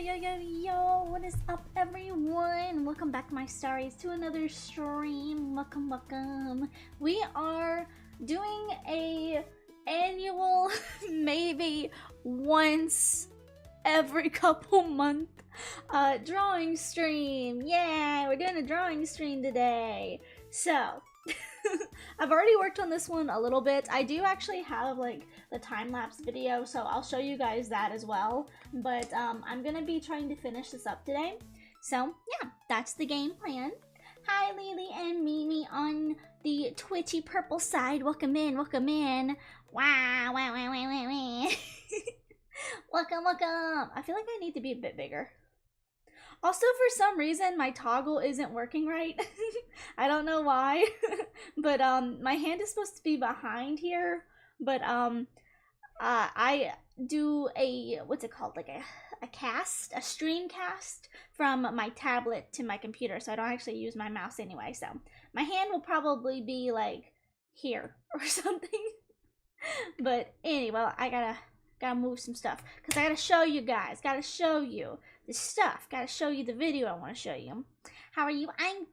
Yo, what is up everyone? Welcome back my starries to another stream. Welcome. We are doing a annual, maybe once every couple month drawing stream. Yeah, we're doing a drawing stream today. So I've already worked on this one a little bit. I do actually have like the time-lapse video, so I'll show you guys that as well. But I'm gonna be trying to finish this up today. So yeah, that's the game plan. Hi Lily and Mimi on the Twitchy purple side. Welcome in, welcome in. Wow. Welcome. I feel like I need to be a bit bigger. Also, for some reason, my toggle isn't working right. I don't know why, but my hand is supposed to be behind here, but I do a, what's it called, like a stream cast from my tablet to my computer, so I don't actually use my mouse anyway, so my hand will probably be like here or something. But anyway, I gotta move some stuff because I gotta show you guys, gotta show you the stuff, gotta show you the video I want to show you. How are you? I'm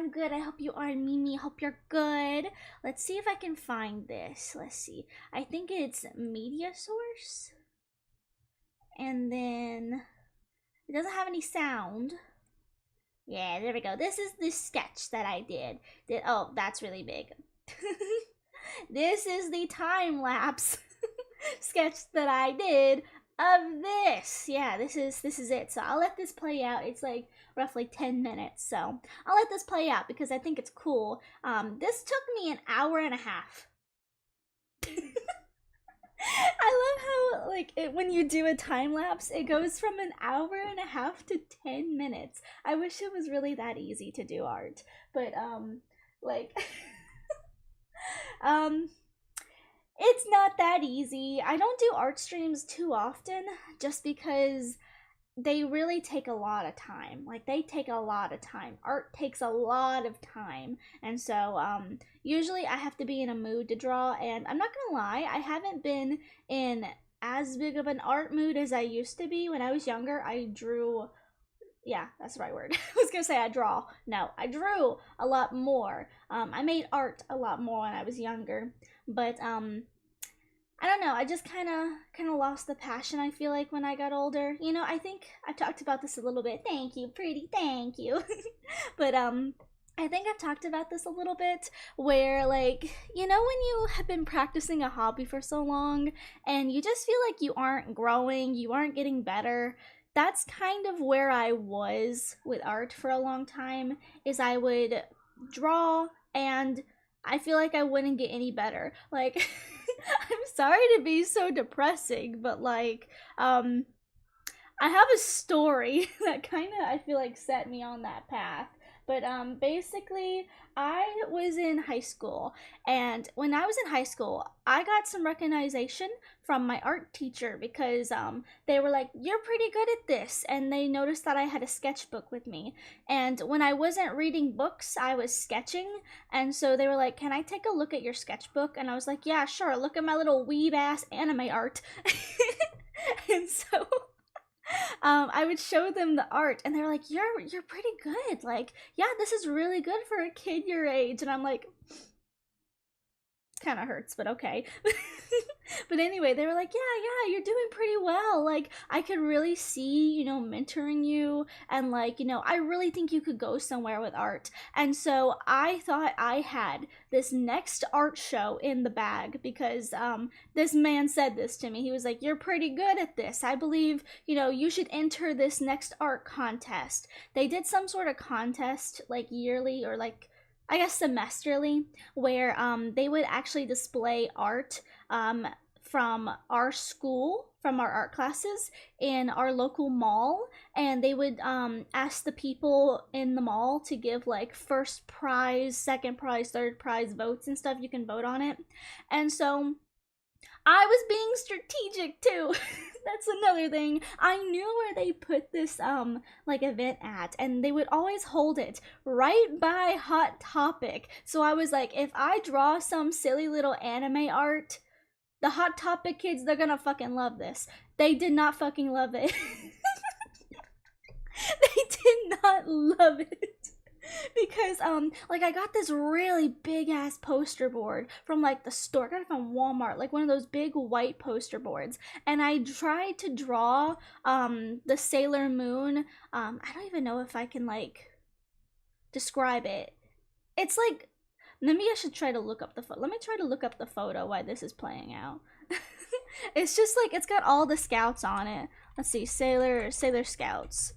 good. I hope you are, Mimi. I hope you're good. Let's see if I can find this. Let's see. I think it's media source. And then it doesn't have any sound. Yeah, there we go. This is the sketch that I did. Oh, that's really big. This is the time lapse sketch that I did of this. Yeah, this is it. So I'll let this play out. It's like roughly 10 minutes, so I'll let this play out because I think it's cool. This took me an hour and a half. I love how like when you do a time lapse, it goes from an hour and a half to 10 minutes. I wish it was really that easy to do art, but like it's not that easy. I don't do art streams too often just because they really take a lot of time. Like, they take a lot of time. Art takes a lot of time. And so, usually I have to be in a mood to draw, and I'm not gonna lie, I haven't been in as big of an art mood as I used to be. When I was younger, I drew, yeah, that's the right word. I was gonna say I draw. No, I drew a lot more. I made art a lot more when I was younger, but, I don't know, I just kind of lost the passion, I feel like, when I got older. You know, I think I've talked about this a little bit. Thank you, pretty, thank you. But, I think I've talked about this a little bit, where, like, you know when you have been practicing a hobby for so long, and you just feel like you aren't growing, you aren't getting better? That's kind of where I was with art for a long time, is I would draw, and I feel like I wouldn't get any better. Like, I'm sorry to be so depressing, but like, I have a story that kind of, I feel like, set me on that path. But basically, I was in high school, and when I was in high school, I got some recognition from my art teacher because they were like, "You're pretty good at this," and they noticed that I had a sketchbook with me. And when I wasn't reading books, I was sketching, and so they were like, "Can I take a look at your sketchbook?" And I was like, "Yeah, sure. Look at my little weeb ass anime art." And so I would show them the art, and they're like, you're pretty good. Like, yeah, this is really good for a kid your age. And I'm like, kind of hurts, but okay. But anyway, they were like, yeah, you're doing pretty well. Like, I could really see, you know, mentoring you, and like, you know, I really think you could go somewhere with art. And so I thought I had this next art show in the bag because this man said this to me. He was like, "You're pretty good at this. I believe, you know, you should enter this next art contest." They did some sort of contest like yearly, or like, I guess semesterly, where they would actually display art from our school, from our art classes in our local mall, and they would ask the people in the mall to give like first prize, second prize, third prize votes and stuff. You can vote on it. And so I was being strategic too. That's another thing. I knew where they put this like event at, and they would always hold it right by Hot Topic. So I was like, if I draw some silly little anime art, the Hot Topic kids, they're gonna fucking love this. They did not fucking love it. They did not love it. Because like I got this really big ass poster board from like the store. I got it from Walmart, like one of those big white poster boards. And I tried to draw the Sailor Moon. I don't even know if I can like describe it. It's like, maybe I should try to look up the photo. Let me try to look up the photo while this is playing out. It's just like, it's got all the scouts on it. Let's see, Sailor Scouts.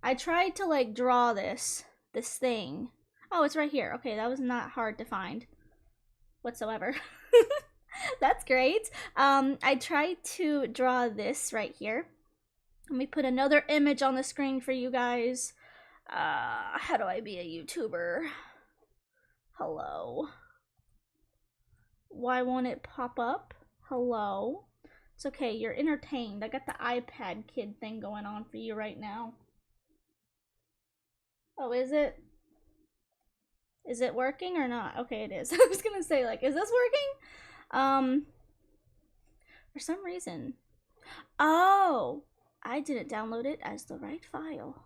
I tried to like draw this thing. Oh, it's right here. Okay, that was not hard to find whatsoever. That's great. I tried to draw this right here. Let me put another image on the screen for you guys. How do I be a YouTuber? Hello. Why won't it pop up? Hello. It's okay, you're entertained. I got the iPad kid thing going on for you right now. Oh, is it? Is it working or not? Okay, it is. I was gonna say, like, is this working? For some reason. Oh, I didn't download it as the right file.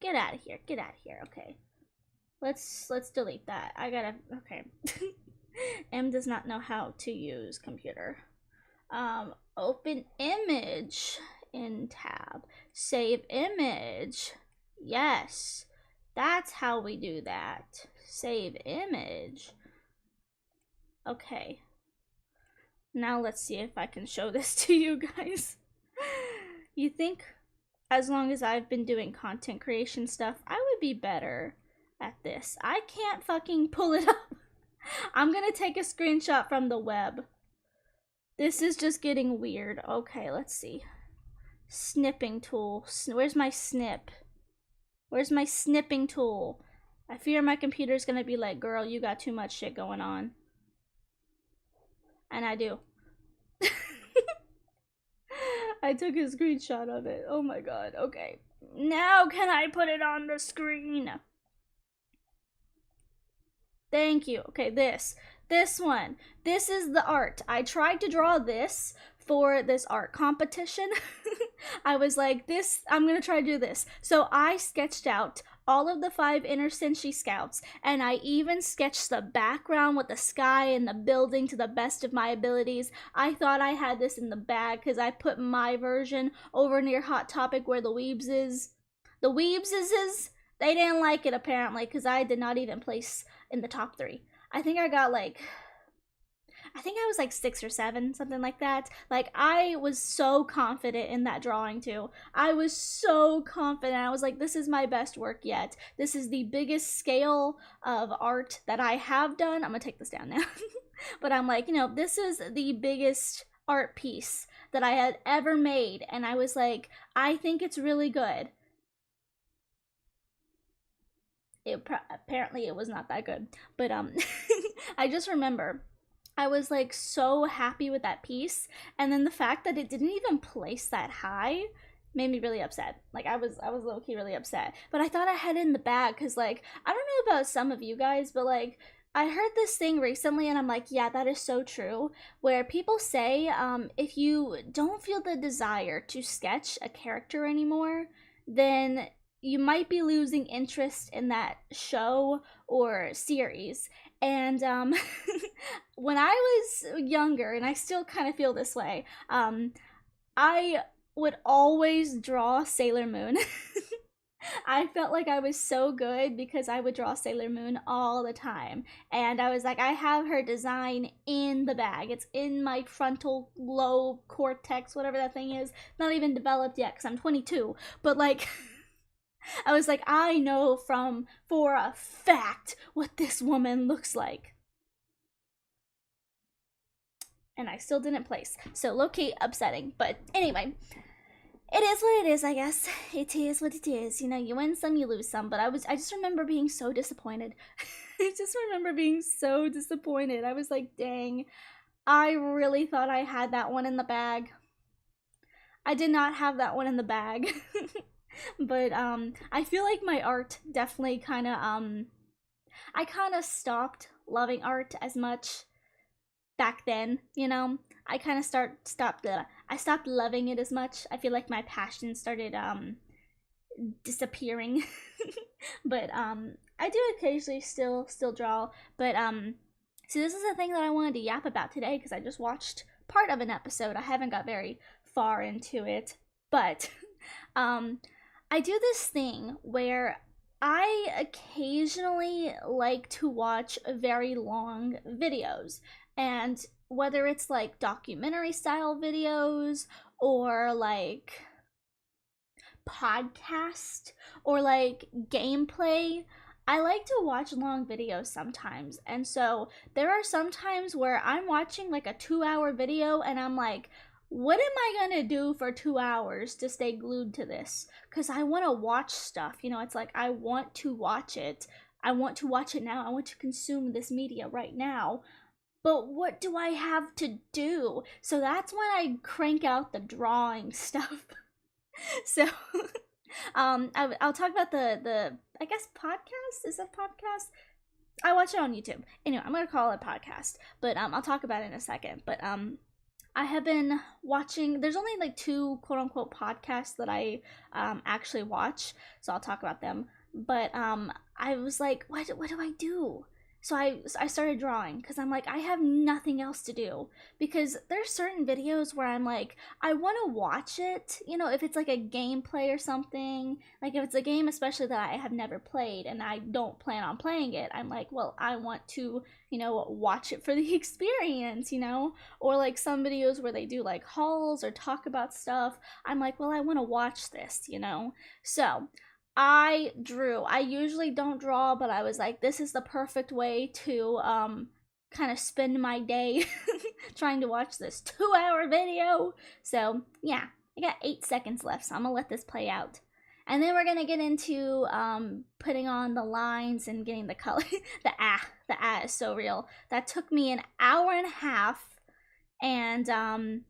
Get out of here. Get out of here. Okay. Let's delete that. I gotta, okay. M does not know how to use computer. Open image in tab. Save image. Yes. That's how we do that. Save image. Okay. Now let's see if I can show this to you guys. You think as long as I've been doing content creation stuff, I would be better at this. I can't fucking pull it up. I'm gonna take a screenshot from the web. This is just getting weird. Okay, let's see. Snipping tool. Where's my snip? Where's my snipping tool? I fear my computer's gonna be like, girl, you got too much shit going on. And I do. I took a screenshot of it. Oh my god. Okay. Now can I put it on the screen? Thank you. Okay, this one. This is the art. I tried to draw this for this art competition. I was like, I'm gonna try to do this. So I sketched out all of the 5 Inner Senshi Scouts, and I even sketched the background with the sky and the building to the best of my abilities. I thought I had this in the bag because I put my version over near Hot Topic where the Weebs is. The Weebs is, they didn't like it apparently because I did not even place in the top 3. I think I got like, I think I was like 6 or 7, something like that. Like, I was so confident in that drawing too. I was so confident. I was like, this is my best work yet. This is the biggest scale of art that I have done. I'm gonna take this down now. But I'm like, you know, this is the biggest art piece that I had ever made. And I was like, I think it's really good. Apparently it was not that good. But I just remember I was like so happy with that piece, and then the fact that it didn't even place that high made me really upset. Like I was low-key really upset. But I thought I had it in the bag because like, I don't know about some of you guys, but like I heard this thing recently and I'm like, yeah, that is so true, where people say if you don't feel the desire to sketch a character anymore, then you might be losing interest in that show or series. And when I was younger, and I still kind of feel this way, I would always draw Sailor Moon. I felt like I was so good because I would draw Sailor Moon all the time. And I was like, I have her design in the bag. It's in my frontal lobe cortex, whatever that thing is. Not even developed yet because I'm 22. But like... I was like, I know for a fact what this woman looks like. And I still didn't place. So low-key upsetting. But anyway, it is what it is, I guess. It is what it is. You know, you win some, you lose some. But I just remember being so disappointed. I just remember being so disappointed. I was like, dang, I really thought I had that one in the bag. I did not have that one in the bag. But I feel like my art definitely kind of I kind of stopped loving art as much back then, you know. I kind of I stopped loving it as much. I feel like my passion started disappearing. But I do occasionally still draw, but so this is the thing that I wanted to yap about today because I just watched part of an episode. I haven't got very far into it, but I do this thing where I occasionally like to watch very long videos, and whether it's like documentary style videos or like podcast or like gameplay, I like to watch long videos sometimes. And so there are some times where I'm watching like a 2-hour video and I'm like, what am I gonna do for 2 hours to stay glued to this? Because I want to watch stuff. It's like I want to watch it. I want to watch it now. I want to consume this media right now. But what do I have to do? So that's when I crank out the drawing stuff. So I'll talk about the I guess podcast. Is that podcast? I watch it on YouTube. Anyway, I'm gonna call it podcast, but I'll talk about it in a second. But I have been watching. There's only like 2 quote unquote podcasts that I actually watch, so I'll talk about them. But I was like, what do I do? So I started drawing because I'm like, I have nothing else to do, because there's certain videos where I'm like, I want to watch it, if it's like a gameplay or something, like if it's a game especially that I have never played and I don't plan on playing it, I'm like, well, I want to, watch it for the experience, or like some videos where they do like hauls or talk about stuff, I'm like, well, I want to watch this, so I drew. I usually don't draw, but I was like, this is the perfect way to kind of spend my day trying to watch this 2-hour video. So yeah, I got 8 seconds left, so I'm gonna let this play out. And then we're gonna get into putting on the lines and getting the color. The ah is so real. That took me an hour and a half, and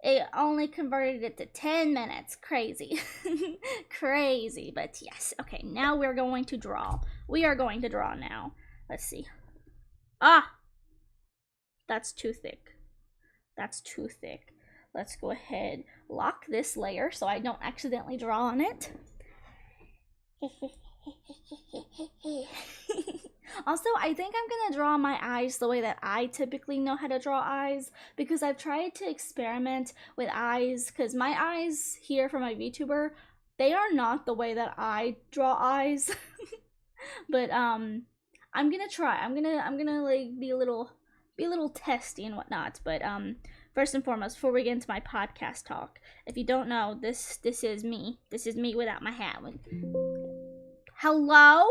it only converted it to 10 minutes. Crazy. Crazy, but yes. Okay, now we're going to draw. We are going to draw now. Let's see. Ah! That's too thick. That's too thick. Let's go ahead, lock this layer so I don't accidentally draw on it. Also, I think I'm gonna draw my eyes the way that I typically know how to draw eyes, because I've tried to experiment with eyes, because my eyes here for my VTuber, they are not the way that I draw eyes. But I'm gonna try. I'm gonna like be a little testy and whatnot. But first and foremost, before we get into my podcast talk, if you don't know, this is me. This is me without my hat. Hello?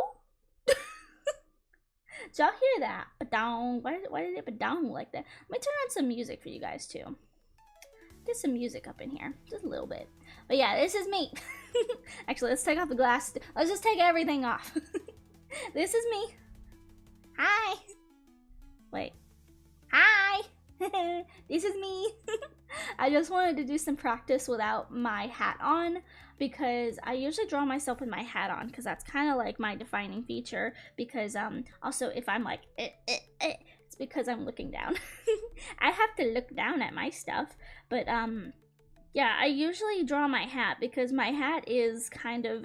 Did y'all hear that? Badong. Why did it badong like that? Let me turn on some music for you guys too. Get some music up in here, just a little bit. But yeah, this is me. Actually, let's take off the glass. Let's just take everything off. This is me. Hi. Wait. Hi. This is me. I just wanted to do some practice without my hat on, because I usually draw myself with my hat on, because that's kind of like my defining feature. Because also if I'm like it's because I'm looking down. I have to look down at my stuff. But yeah, I usually draw my hat because my hat is kind of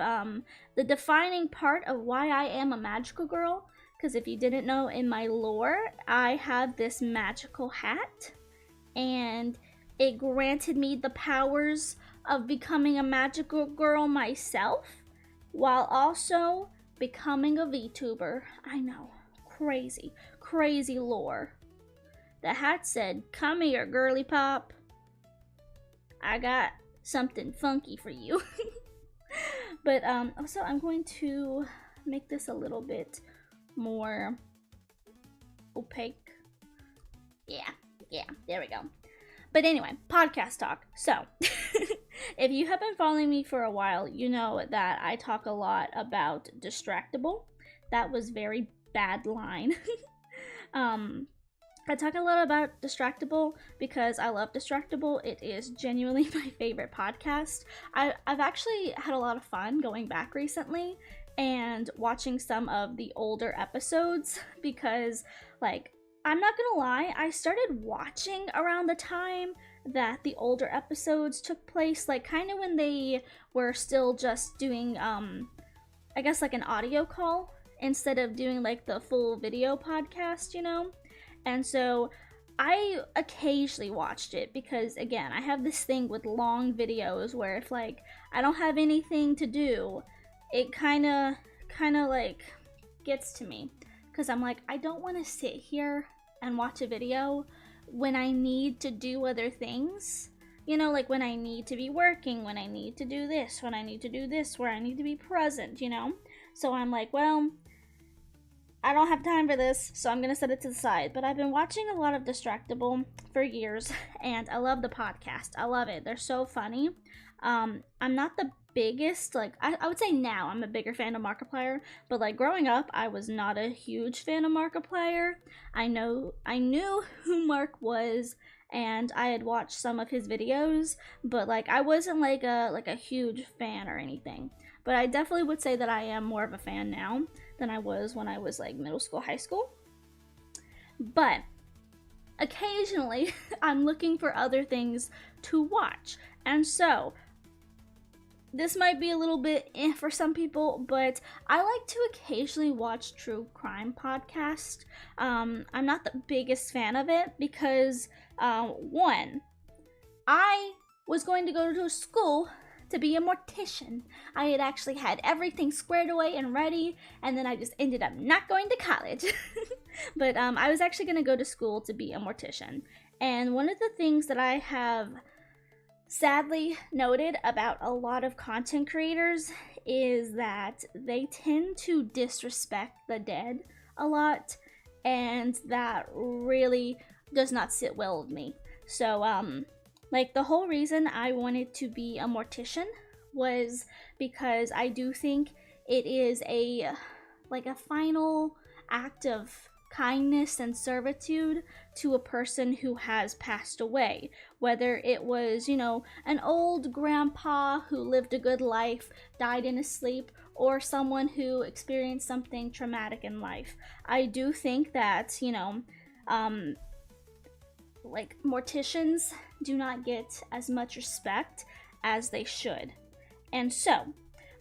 the defining part of why I am a magical girl. Because if you didn't know, in my lore, I have this magical hat, and it granted me the powers of becoming a magical girl myself, while also becoming a VTuber. I know, crazy, crazy lore. The hat said, "Come here, girly pop. I got something funky for you." But also I'm going to make this a little bit more opaque. Yeah, there we go. But anyway, podcast talk. So, if you have been following me for a while, you know that I talk a lot about Distractable. That was very bad line. I talk a lot about Distractable because I love Distractable. It is genuinely my favorite podcast. I've actually had a lot of fun going back recently and watching some of the older episodes, because like I'm not gonna lie, I started watching around the time that the older episodes took place, like kind of when they were still just doing, I guess like an audio call instead of doing like the full video podcast, you know? And so I occasionally watched it because, again, I have this thing with long videos where if like I don't have anything to do, it kind of like gets to me because I'm like, I don't want to sit here and watch a video when I need to do other things. You know, like when I need to be working, when I need to do this, when I need to do this, where I need to be present, you know? So I'm like, well, I don't have time for this, so I'm gonna set it to the side. But I've been watching a lot of Distractable for years, and I love the podcast. I love it. They're so funny. I'm not the biggest, like, I would say now I'm a bigger fan of Markiplier, but like growing up, I was not a huge fan of Markiplier. I knew who Mark was, and I had watched some of his videos, but like I wasn't like a huge fan or anything. But I definitely would say that I am more of a fan now than I was when I was like middle school, high school. But occasionally I'm looking for other things to watch. And so this might be a little bit for some people, but I like to occasionally watch true crime podcasts. I'm not the biggest fan of it because, one, I was going to go to school to be a mortician. I had actually had everything squared away and ready, and then I just ended up not going to college. But I was actually going to go to school to be a mortician. And one of the things that I have sadly noted about a lot of content creators is that they tend to disrespect the dead a lot, and that really does not sit well with me. So like the whole reason I wanted to be a mortician was because I do think it is a final act of kindness and servitude to a person who has passed away, whether it was, you know, an old grandpa who lived a good life, died in his sleep, or someone who experienced something traumatic in life. I do think that, you know, like morticians do not get as much respect as they should. And so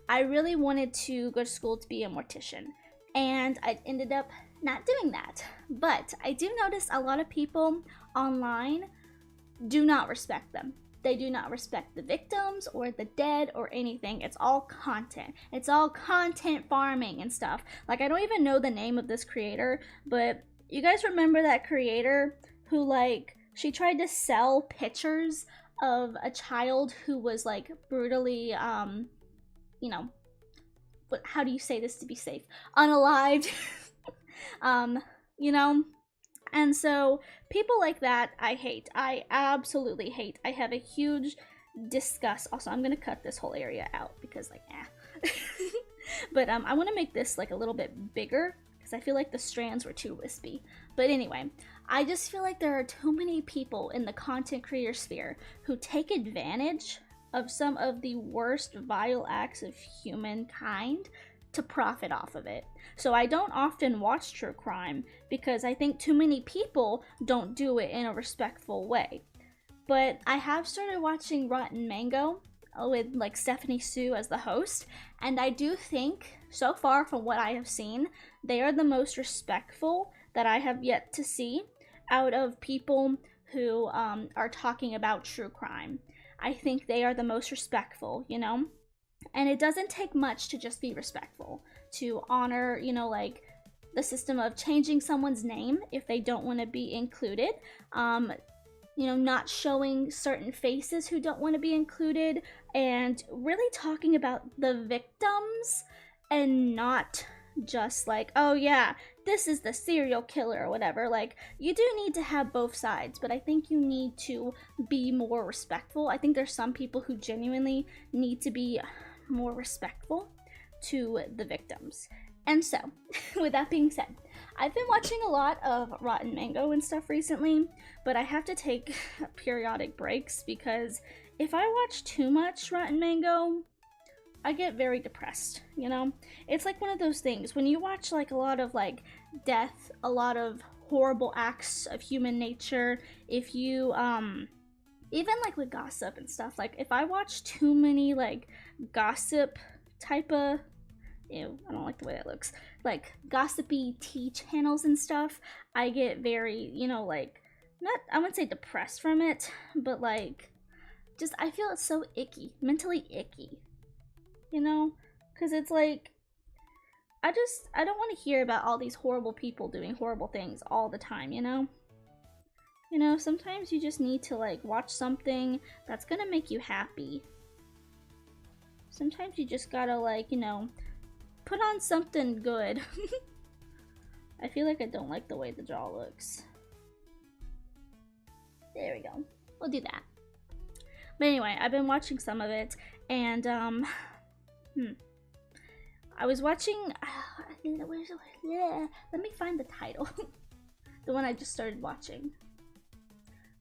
I really wanted to go to school to be a mortician, and I ended up not doing that. But I do notice a lot of people online do not respect them. They do not respect the victims or the dead or anything. It's all content. It's all content farming and stuff. Like, I don't even know the name of this creator, but you guys remember that creator who, like, she tried to sell pictures of a child who was, like, brutally, you know, how do you say this to be safe? Unalived. You know? And so, people like that, I hate. I absolutely hate. I have a huge disgust. Also, I'm gonna cut this whole area out because, like, But, I want to make this, like, a little bit bigger because I feel like the strands were too wispy. But anyway, I just feel like there are too many people in the content creator sphere who take advantage of some of the worst vile acts of humankind to profit off of it. So I don't often watch true crime because I think too many people don't do it in a respectful way. But I have started watching Rotten Mango with like Stephanie Sue as the host, and I do think so far from what I have seen, they are the most respectful that I have yet to see out of people who are talking about true crime. I think they are the most respectful, you know? And it doesn't take much to just be respectful, to honor, you know, like the system of changing someone's name if they don't want to be included, you know, not showing certain faces who don't want to be included, and really talking about the victims and not just like, oh yeah, this is the serial killer or whatever. Like, you do need to have both sides, but I think you need to be more respectful. I think there's some people who genuinely need to be more respectful to the victims. And so, with that being said, I've been watching a lot of Rotten Mango and stuff recently, but I have to take periodic breaks because if I watch too much Rotten Mango, I get very depressed, you know? It's like one of those things, when you watch like a lot of like death, a lot of horrible acts of human nature, if you even like with gossip and stuff, like if I watch too many like gossip type of, ew, I don't like the way that looks, like gossipy tea channels and stuff, I get very, you know, like, not, I wouldn't say depressed from it, but like, just, I feel it's so icky, mentally icky, you know, because it's like, I don't want to hear about all these horrible people doing horrible things all the time, you know? You know, sometimes you just need to like watch something that's gonna make you happy. Sometimes you just gotta like, you know, put on something good. I feel like I don't like the way the jaw looks. There we go. We'll do that. But anyway, I've been watching some of it, and I was watching. Let me find the title. The one I just started watching.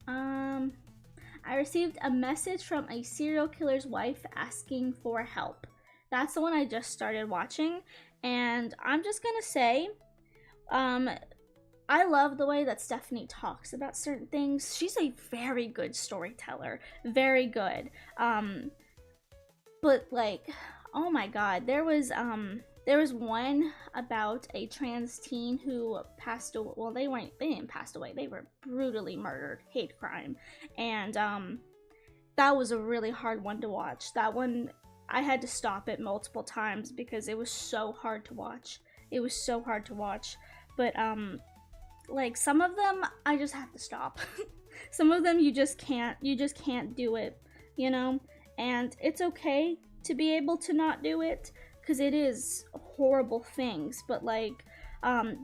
I received a message from a serial killer's wife asking for help. That's the one I just started watching, and I'm just gonna say, I love the way that Stephanie talks about certain things. She's a very good storyteller, very good. But like, oh my god, there was one about a trans teen who passed away. Well, they didn't pass away. They were brutally murdered, hate crime. And that was a really hard one to watch. That one, I had to stop it multiple times because it was so hard to watch. It was so hard to watch. But like some of them I just have to stop. Some of them you just can't do it, you know? And it's okay to be able to not do it, because it is horrible things. But like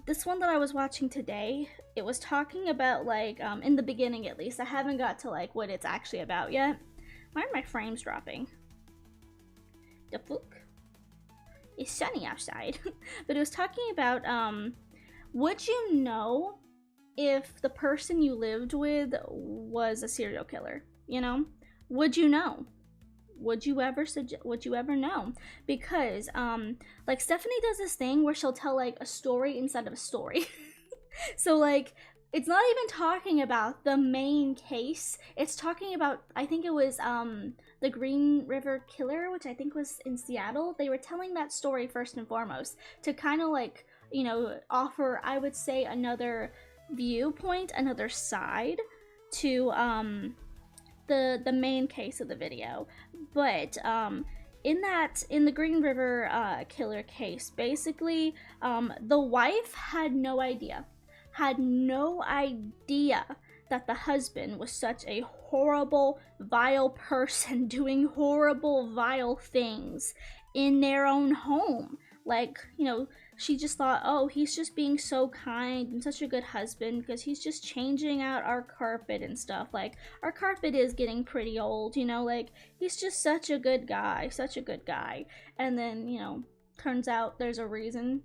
this one that I was watching today, it was talking about like in the beginning, at least, I haven't got to like what it's actually about yet. Why are my frames dropping? The fuck? It's sunny outside. But it was talking about would you know if the person you lived with was a serial killer, you know? Would you know? Would you ever know? Because like Stephanie does this thing where she'll tell like a story inside of a story. So like it's not even talking about the main case. It's talking about, I think it was the Green River Killer, which I think was in Seattle. They were telling that story first and foremost to kind of like, you know, offer, I would say, another viewpoint, another side to the main case of the video. But in the Green River Killer case, basically the wife had no idea that the husband was such a horrible, vile person doing horrible, vile things in their own home. Like, you know, she just thought, oh, he's just being so kind and such a good husband because he's just changing out our carpet and stuff. Like, our carpet is getting pretty old, you know, like, he's just such a good guy, such a good guy. And then, you know, turns out there's a reason,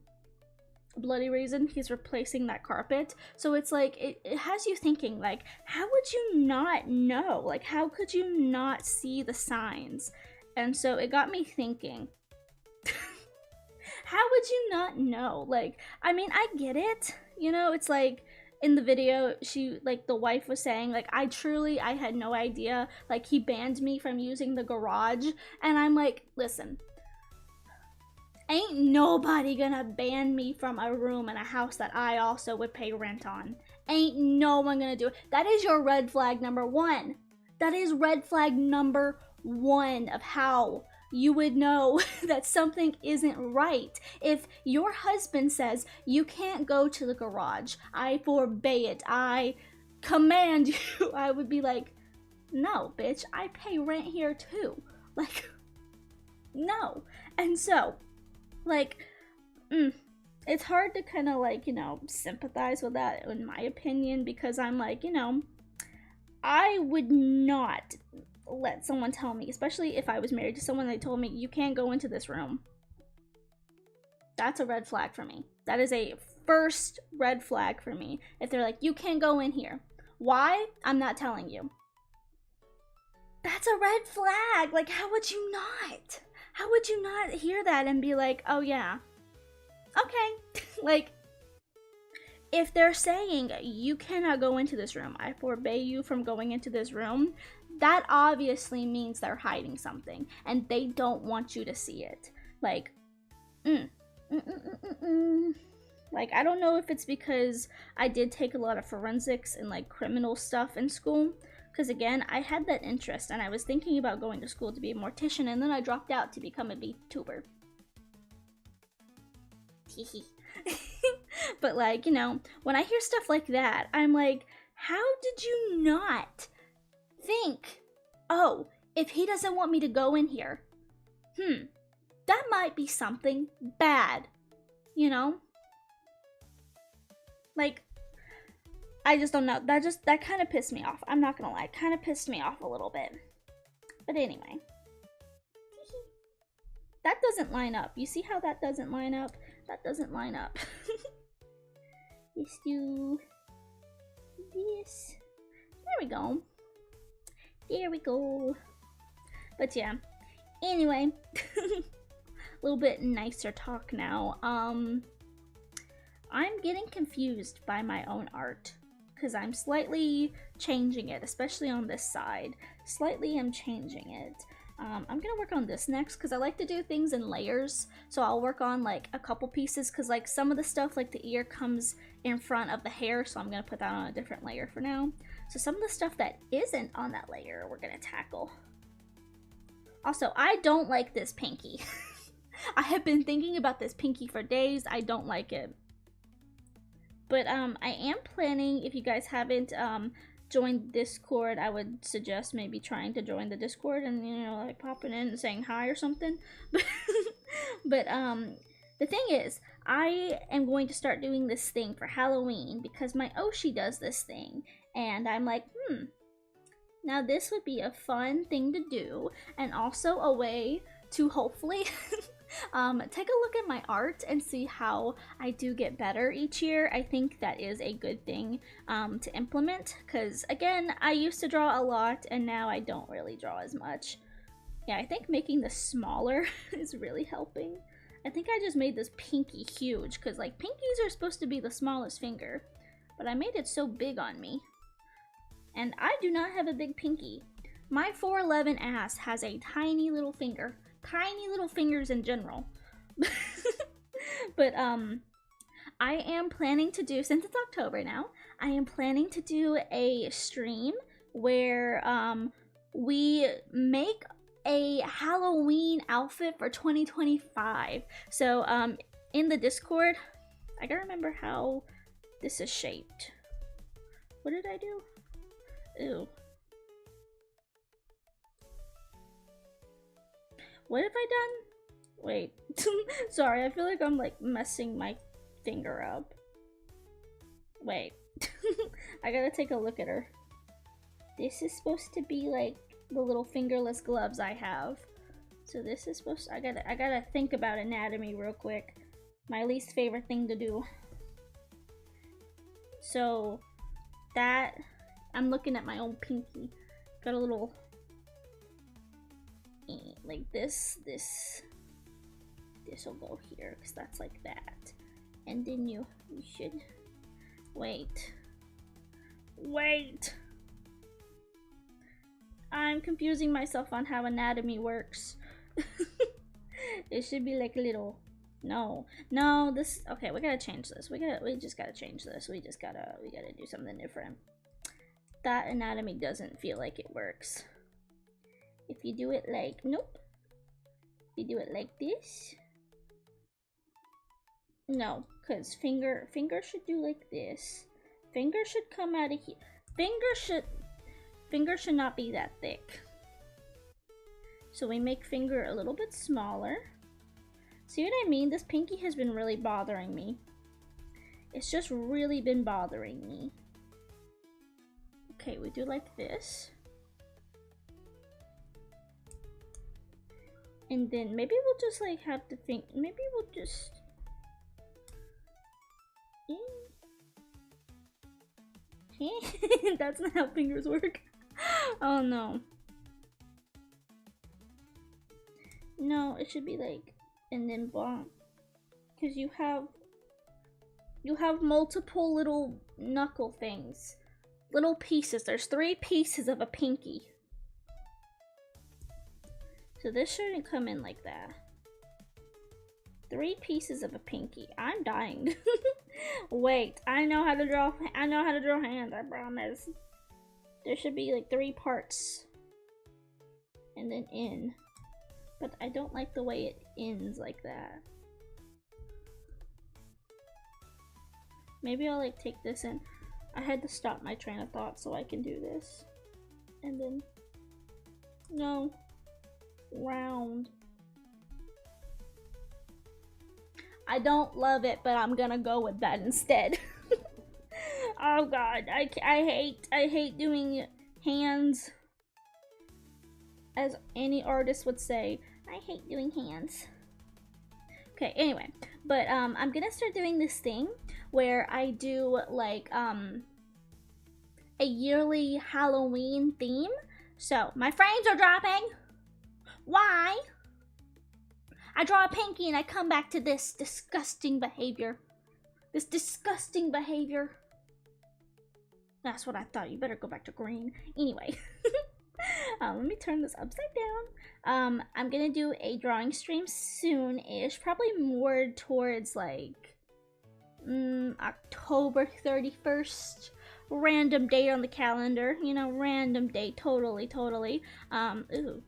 a bloody reason, he's replacing that carpet. So it's like, it has you thinking, like, how would you not know? Like, how could you not see the signs? And so it got me thinking, how would you not know? Like, I mean, I get it, you know, it's like, in the video, she, like, the wife was saying, like, I had no idea, like, he banned me from using the garage, and I'm like, listen, ain't nobody gonna ban me from a room in a house that I also would pay rent on. Ain't no one gonna do it. That is your red flag number one. That is red flag number one of how you would know that something isn't right. If your husband says, you can't go to the garage, I forbade it, I command you, I would be like, no, bitch, I pay rent here too. Like, no. And so, like, it's hard to kind of like, you know, sympathize with that, in my opinion, because I'm like, you know, I would not let someone tell me, especially if I was married to someone, they told me, you can't go into this room. That's a red flag for me. That is a first red flag for me. If they're like, you can't go in here. Why? I'm not telling you. That's a red flag. Like, how would you not? How would you not hear that and be like, oh yeah, okay. Like, if they're saying you cannot go into this room, I forbade you from going into this room, that obviously means they're hiding something and they don't want you to see it. Like, like, I don't know if it's because I did take a lot of forensics and like criminal stuff in school, because again, I had that interest and I was thinking about going to school to be a mortician, and then I dropped out to become a VTuber. But like, you know, when I hear stuff like that, I'm like, how did you not think, oh, if he doesn't want me to go in here, that might be something bad, you know? Like, I just don't know. That kind of pissed me off. I'm not gonna lie. It kind of pissed me off a little bit. But anyway. That doesn't line up. You see how that doesn't line up? That doesn't line up. Let's do this. There we go. There we go. But yeah. Anyway. A little bit nicer talk now. I'm getting confused by my own art, because I'm slightly changing it, especially on this side. Slightly I'm changing it. I'm gonna work on this next, because I like to do things in layers. So I'll work on like a couple pieces, because like some of the stuff, like the ear comes in front of the hair, so I'm gonna put that on a different layer for now. So some of the stuff that isn't on that layer, we're gonna tackle. Also, I don't like this pinky. I have been thinking about this pinky for days. I don't like it. But I am planning, if you guys haven't joined Discord, I would suggest maybe trying to join the Discord and, you know, like popping in and saying hi or something. But the thing is, I am going to start doing this thing for Halloween because my Oshi does this thing. And I'm like, now this would be a fun thing to do, and also a way to hopefully take a look at my art and see how I do get better each year. I think that is a good thing to implement, because again, I used to draw a lot and now I don't really draw as much. Yeah, I think making this smaller is really helping. I think I just made this pinky huge, because like pinkies are supposed to be the smallest finger, but I made it so big on me. And I do not have a big pinky. My 4'11" ass has a tiny little finger. Tiny little fingers in general. But I am planning to do, since it's October now, I am planning to do a stream where we make a Halloween outfit for 2025. So in the Discord, I gotta remember how this is shaped. What did I do? Ew. What have I done? Wait. Sorry, I feel like I'm like messing my finger up. Wait. I gotta take a look at her. This is supposed to be like the little fingerless gloves I have. So this is supposed to, I gotta think about anatomy real quick. My least favorite thing to do. So that, I'm looking at my old pinky. Got a little, like this will go here, because that's like that. And then you should, wait. I'm confusing myself on how anatomy works. It should be like a little, no, this, okay, we gotta change this. We just gotta change this. We gotta do something different. That anatomy doesn't feel like it works. If you do it like, nope. If you do it like this. No, because finger should do like this. Finger should come out of here. Finger should not be that thick. So we make finger a little bit smaller. See what I mean? This pinky has been really bothering me. It's just really been bothering me. Okay, we do like this. And then maybe we'll just like have to think, maybe we'll just, that's not how fingers work. Oh no. No, it should be like, and then bonk. Because you You have multiple little knuckle things. Little pieces. There's 3 pieces of a pinky. So this shouldn't come in like that. 3 pieces of a pinky. I'm dying. Wait, I know how to draw hands, I promise. There should be like 3 parts. And then in. But I don't like the way it ends like that. Maybe I'll like take this in. I had to stop my train of thought so I can do this. And then, no, round. I don't love it, but I'm gonna go with that instead. Oh God, I hate doing hands. As any artist would say, I hate doing hands. Okay, anyway, but I'm gonna start doing this thing where I do like a yearly Halloween theme. So my frames are dropping. Why? I draw a pinky and I come back to this disgusting behavior. This disgusting behavior. That's what I thought. You better go back to green. Anyway. Let me turn this upside down. I'm gonna do a drawing stream soon-ish. Probably more towards like October 31st. Random date on the calendar. You know, random date. Totally. Ooh.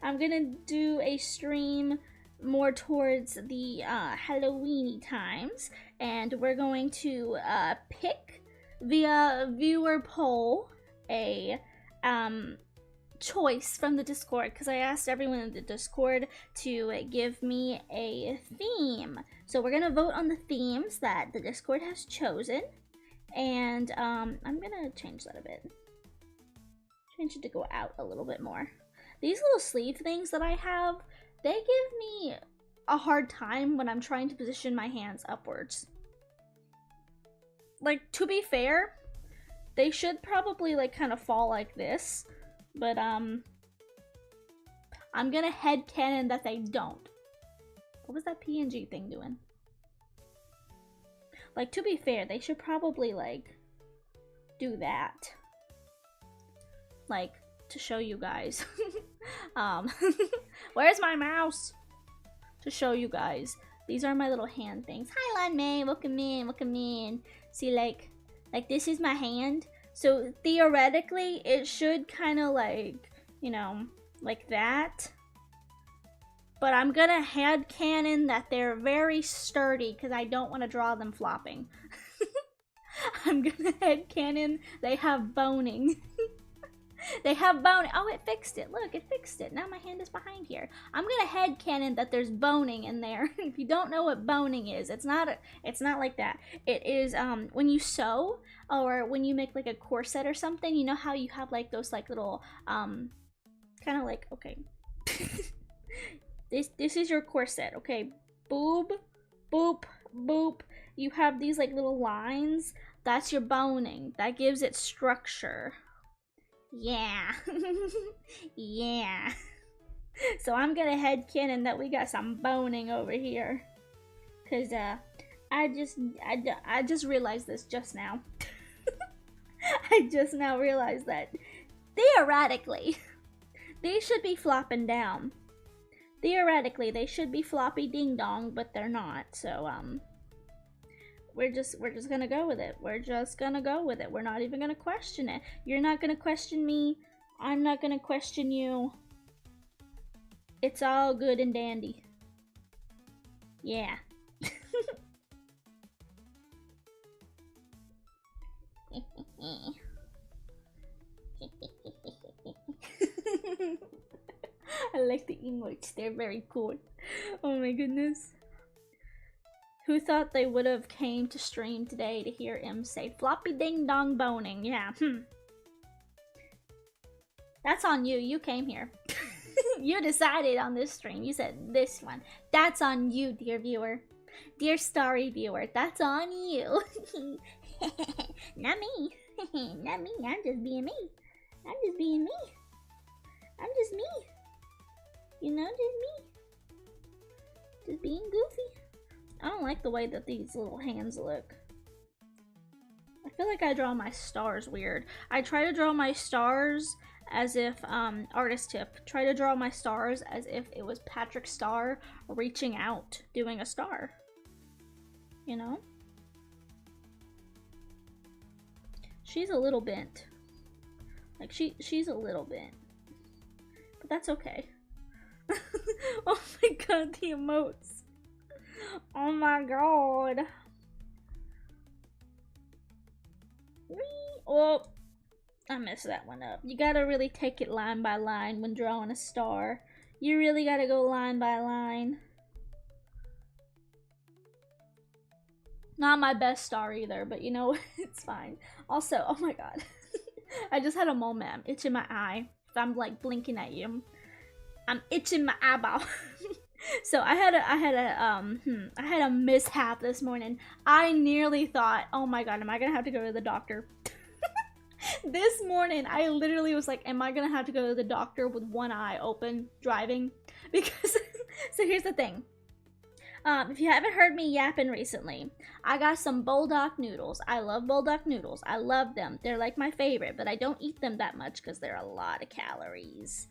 I'm gonna do a stream more towards the Halloweeny times, and we're going to pick via viewer poll a choice from the Discord, because I asked everyone in the Discord to give me a theme. So we're gonna vote on the themes that the Discord has chosen, and I'm gonna change that a bit. Change it to go out a little bit more. These little sleeve things that I have, they give me a hard time when I'm trying to position my hands upwards. Like, to be fair, they should probably like kind of fall like this, but I'm gonna headcanon that they don't. What was that PNG thing doing? Like, to be fair, they should probably like do that. Like, to show you guys. Where's my mouse? To show you guys. These are my little hand things. Hi, Lon May. Welcome in. See, like this is my hand. So theoretically, it should kind of like, you know, like that. But I'm gonna headcanon that they're very sturdy because I don't want to draw them flopping. I'm gonna headcanon they have boning. They have boning. Oh, it fixed it. Look, it fixed it. Now my hand is behind here. I'm gonna headcanon that there's boning in there. If you don't know what boning is, it's not like that. It is when you sew or when you make like a corset or something. You know how you have like those like little kind of like, okay. This is your corset, okay? Boob, boop, boop. You have these like little lines. That's your boning. That gives it structure. Yeah. Yeah. So I'm gonna headcanon that we got some boning over here. Cause I just realized this just now. I just now realized that theoretically they should be flopping down. Theoretically they should be floppy ding dong, but they're not. So we're just gonna go with it. We're just gonna go with it. We're not even gonna question it. You're not gonna question me. I'm not gonna question you. It's all good and dandy. Yeah. I like the emotes. They're very cool. Oh my goodness. Who thought they would have came to stream today to hear him say floppy ding dong boning? Yeah, That's on you. You came here. You decided on this stream. You said this one. That's on you, dear viewer. Dear starry viewer. That's on you. Not me. Not me. I'm just being me. I'm just being me. I'm just me. You know, just me. Just being goofy. I don't like the way that these little hands look. I feel like I draw my stars weird. I try to draw my stars as if, artist tip, try to draw my stars as if it was Patrick Star reaching out, doing a star. You know? She's a little bent. Like, she's a little bent. But that's okay. Oh my god, the emotes. Oh my god. Oh, I messed that one up. You gotta really take it line by line when drawing a star. You really gotta go line by line. Not my best star either, but you know, it's fine. Also, oh my god. I just had a moment. I'm itching my eye. If I'm like blinking at you, I'm itching my eyeball. So I had a mishap this morning. I nearly thought, oh my god, am I gonna have to go to the doctor? This morning, I literally was like, am I gonna have to go to the doctor with one eye open driving? Because, so here's the thing. If you haven't heard me yapping recently, I got some bulldog noodles. I love bulldog noodles. I love them. They're like my favorite, but I don't eat them that much because they're a lot of calories.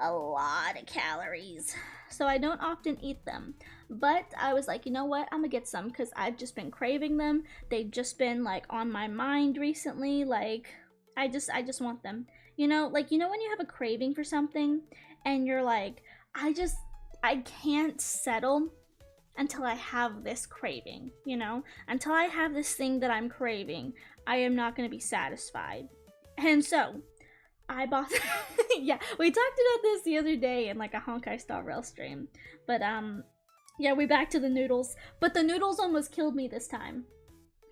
A lot of calories. So I don't often eat them. But I was like, you know what? I'm gonna get some because I've just been craving them. They've just been like on my mind recently. Like, I just want them. You know, like, you know when you have a craving for something and you're like, I can't settle until I have this craving, you know? Until I have this thing that I'm craving, I am not going to be satisfied. And so, I bought yeah, we talked about this the other day in like a Honkai Star Rail stream. But yeah, we back to the noodles. But the noodles almost killed me this time.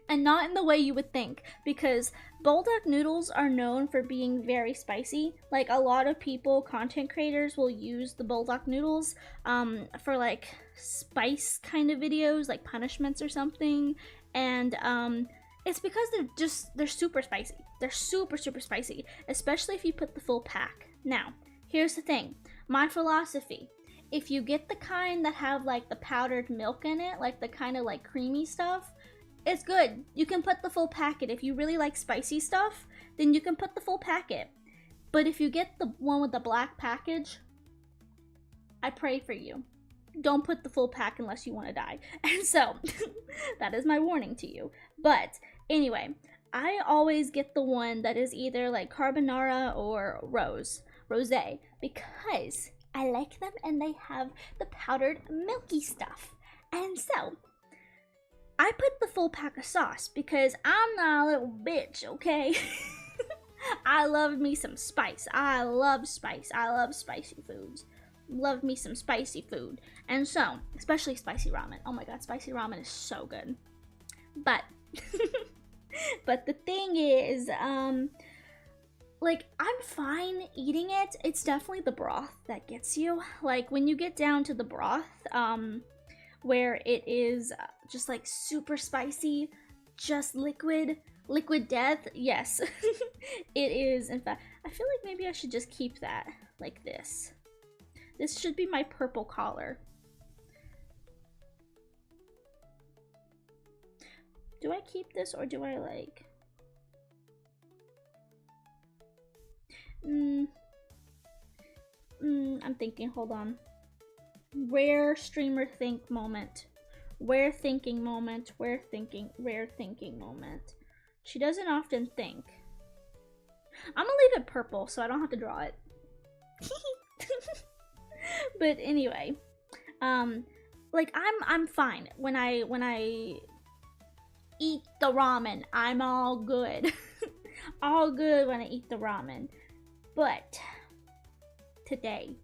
And not in the way you would think, because bulldog noodles are known for being very spicy. Like, a lot of people, content creators, will use the bulldog noodles for like spice kind of videos, like punishments or something. And it's because they're super spicy. They're super spicy, especially if you put the full pack. Now, here's the thing. My philosophy: if you get the kind that have like the powdered milk in it, like the kind of like creamy stuff, it's good. You can put the full packet. If you really like spicy stuff, then you can put the full packet. But if you get the one with the black package, I pray for you. Don't put the full pack unless you want to die. And so, that is my warning to you. But anyway, I always get the one that is either like carbonara or rosé, because I like them and they have the powdered milky stuff. And so, I put the full pack of sauce because I'm not a little bitch, okay? I love me some spice. I love spice. I love spicy foods. Love me some spicy food. And so, especially spicy ramen. Oh my god, spicy ramen is so good. But, but the thing is, like, I'm fine eating it. It's definitely the broth that gets you. Like, when you get down to the broth, where it is just like super spicy, just liquid death, yes. It is, in fact. I feel like maybe I should just keep that like this. This should be my purple collar. Do I keep this or do I like... I'm thinking, hold on. Rare streamer think moment. Rare thinking moment. Rare thinking moment. She doesn't often think. I'm gonna leave it purple so I don't have to draw it. But anyway, like I'm fine when I eat the ramen. I'm all good. All good when I eat the ramen. But today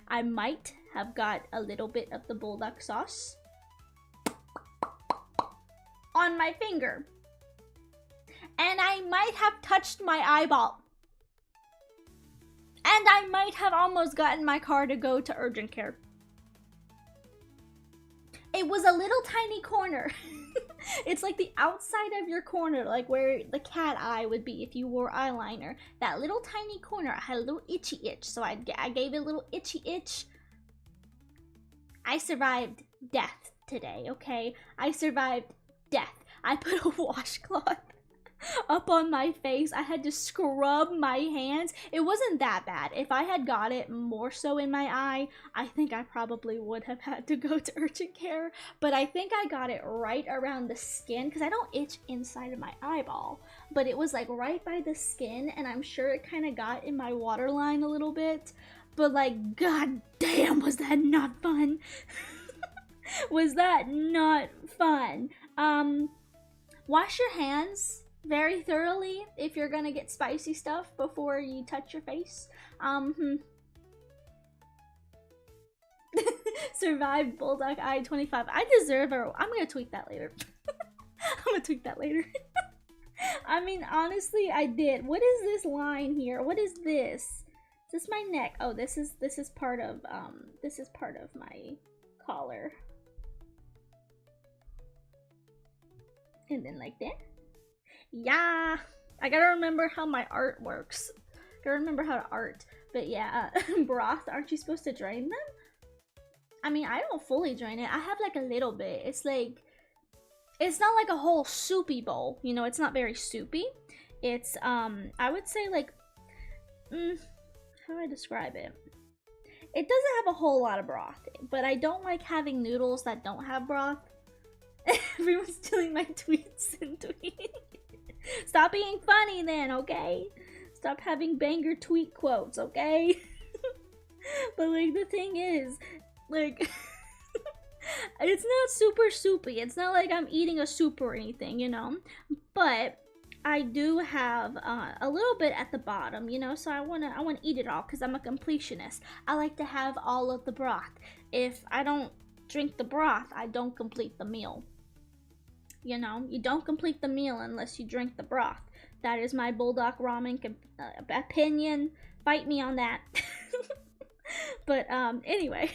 I might have got a little bit of the bulldog sauce on my finger. And I might have touched my eyeball. And I might have almost gotten my car to go to urgent care. It was a little tiny corner. It's like the outside of your corner, like where the cat eye would be if you wore eyeliner. That little tiny corner, I had a little itchy itch, so I gave it a little itchy itch. I survived death. today, okay? I survived death. I put a washcloth up on my face. I had to scrub my hands. It wasn't that bad. If I had got it more so in my eye, I think I probably would have had to go to urgent care. But I think I got it right around the skin, because I don't itch inside of my eyeball. But it was like right by the skin, and I'm sure it kind of got in my waterline a little bit. But like, god damn, was that not fun? Was that not fun? Wash your hands very thoroughly if you're gonna get spicy stuff before you touch your face. Survived Bulldog Eye 25. I deserve a... I'm gonna tweet that later. I'm gonna tweet that later. I mean, honestly, I did. What is this line here? What is this? Is this my neck? Oh, this is part of my collar. And then like that. Yeah, I gotta remember how my art works. Gotta remember how to art. But yeah, broth, aren't you supposed to drain them? I mean, I don't fully drain it. I have like a little bit. It's like, it's not like a whole soupy bowl. You know, it's not very soupy. It's, I would say like, how do I describe it? It doesn't have a whole lot of broth, but I don't like having noodles that don't have broth. Everyone's stealing my tweets and tweeting. Stop being funny then, okay? Stop having banger tweet quotes, okay? But like, the thing is, like, it's not super soupy. It's not like I'm eating a soup or anything, you know? But I do have a little bit at the bottom, you know? So I wanna eat it all because I'm a completionist. I like to have all of the broth. If I don't drink the broth, I don't complete the meal. You know, you don't complete the meal unless you drink the broth. That is my Bulldog Ramen opinion. Fight me on that. But anyway,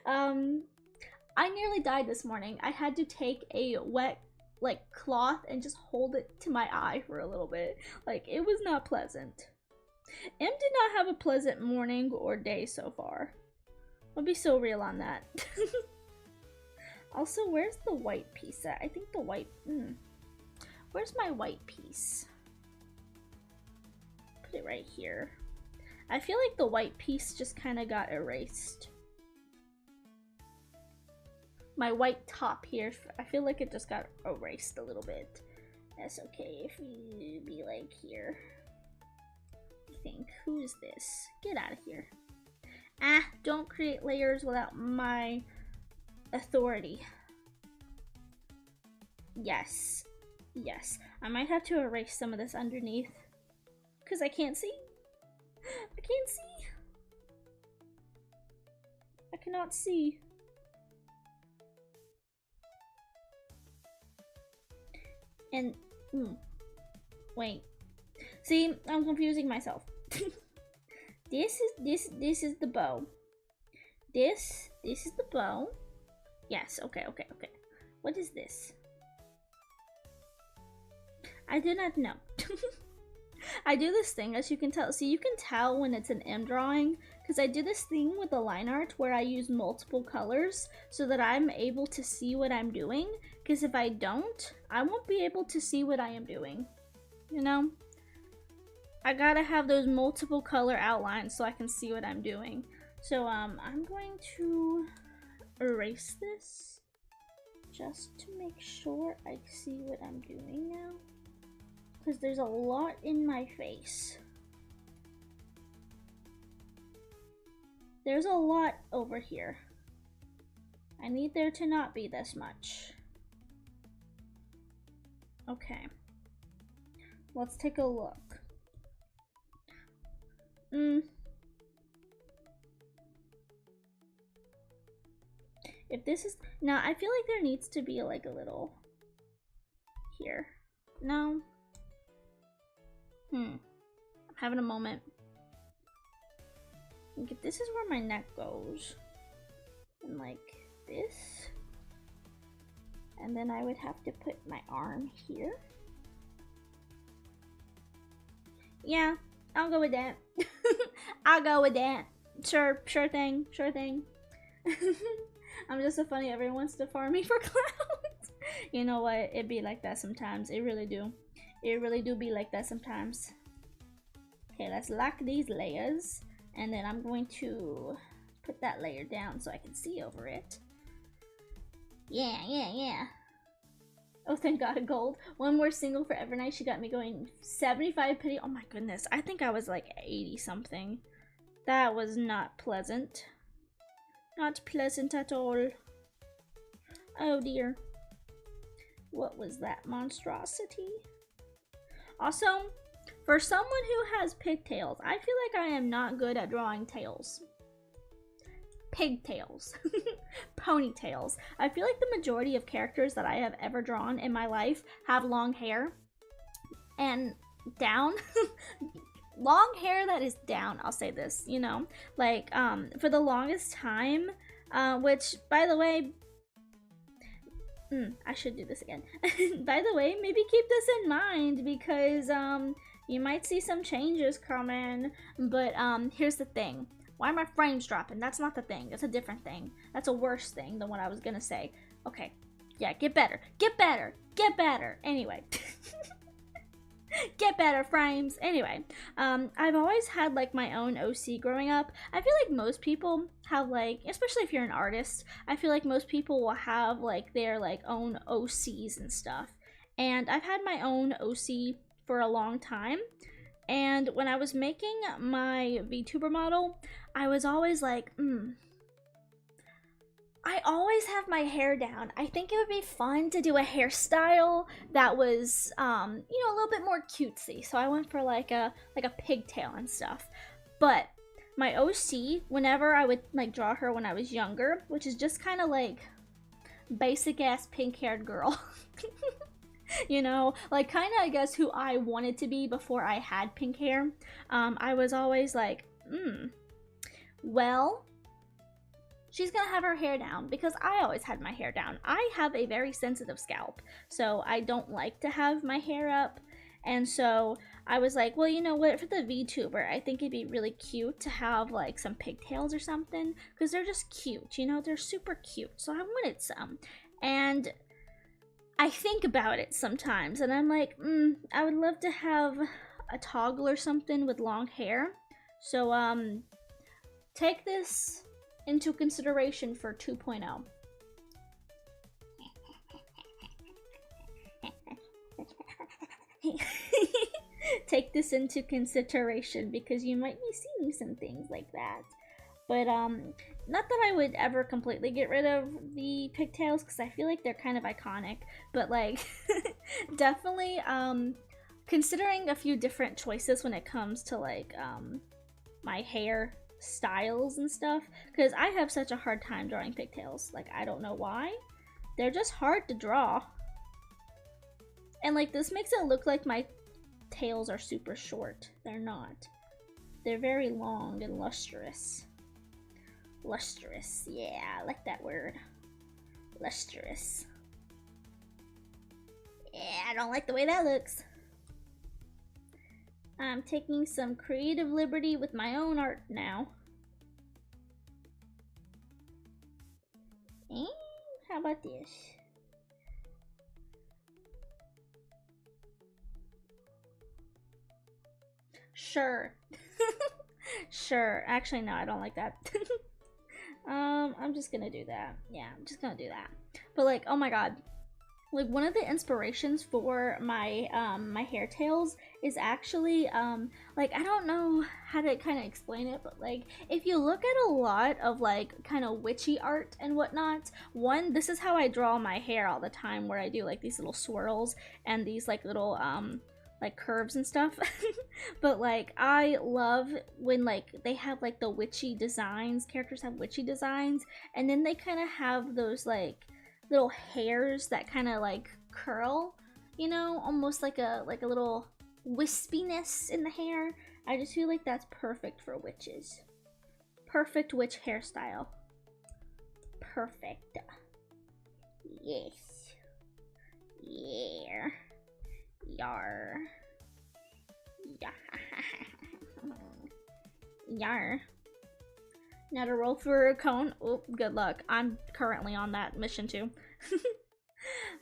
I nearly died this morning. I had to take a wet like cloth and just hold it to my eye for a little bit. Like, it was not pleasant. Em did not have a pleasant morning or day so far. I'll be so real on that. Also, where's the white piece at? I think the white... Where's my white piece? Put it right here. I feel like the white piece just kind of got erased. My white top here, I feel like it just got erased a little bit. That's okay if you be like here. I think. Who is this? Get out of here. Ah, don't create layers without my authority. Yes. Yes. I might have to erase some of this underneath. Because I can't see. I can't see. I cannot see. And, wait. See, I'm confusing myself. This is the bow. This is the bow. Yes, okay. What is this? I do not know. I do this thing, as you can tell. See, you can tell when it's an M drawing, because I do this thing with the line art where I use multiple colors so that I'm able to see what I'm doing, because if I don't, I won't be able to see what I am doing, you know? I gotta have those multiple color outlines so I can see what I'm doing. So, I'm going to erase this just to make sure I see what I'm doing now. Because there's a lot in my face. There's a lot over here. I need there to not be this much. Okay. Let's take a look. If this is... Now, I feel like there needs to be like a little... Here. No? I'm having a moment. I think if this is where my neck goes, and like this, and then I would have to put my arm here. Yeah, I'll go with that. I'll go with that. Sure thing. I'm just so funny. Everyone wants to farm me for clouds. You know what? It be like that sometimes. It really do. It really do be like that sometimes. Okay, let's lock these layers. And then I'm going to put that layer down so I can see over it. Yeah. Oh, thank God, gold. One more single for Evernight. She got me going 75 pity. Oh my goodness. I think I was like 80 something. That was not pleasant. Not pleasant at all. Oh dear. What was that monstrosity? Also, for someone who has pigtails, I feel like I am not good at drawing tails. Pigtails. Ponytails. I feel like the majority of characters that I have ever drawn in my life have long hair. And down. Long hair that is down, I'll say this, you know? Like, for the longest time, which, by the way, I should do this again. By the way, maybe keep this in mind because, you might see some changes coming. But, here's the thing. Why are my frames dropping? That's not the thing. That's a different thing. That's a worse thing than what I was gonna say. Okay. Yeah, get better. Get better. Get better. Anyway. Get better, frames. Anyway, I've always had like my own OC growing up. I feel like most people have like, especially if you're an artist, I feel like most people will have like their like own OCs and stuff. And I've had my own OC for a long time. And when I was making my VTuber model, I was always like, I always have my hair down. I think it would be fun to do a hairstyle that was, you know, a little bit more cutesy. So I went for like a pigtail and stuff. But my OC, whenever I would like draw her when I was younger, which is just kind of like basic ass pink-haired girl. You know, like kind of I guess who I wanted to be before I had pink hair. I was always like, well, she's gonna have her hair down because I always had my hair down. I have a very sensitive scalp, so I don't like to have my hair up. And so I was like, well, you know what, for the VTuber, I think it'd be really cute to have like some pigtails or something because they're just cute, you know, they're super cute. So I wanted some. And I think about it sometimes and I'm like, I would love to have a toggle or something with long hair. So, take this into consideration for 2.0. Take this into consideration because you might be seeing some things like that. But not that I would ever completely get rid of the pigtails because I feel like they're kind of iconic, but like definitely considering a few different choices when it comes to like my hair styles and stuff, because I have such a hard time drawing pigtails. Like, I don't know why. They're just hard to draw. And like this makes it look like my tails are super short. They're not. They're very long and lustrous. Lustrous, yeah, I like that word. Lustrous. Yeah, I don't like the way that looks. I'm taking some creative liberty with my own art now. And how about this? Sure. Sure. Actually, no, I don't like that. I'm just gonna do that. Yeah, I'm just gonna do that. But like, oh my god. Like one of the inspirations for my my hair tails is actually like I don't know how to kind of explain it, but like if you look at a lot of like kind of witchy art and whatnot, one, this is how I draw my hair all the time, where I do like these little swirls and these like little like curves and stuff. But like I love when like they have like the witchy designs, characters have witchy designs, and then they kind of have those like little hairs that kind of like curl, you know, almost like a little wispiness in the hair. I just feel like that's perfect for witches. Perfect witch hairstyle. Perfect. Yes. Yeah. Yar. Yar. Yar. Now to roll for a cone. Oh, good luck. I'm currently on that mission too.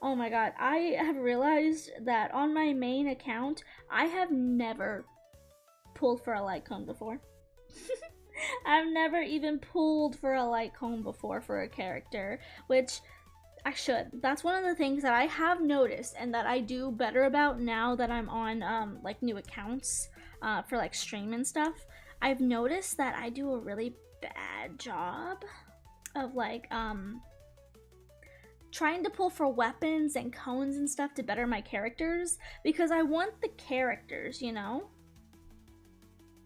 Oh my god, I have realized that on my main account, I have never pulled for a light cone before. I've never even pulled for a light cone before for a character, which I should. That's one of the things that I have noticed and that I do better about now that I'm on like new accounts for like stream and stuff. I've noticed that I do a really bad job of like trying to pull for weapons and cones and stuff to better my characters because I want the characters, you know?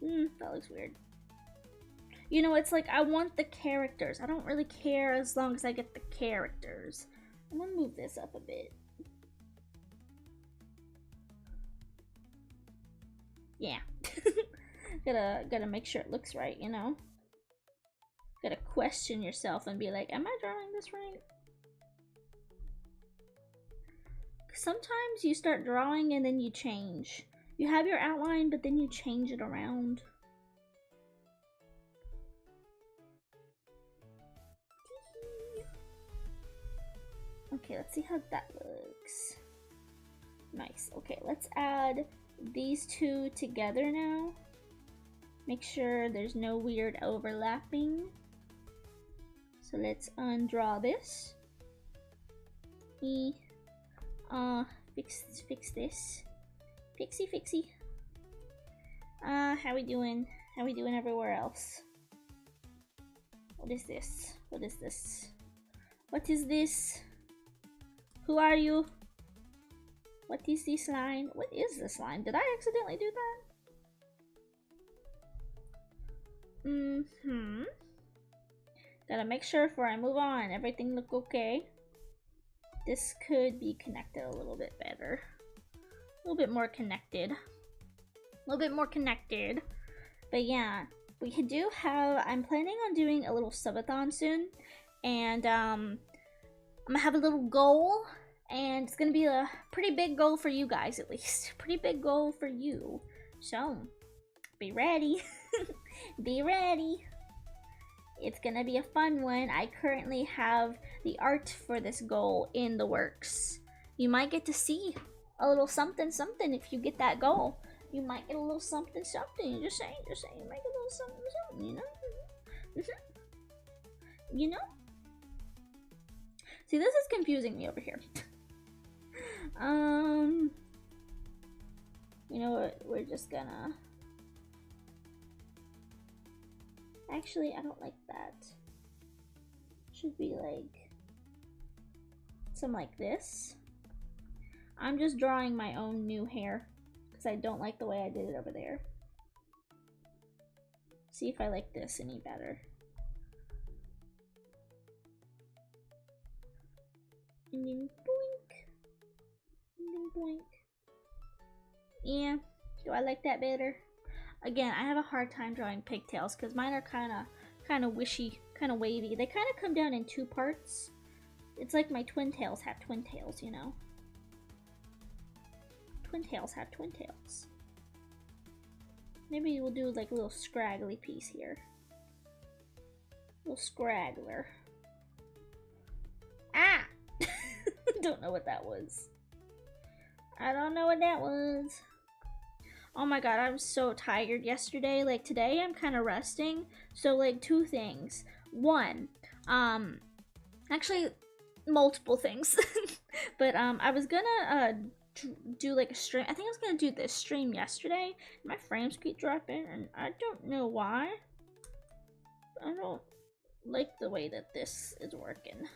That looks weird. You know, it's like I want the characters. I don't really care as long as I get the characters. I'm gonna move this up a bit. Yeah. gotta make sure it looks right, you know? Gotta question yourself and be like, am I drawing this right? Sometimes you start drawing and then you change. You have your outline, but then you change it around. Okay, let's see how that looks. Nice. Okay, let's add these two together now. Make sure there's no weird overlapping. So let's undraw this. Fix this. Fixie. How we doing? How we doing everywhere else? What is this? What is this? What is this? Who are you? What is this line? What is this line? Did I accidentally do that? Gotta make sure before I move on, everything look okay. This could be connected a little bit better. A little bit more connected. But yeah, we do have, I'm planning on doing a little subathon soon. And I'm gonna have a little goal. And it's gonna be a pretty big goal for you guys, at least. Pretty big goal for you. So, be ready. Be ready. It's gonna be a fun one. I currently have the art for this goal in the works. You might get to see a little something if you get that goal. You might get a little something. Just saying, you might get a little something, you know? You know? See, this is confusing me over here. You know what? We're just gonna... Actually, I don't like that. Should be like... some like this. I'm just drawing my own new hair because I don't like the way I did it over there. See if I like this any better. And then boink. And then boink. Yeah, do I like that better? Again, I have a hard time drawing pigtails because mine are kind of wishy, kind of wavy. They kind of come down in two parts. It's like my twin tails have twin tails, you know? Twin tails have twin tails. Maybe we'll do like a little scraggly piece here. Little scraggler. Ah! Don't know what that was. I don't know what that was. Oh my god, I'm so tired yesterday. Like today I'm kind of resting. So like two things. One, actually multiple things. But I was gonna do like a stream. I think I was gonna do this stream yesterday. My frames keep dropping and I don't know why. I don't like the way that this is working.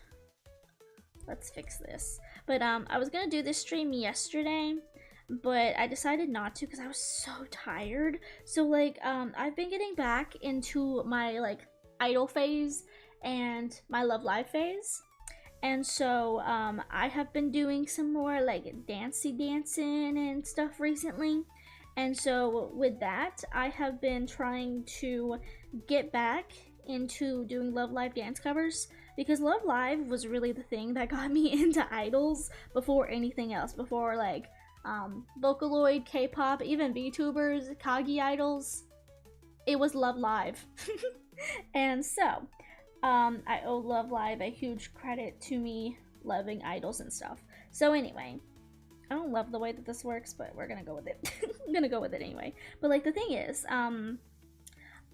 Let's fix this. But I was gonna do this stream yesterday, but I decided not to because I was so tired. So like I've been getting back into my like idol phase and my Love Live phase. And so I have been doing some more like dancing and stuff recently. And so with that, I have been trying to get back into doing Love Live dance covers because Love Live was really the thing that got me into idols before anything else. Before like Vocaloid, K-pop, even VTubers, Kagi idols. It was Love Live. And so, I owe Love Live a huge credit to me loving idols and stuff. So anyway, I don't love the way that this works, but we're gonna go with it. I'm gonna go with it anyway. But like the thing is,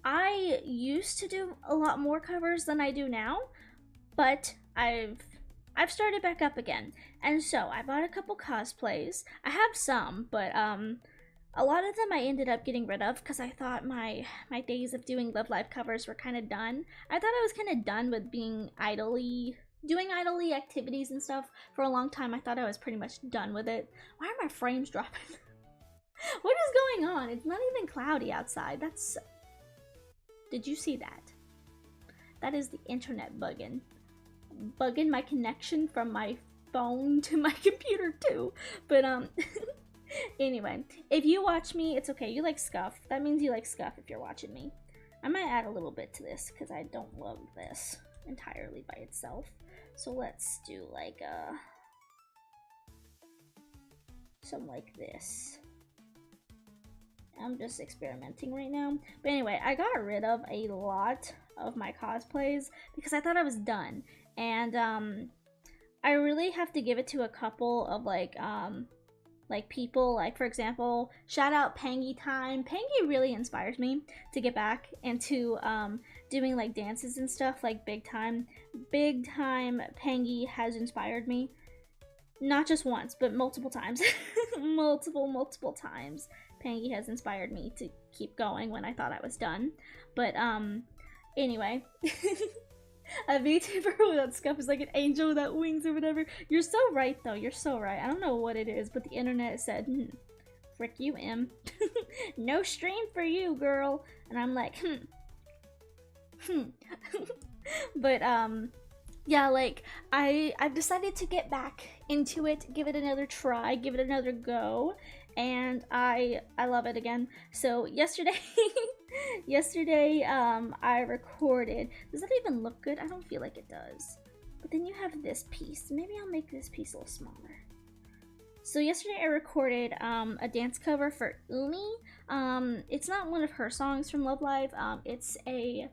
I used to do a lot more covers than I do now, but I've started back up again. And so I bought a couple cosplays. I have some, but a lot of them I ended up getting rid of because I thought my days of doing Love Live covers were kind of done. I thought I was kind of done with doing idly activities and stuff for a long time. I thought I was pretty much done with it. Why are my frames dropping? What is going on? It's not even cloudy outside. That's... Did you see that? That is the internet bugging. Bugging my connection from my phone to my computer too. But anyway, if you watch me, it's okay. You like Scuff. That means you like Scuff if you're watching me. I might add a little bit to this because I don't love this entirely by itself. So let's do like some like this. I'm just experimenting right now. But anyway, I got rid of a lot of my cosplays because I thought I was done. And I really have to give it to a couple of like people, like for example, shout out Pangy Time. Pangy really inspires me to get back into doing like dances and stuff, like big time. Big time Pangy has inspired me. Not just once, but multiple times. multiple times. Pangy has inspired me to keep going when I thought I was done. But anyway. A VTuber without Scuff is like an angel without wings or whatever. You're so right though, you're so right. I don't know what it is, but the internet said, frick you, M. No stream for you, girl. And I'm like, But yeah, like I've decided to get back into it, give it another try, give it another go, and I love it again. So yesterday I recorded. Does that even look good? I don't feel like it does. But then you have this piece. Maybe I'll make this piece a little smaller. So yesterday I recorded a dance cover for Umi. It's not one of her songs from Love Live. It's a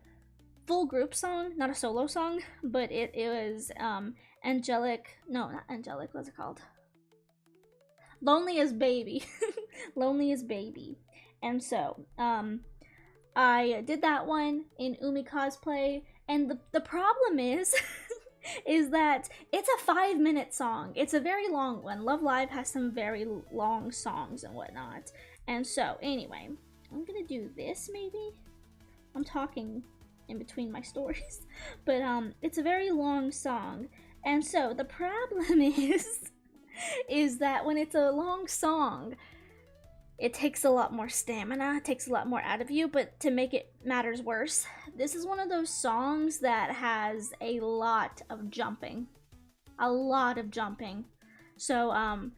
full group song, not a solo song, but it was Angelic. No, not Angelic. What's it called? Lonely as Baby. Lonely as Baby. And so I did that one in Umi cosplay, and the problem is is that it's a 5-minute song. It's a very long one. Love Live has some very long songs and whatnot. And so anyway, I'm gonna do this maybe. I'm talking in between my stories, but it's a very long song. And so the problem is that when it's a long song, it takes a lot more stamina, it takes a lot more out of you. But to make it matters worse, this is one of those songs that has a lot of jumping. So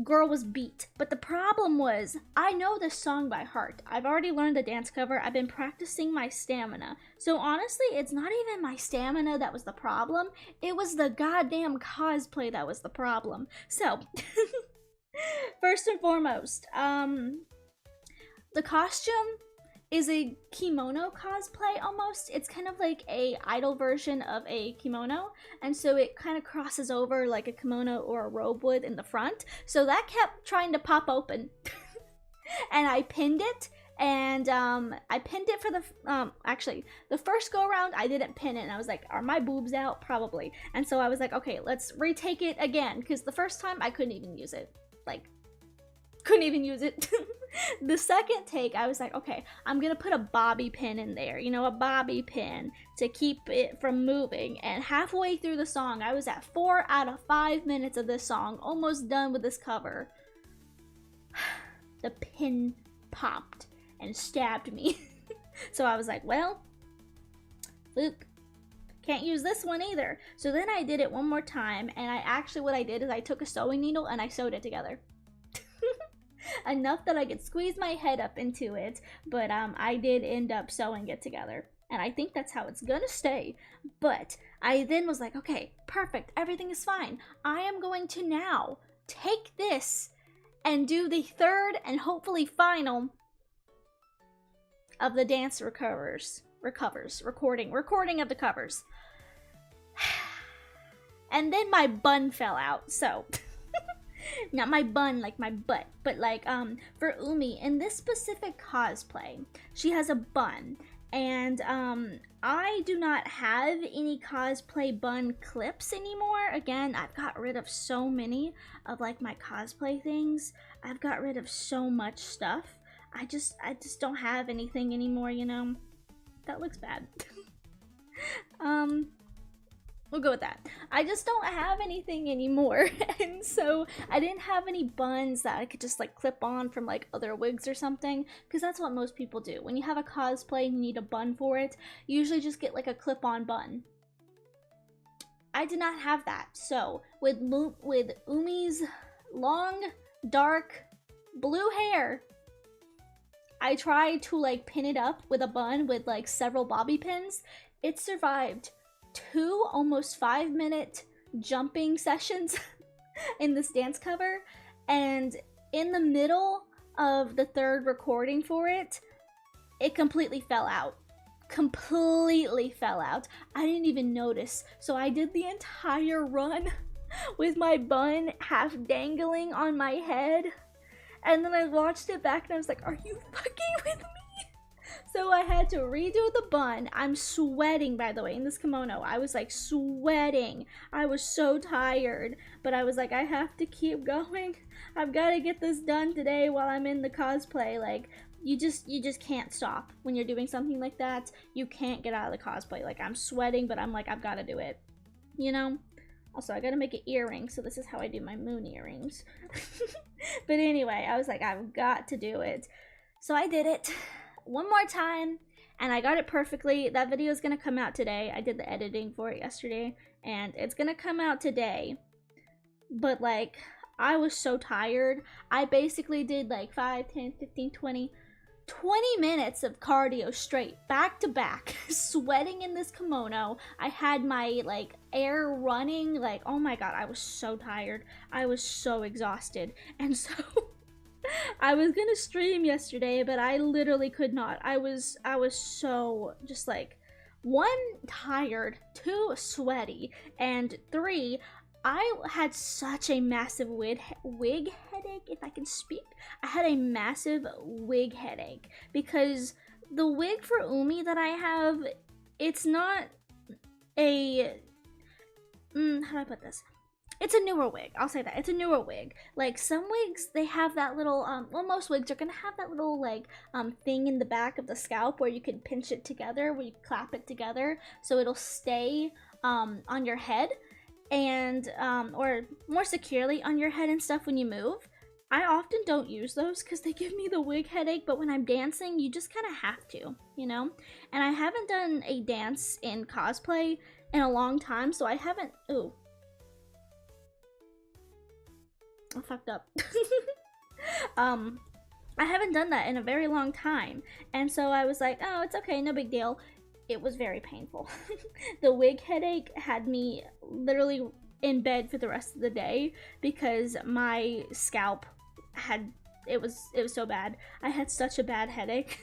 girl was beat. But the problem was, I know this song by heart. I've already learned the dance cover. I've been practicing my stamina. So honestly, it's not even my stamina that was the problem. It was the goddamn cosplay that was the problem. So first and foremost, the costume is a kimono cosplay almost. It's kind of like a idol version of a kimono, and so it kind of crosses over like a kimono or a robe would in the front. So that kept trying to pop open. And I pinned it, and I pinned it for the actually the first go around I didn't pin it, and I was like, are my boobs out? Probably. And so I was like, okay, let's retake it again, because the first time I couldn't even use it. Like, couldn't even use it. The second take, I was like, okay, I'm gonna put a bobby pin in there, you know, a bobby pin to keep it from moving. And halfway through the song, I was at 4 out of 5 minutes of this song, almost done with this cover. The pin popped and stabbed me. So I was like, well, Luke, can't use this one either. So then I did it one more time, and what I did is I took a sewing needle and I sewed it together. Enough that I could squeeze my head up into it, but I did end up sewing it together, and I think that's how it's gonna stay. But I then was like, okay, perfect, everything is fine. I am going to now take this and do the third and hopefully final of the dance recording of the covers. And then my bun fell out, so not my bun like my butt, but like for Umi in this specific cosplay, she has a bun, and I do not have any cosplay bun clips anymore. Again, I've got rid of so many of like my cosplay things. I've got rid of so much stuff. I just don't have anything anymore, you know. That looks bad. We'll go with that. I just don't have anything anymore. And so I didn't have any buns that I could just like clip on from like other wigs or something, because that's what most people do. When you have a cosplay and you need a bun for it, you usually just get like a clip-on bun. I did not have that. So with Umi's long, dark, blue hair, I tried to like pin it up with a bun with like several bobby pins. It survived 2 almost 5-minute jumping sessions in this dance cover, and in the middle of the 3rd recording for it, it completely fell out. Completely fell out. I didn't even notice. So I did the entire run with my bun half dangling on my head, and then I watched it back and I was like, are you fucking with me? So I had to redo the bun. I'm sweating, by the way, in this kimono. I was like sweating. I was so tired, but I was like, I have to keep going. I've got to get this done today while I'm in the cosplay. Like, you just can't stop when you're doing something like that. You can't get out of the cosplay. Like, I'm sweating, but I'm like, I've got to do it, you know? Also, I gotta make an earring, so this is how I do my moon earrings. But anyway, I was like, I've got to do it. So I did it one more time, and I got it perfectly. That video is gonna come out today. I did the editing for it yesterday, and it's gonna come out today. But like, I was so tired. I basically did like 5, 10, 15, 20 minutes of cardio straight, back to back, sweating in this kimono. I had my like air running, like, oh my god, I was so tired. I was so exhausted. And so I was gonna stream yesterday, but I literally could not. I was so just like, 1, tired, 2, sweaty, and 3, I had such a massive wig headache, if I can speak. I had a massive wig headache because the wig for Umi that I have, it's not a, how do I put this? It's a newer wig. I'll say that. It's a newer wig. Like, some wigs, they have that little, well, most wigs are gonna have that little, like, thing in the back of the scalp where you can pinch it together, where you clap it together, so it'll stay, on your head, and, or more securely on your head and stuff when you move. I often don't use those because they give me the wig headache, but when I'm dancing, you just kind of have to, you know? And I haven't done a dance in cosplay in a long time, so I haven't, ooh. I fucked up. I haven't done that in a very long time, and so I was like, oh, it's okay, no big deal. It was very painful. The wig headache had me literally in bed for the rest of the day because my scalp had, it was so bad. I had such a bad headache.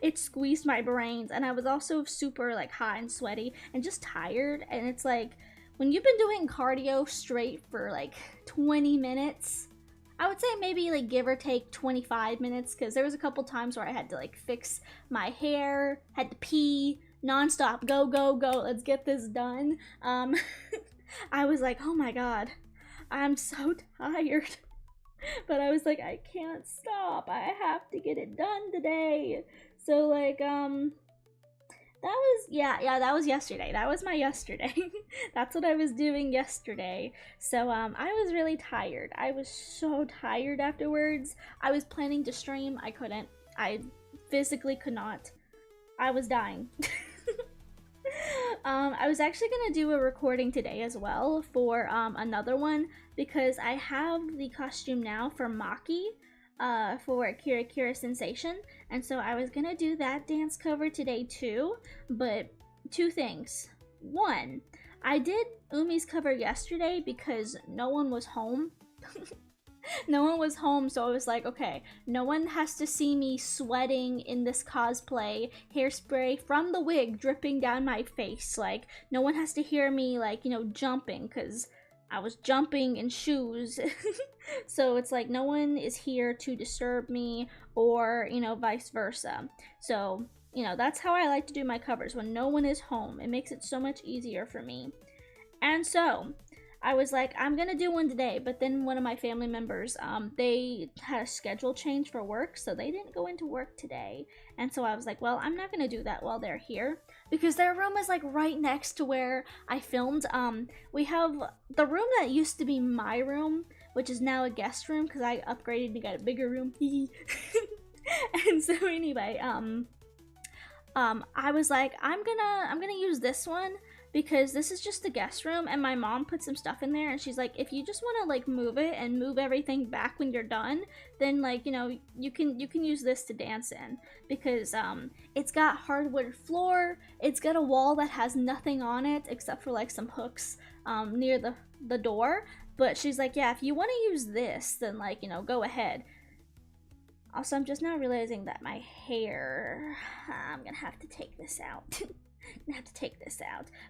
It squeezed my brains, and I was also super like hot and sweaty and just tired. And it's like, when you've been doing cardio straight for like 20 minutes, I would say maybe like give or take 25 minutes, because there was a couple times where I had to like fix my hair, had to pee, nonstop, go, go, go, let's get this done. I was like, oh my god, I'm so tired. But I was like, I can't stop, I have to get it done today. So like, that was, yeah, that was yesterday. That was my yesterday. That's what I was doing yesterday. So, I was really tired. I was so tired afterwards. I was planning to stream. I couldn't. I physically could not. I was dying. I was actually gonna do a recording today as well for, another one, because I have the costume now for Maki, for Kira Kira Sensation, and so I was gonna do that dance cover today too. But 2 things. 1, I did Umi's cover yesterday because no one was home. No one was home, so I was like, okay, no one has to see me sweating in this cosplay, hairspray from the wig dripping down my face. Like, no one has to hear me, like, jumping, because I was jumping in shoes. So it's like, no one is here to disturb me, or, vice versa. So, that's how I like to do my covers, when no one is home. It makes it so much easier for me. And so, I was like, I'm gonna do one today, but then one of my family members, they had a schedule change for work, so they didn't go into work today. And so I was like, well, I'm not gonna do that while they're here, because their room is like right next to where I filmed. We have the room that used to be my room, which is now a guest room, because I upgraded and got a bigger room. And so anyway, I was like, I'm gonna use this one, because this is just the guest room, and my mom put some stuff in there, and she's like, if you just want to like move it and move everything back when you're done, then like, you can use this to dance in, because it's got hardwood floor, it's got a wall that has nothing on it except for like some hooks near the door. But she's like, yeah, if you want to use this, then like, go ahead. Also, I'm just now realizing that my hair, I'm gonna have to take this out.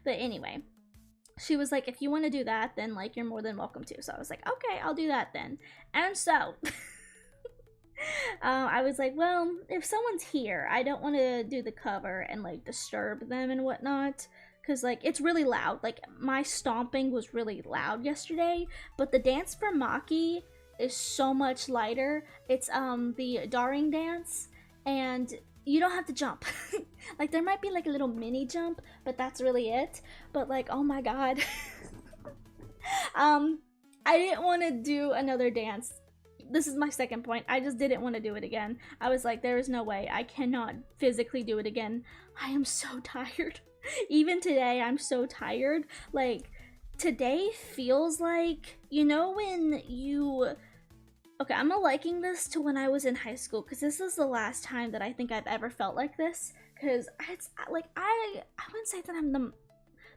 But anyway, she was like, if you want to do that, then like, you're more than welcome to. So I was like, okay, I'll do that then. And so I was like, well, if someone's here, I don't want to do the cover and like disturb them and whatnot, because like, it's really loud. Like, my stomping was really loud yesterday, but the dance for Maki is so much lighter. It's the Daring dance, and you don't have to jump. Like, there might be like a little mini jump, but that's really it. But like, oh my god. I didn't want to do another dance. This is my second point. I just didn't want to do it again. I was like, there is no way. I cannot physically do it again. I am so tired. Even today, I'm so tired. Like, today feels like, when you... Okay, I'm liking this to when I was in high school, because this is the last time that I think I've ever felt like this. Because it's like, I wouldn't say that I'm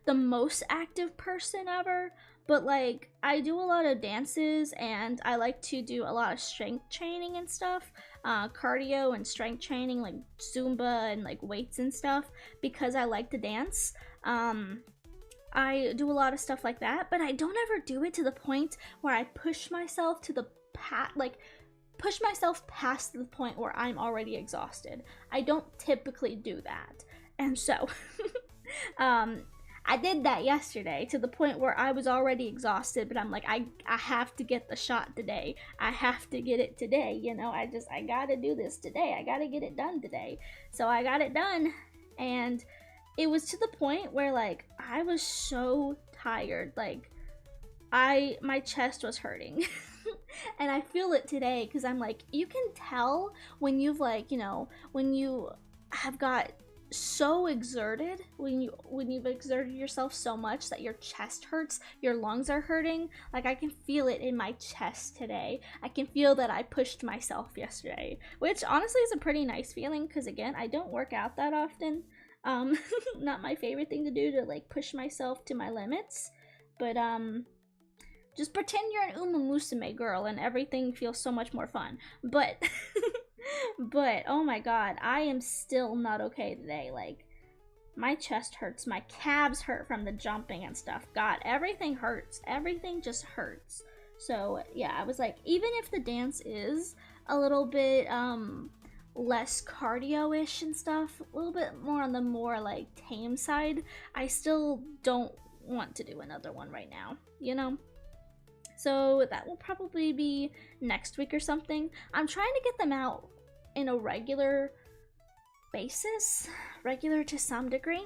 the most active person ever, but like, I do a lot of dances, and I like to do a lot of strength training and stuff, cardio and strength training, like Zumba and like weights and stuff, because I like to dance. I do a lot of stuff like that, but I don't ever do it to the point where I push myself to the push myself past the point where I'm already exhausted. I don't typically do that. And so I did that yesterday to the point where I was already exhausted, but I'm like, I have to get the shot today. I have to get it today, I gotta do this today. I gotta get it done today. So I got it done, and it was to the point where like, I was so tired. Like, my chest was hurting. And I feel it today, because I'm like, you can tell when you've like, when you have got so exerted, when you've exerted yourself so much that your chest hurts, your lungs are hurting. Like, I can feel it in my chest today. I can feel that I pushed myself yesterday, which honestly is a pretty nice feeling, because again, I don't work out that often. Not my favorite thing to do, to like push myself to my limits, but just pretend you're an Uma Musume girl and everything feels so much more fun. But, but, oh my god, I am still not okay today. Like, my chest hurts, my calves hurt from the jumping and stuff. God, everything hurts. Everything just hurts. So, yeah, I was like, even if the dance is a little bit, less cardio-ish and stuff, a little bit more on the more, like, tame side, I still don't want to do another one right now, So that will probably be next week or something. I'm trying to get them out in a regular basis, regular to some degree,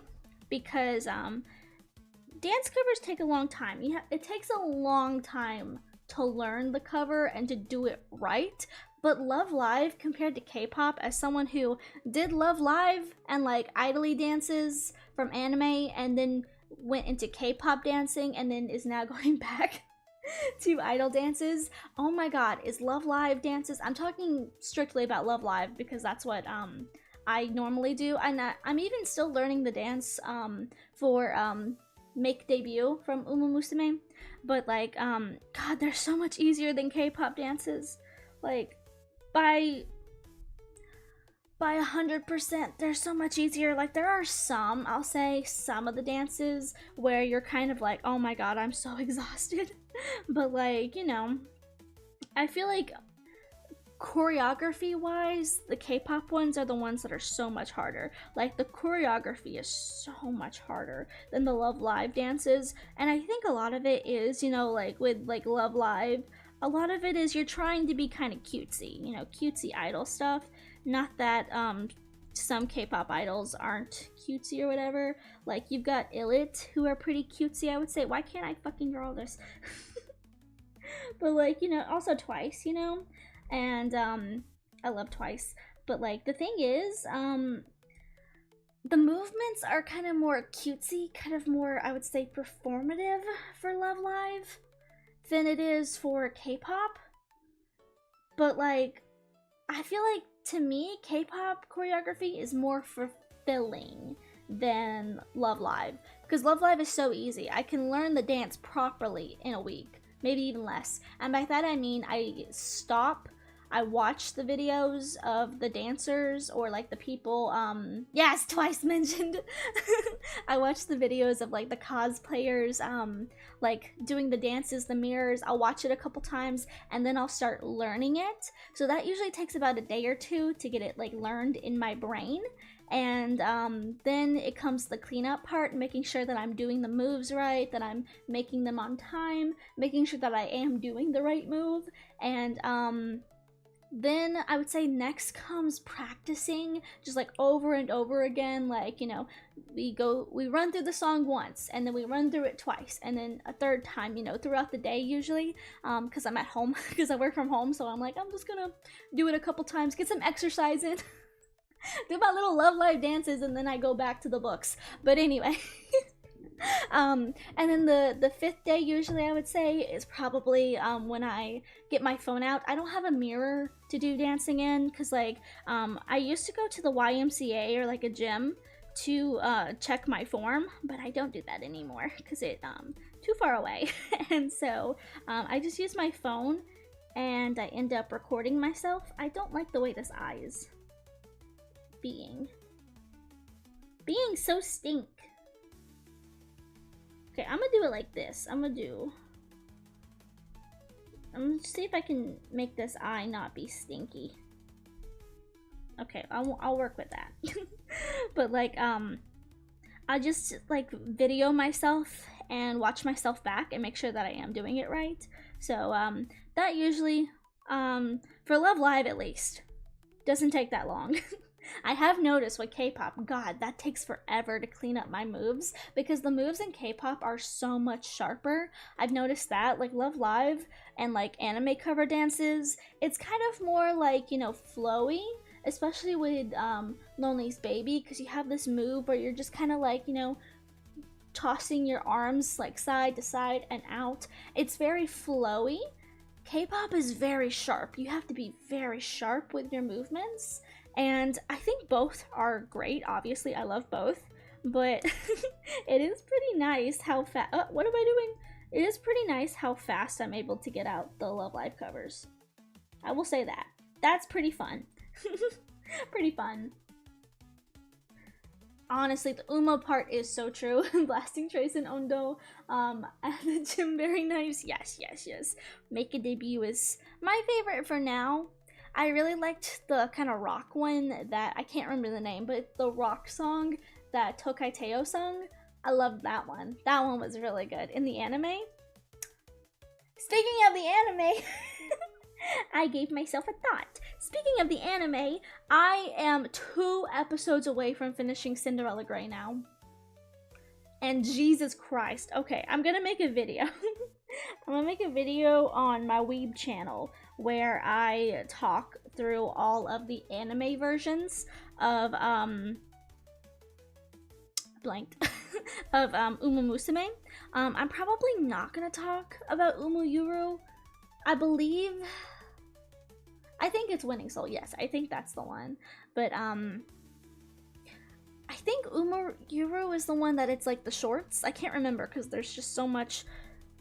because dance covers take a long time. It takes a long time to learn the cover and to do it right. But Love Live, compared to K-pop, as someone who did Love Live and like idly dances from anime and then went into K-pop dancing and then is now going back to idol dances, oh my god, is Love Live dances, I'm talking strictly about Love Live because that's what I normally do. I'm even still learning the dance for make debut from Uma Musume, but like God, they're so much easier than K-pop dances. Like by 100%, they're so much easier. Like there are some, I'll say some of the dances where you're kind of like, oh my god, I'm so exhausted. But like, you know, I feel like choreography wise, the K-pop ones are the ones that are so much harder. Like the choreography is so much harder than the Love Live dances, and I think a lot of it is, you know, like with like Love Live, a lot of it is you're trying to be kind of cutesy, you know, cutesy idol stuff. Not that some K-pop idols aren't cutesy or whatever. Like you've got Illit, who are pretty cutesy, I would say. Why can't I fucking draw this? But like, you know, also Twice, you know, and I love Twice. But like the thing is, the movements are kind of more cutesy, kind of more, I would say, performative for Love Live than it is for K-pop. But like, I feel like to me, K-pop choreography is more fulfilling than Love Live, because Love Live is so easy. I can learn the dance properly in a week, maybe even less. And by that I mean I watch the videos of the dancers or like the people, yes, Twice mentioned. I watch the videos of like the cosplayers, like doing the dances, the mirrors. I'll watch it a couple times and then I'll start learning it. So that usually takes about a day or two to get it like learned in my brain. And then it comes the cleanup part, making sure that I'm doing the moves right, that I'm making them on time, making sure that I am doing the right move. And then I would say next comes practicing, just like over and over again. Like, you know, we run through the song once and then we run through it twice and then a third time, you know, throughout the day usually, because I'm at home, because I work from home. So I'm like, I'm just gonna do it a couple times, get some exercise in, do my little Love Live dances, and then I go back to the books. But anyway. And then the fifth day usually I would say is probably when I get my phone out. I don't have a mirror to do dancing in, because like I used to go to the YMCA or like a gym to check my form, but I don't do that anymore because it too far away. And so I just use my phone and I end up recording myself. I don't like the way this eye is being so stink. Okay, I'm gonna do it like this. I'm gonna see if I can make this eye not be stinky. Okay, I'll work with that. But like, I just like video myself and watch myself back and make sure that I am doing it right. So that usually, for Love Live at least, doesn't take that long. I have noticed with K-pop, God, that takes forever to clean up my moves, because the moves in K-pop are so much sharper. I've noticed that, like Love Live and like anime cover dances, it's kind of more like, you know, flowy, especially with Lonely's Baby, because you have this move where you're just kind of like, you know, tossing your arms like side to side and out. It's very flowy. K-pop is very sharp. You have to be very sharp with your movements. And I think both are great. Obviously, I love both. But it is pretty nice how fast... what am I doing? It is pretty nice how fast I'm able to get out the Love Live covers. I will say that. That's pretty fun. Pretty fun. Honestly, the Uma part is so true. Blasting Trace and Ondo at the gym, very nice. Yes, yes, yes. Make a Debut is my favorite for now. I really liked the kind of rock one that, I can't remember the name, but the rock song that Tokai Teo sung. I loved that one. That one was really good. In the anime. Speaking of the anime, I gave myself a thought. Speaking of the anime, I am 2 episodes away from finishing Cinderella Grey now. And Jesus Christ. Okay, I'm gonna make a video. I'm gonna make a video on my Weeb channel where I talk through all of the anime versions of blanked of Uma Musume. I'm probably not gonna talk about Umu Yuru. I think it's Winning Soul. Yes, I think that's the one. But I think Umayuru is the one that it's like the shorts. I can't remember because there's just so much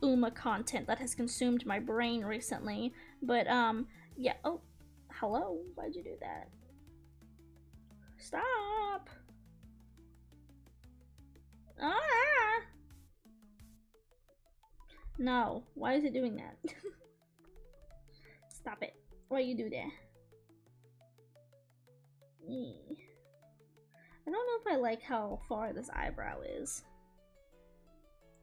Uma content that has consumed my brain recently. But yeah. Oh, hello. Why'd you do that? Stop. Ah. No. Why is it doing that? Stop it. Why you do that? I don't know if I like how far this eyebrow is.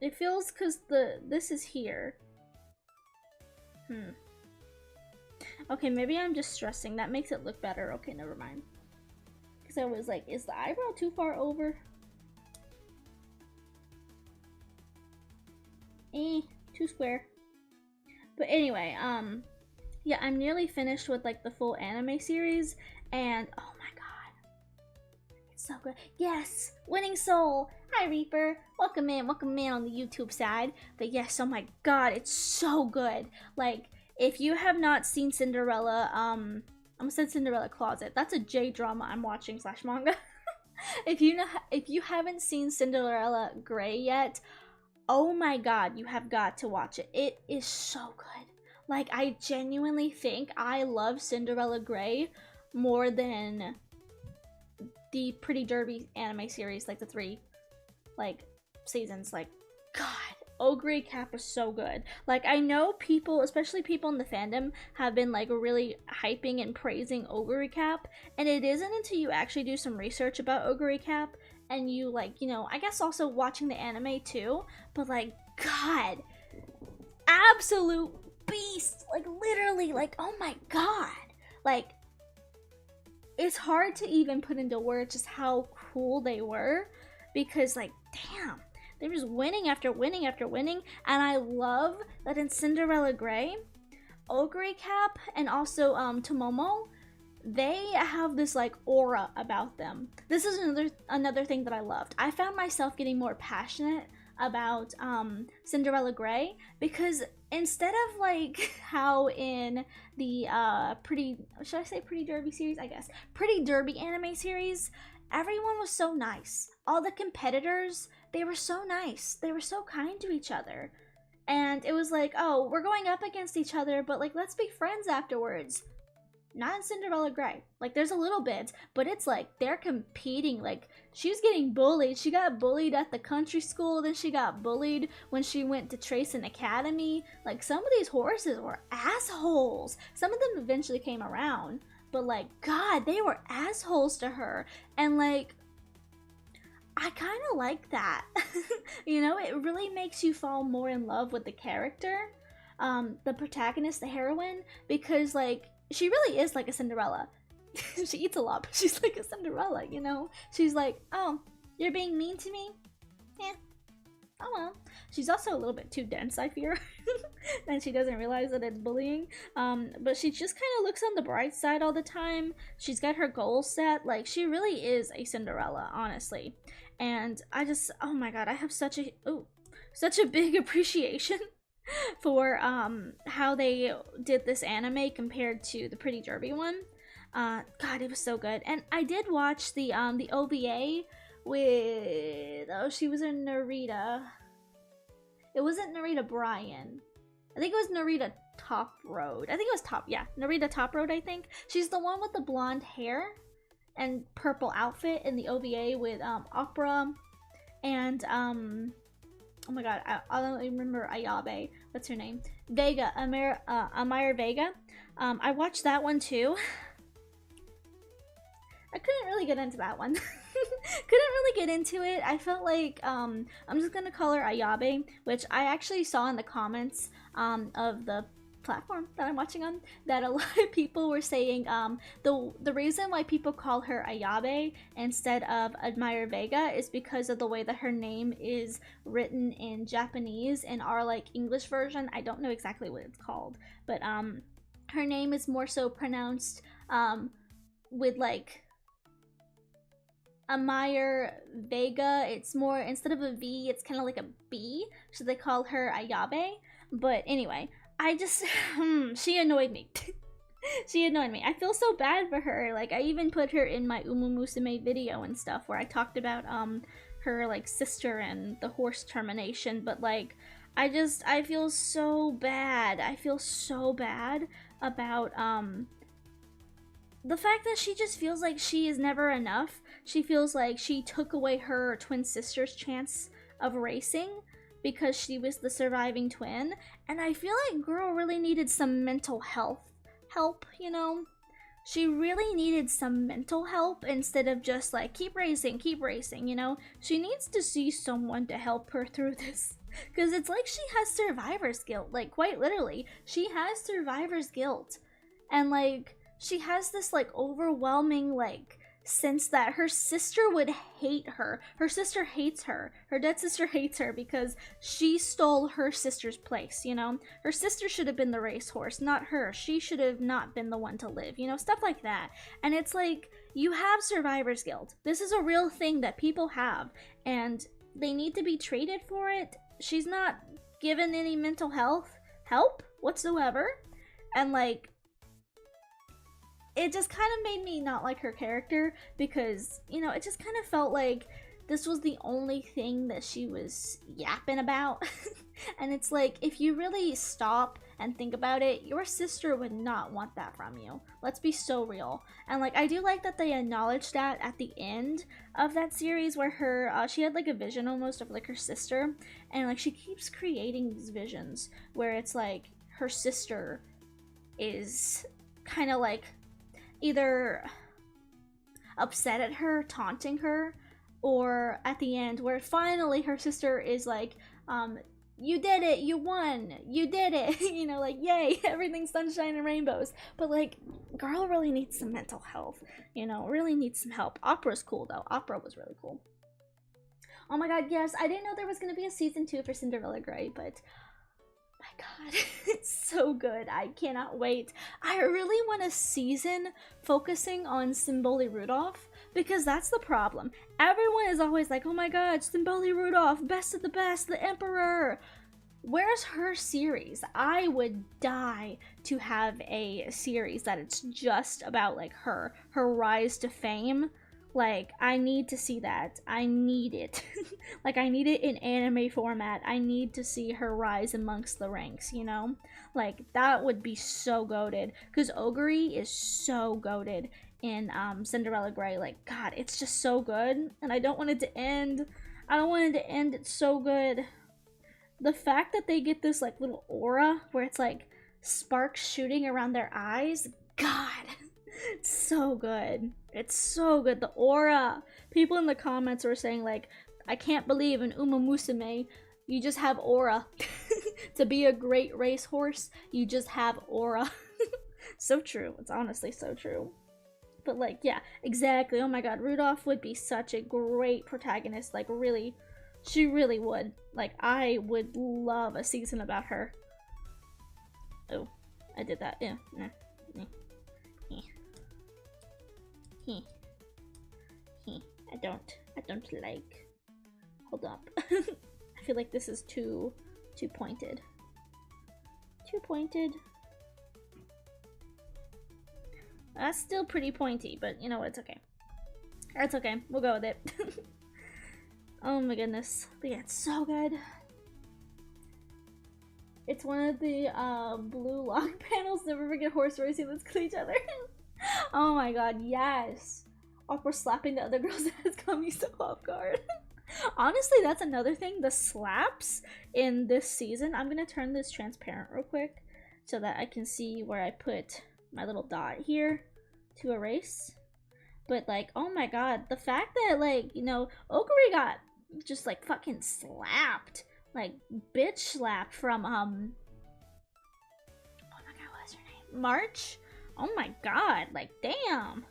It feels because this is here. Okay, maybe I'm just stressing. That makes it look better. Okay, never mind. Because I was like, is the eyebrow too far over? Too square. But anyway, yeah, I'm nearly finished with like the full anime series, and oh my god, it's so good. Yes, Winning Soul. Hi Reaper, welcome in on the YouTube side. But yes, oh my god, it's so good. Like, if you have not seen Cinderella, I'm gonna say Cinderella Closet. That's a J drama I'm watching / manga. If you haven't seen Cinderella Grey yet, oh my god, you have got to watch it. It is so good. Like, I genuinely think I love Cinderella Grey more than the Pretty Derby anime series, like the 3 like seasons. Like, god, Ogre Cap is so good. Like, I know people, especially people in the fandom, have been like really hyping and praising Ogre Cap, and it isn't until you actually do some research about Ogre Cap and you, like, you know, I guess also watching the anime too, but like, god, absolute beast. Like, literally, like, oh my god. Like, it's hard to even put into words just how cool they were, because like, damn, they're just winning after winning after winning. And I love that in Cinderella Grey, Ogre Cap and also Tomomo, they have this like aura about them. This is another thing that I loved. I found myself getting more passionate about Cinderella Grey, because instead of like how in the Pretty Derby series, I guess, Pretty Derby anime series, everyone was so nice. All the competitors, they were so nice. They were so kind to each other. And it was like, oh, we're going up against each other, but like, let's be friends afterwards. Not in Cinderella Grey. Like, there's a little bit, but it's like they're competing. Like, she was getting bullied. She got bullied at the country school, then she got bullied when she went to Tracing Academy. Like, some of these horses were assholes. Some of them eventually came around, but like, god, they were assholes to her. And like, I kind of like that. You know, it really makes you fall more in love with the character, the protagonist, the heroine, because like, she really is like a Cinderella. She eats a lot, but she's like a Cinderella, you know? She's like, oh, you're being mean to me? Yeah. Oh well. She's also a little bit too dense, I fear. And she doesn't realize that it's bullying. But she just kind of looks on the bright side all the time. She's got her goals set. Like, she really is a Cinderella, honestly. And I just, oh my god, I have such a big appreciation for how they did this anime compared to the Pretty Derby one. God, it was so good. And I did watch the OVA with, oh, she was in Narita. It wasn't Narita Bryan. I think it was Narita Top Road. I think it was Narita Top Road, I think. She's the one with the blonde hair and purple outfit in the OVA with Opera and oh my god, I don't remember Ayabe. What's her name? Vega, Amaya Vega. I watched that one too. I couldn't really get into that one. Couldn't really get into it. I felt like, I'm just gonna call her Ayabe, which I actually saw in the comments of the platform that I'm watching on, that a lot of people were saying the reason why people call her Ayabe instead of Admire Vega is because of the way that her name is written in Japanese. In our like English version, I don't know exactly what it's called, but her name is more so pronounced with like Amaya Vega. It's more, instead of a V, it's kind of like a B, so they call her Ayabe. But anyway, I just, she annoyed me. She annoyed me. I feel so bad for her. Like, I even put her in my Umu Musume video and stuff where I talked about her like sister and the horse termination, but like I feel so bad. I feel so bad about the fact that she just feels like she is never enough. She feels like she took away her twin sister's chance of racing because she was the surviving twin, and I feel like girl really needed some mental health help, you know? She really needed some mental help instead of just like keep racing, you know? She needs to see someone to help her through this. Because it's like she has survivor's guilt, like quite literally. She has survivor's guilt. And like, she has this like overwhelming like sense that her sister would hate her. Her sister hates her. Her dead sister hates her because she stole her sister's place, you know? Her sister should have been the racehorse, not her. She should have not been the one to live, you know? Stuff like that. And it's like, you have survivor's guilt. This is a real thing that people have, and they need to be treated for it. She's not given any mental health help whatsoever. And like, it just kind of made me not like her character because, you know, it just kind of felt like this was the only thing that she was yapping about. And it's like, if you really stop and think about it, your sister would not want that from you. Let's be so real. And like, I do like that they acknowledged that at the end of that series where her, she had like a vision almost of like her sister. And like, she keeps creating these visions where it's like her sister is kind of like either upset at her, taunting her, or at the end where finally her sister is like, you did it, you won, you did it, you know, like, yay, everything's sunshine and rainbows. But like, girl really needs some mental health, you know, really needs some help. Opera's cool though. Opera was really cool. Oh my god, yes, I didn't know there was gonna be a season 2 for Cinderella Grey, but my god, it's so good. I cannot wait. I really want a season focusing on Symboli Rudolph, because that's the problem. Everyone is always like, oh my god, Symboli Rudolph, best of the best, the emperor. Where's her series? I would die to have a series that it's just about like her rise to fame. Like, I need to see that. I need it. Like, I need it in anime format. I need to see her rise amongst the ranks, you know? Like, that would be so goated. Because Ogre is so goated in Cinderella Grey. Like, god, it's just so good. And I don't want it to end. I don't want it to end. It's so good. The fact that they get this, like, little aura where it's, like, sparks shooting around their eyes. God. It's so good. It's so good. The aura. People in the comments were saying like, I can't believe in Uma Musume, you just have aura. To be a great racehorse, you just have aura. So true. It's honestly so true. But like, yeah, exactly. Oh my god, Rudolph would be such a great protagonist. Like, really, she really would. Like, I would love a season about her. Oh, I did that. Yeah. Nah. I don't like. Hold up. I feel like this is too pointed. Too pointed. That's still pretty pointy, but you know what? It's okay. It's okay. We'll go with it. Oh my goodness. But yeah, it's so good. It's one of the blue lock panels. Never forget horse racing. Let's kill each other. Oh my god, yes. Awkward slapping the other girl's ass got me so off guard. Honestly, that's another thing. The slaps in this season. I'm gonna turn this transparent real quick so that I can see where I put my little dot here to erase. But like, oh my god, the fact that like, you know, Okari got just like fucking slapped. Like, bitch slapped from, oh my god, what was her name? March? Oh my god, like, damn.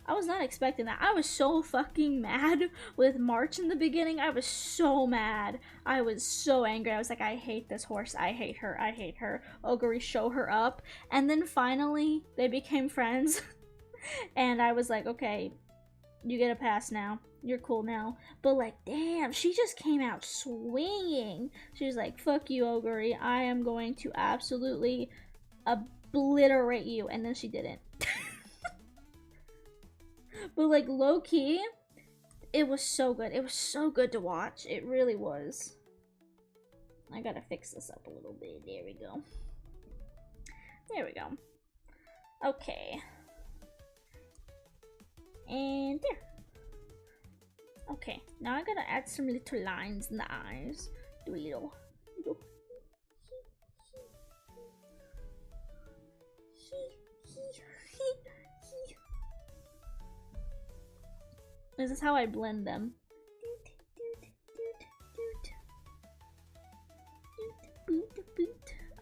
I was not expecting that. I was so fucking mad with March in the beginning. I was so mad. I was so angry. I was like, I hate this horse. I hate her. I hate her. Ogre, show her up. And then finally, they became friends. And I was like, okay, you get a pass now. You're cool now. But like, damn, she just came out swinging. She was like, fuck you, Ogre. I am going to absolutely obliterate you, and then she didn't. But like low-key, it was so good. It was so good to watch. It really was. I gotta fix this up a little bit. There we go. There we go. Okay. And there. Okay, now I gotta add some little lines in the eyes. Do a little. This is how I blend them.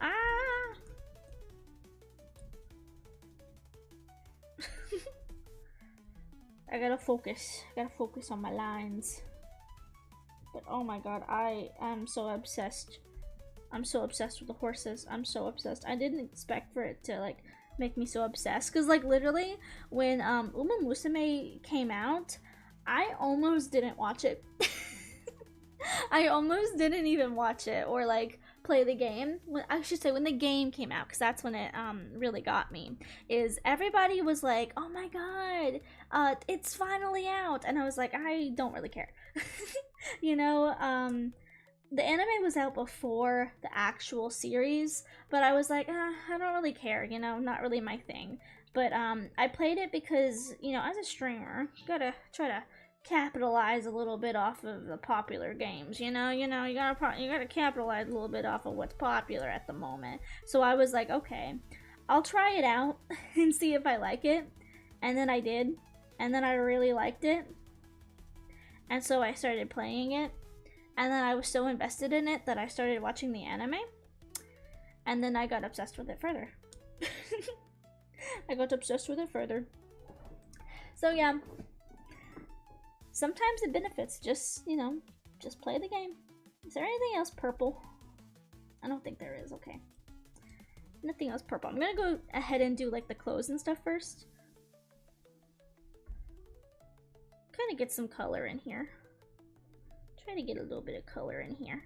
Ah! I gotta focus. I gotta focus on my lines. But oh my god, I am so obsessed. I'm so obsessed with the horses. I'm so obsessed. I didn't expect for it to like make me so obsessed. Cause like literally when Uma Musume came out, I almost didn't watch it. I almost didn't even watch it or like play the game. I should say when the game came out, because that's when it really got me. Is everybody was like, oh my god, it's finally out, and I was like, I don't really care. You know, the anime was out before the actual series, but I was like, I don't really care, you know, not really my thing. But I played it because, you know, as a streamer, you gotta try to capitalize a little bit off of the popular games, you gotta capitalize a little bit off of what's popular at the moment. So I was like, okay, I'll try it out and see if I like it. And then I did, and then I really liked it, and so I started playing it, and then I was so invested in it that I started watching the anime, and then I got obsessed with it further. I got obsessed with it further. So yeah, sometimes it benefits, just, you know, just play the game. Is there anything else purple? I don't think there is. Okay, nothing else purple. I'm gonna go ahead and do like the clothes and stuff first. Kind of get some color in here. Try to get a little bit of color in here.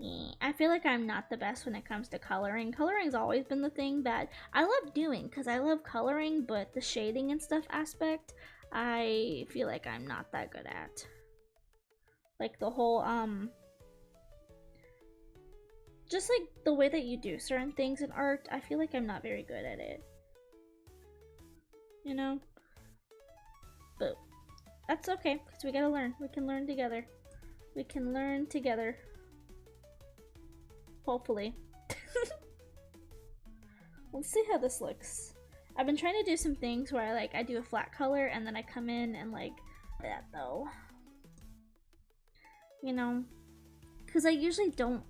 Yeah, I feel like I'm not the best when it comes to coloring. Coloring's always been the thing that I love doing because I love coloring, but the shading and stuff aspect, I feel like I'm not that good at. Like the whole just like the way that you do certain things in art, I feel like I'm not very good at it. You know? But that's okay, because we gotta learn. We can learn together. We can learn together. Hopefully. Let's see how this looks. I've been trying to do some things where I do a flat color and then I come in and like that though. You know, because I usually don't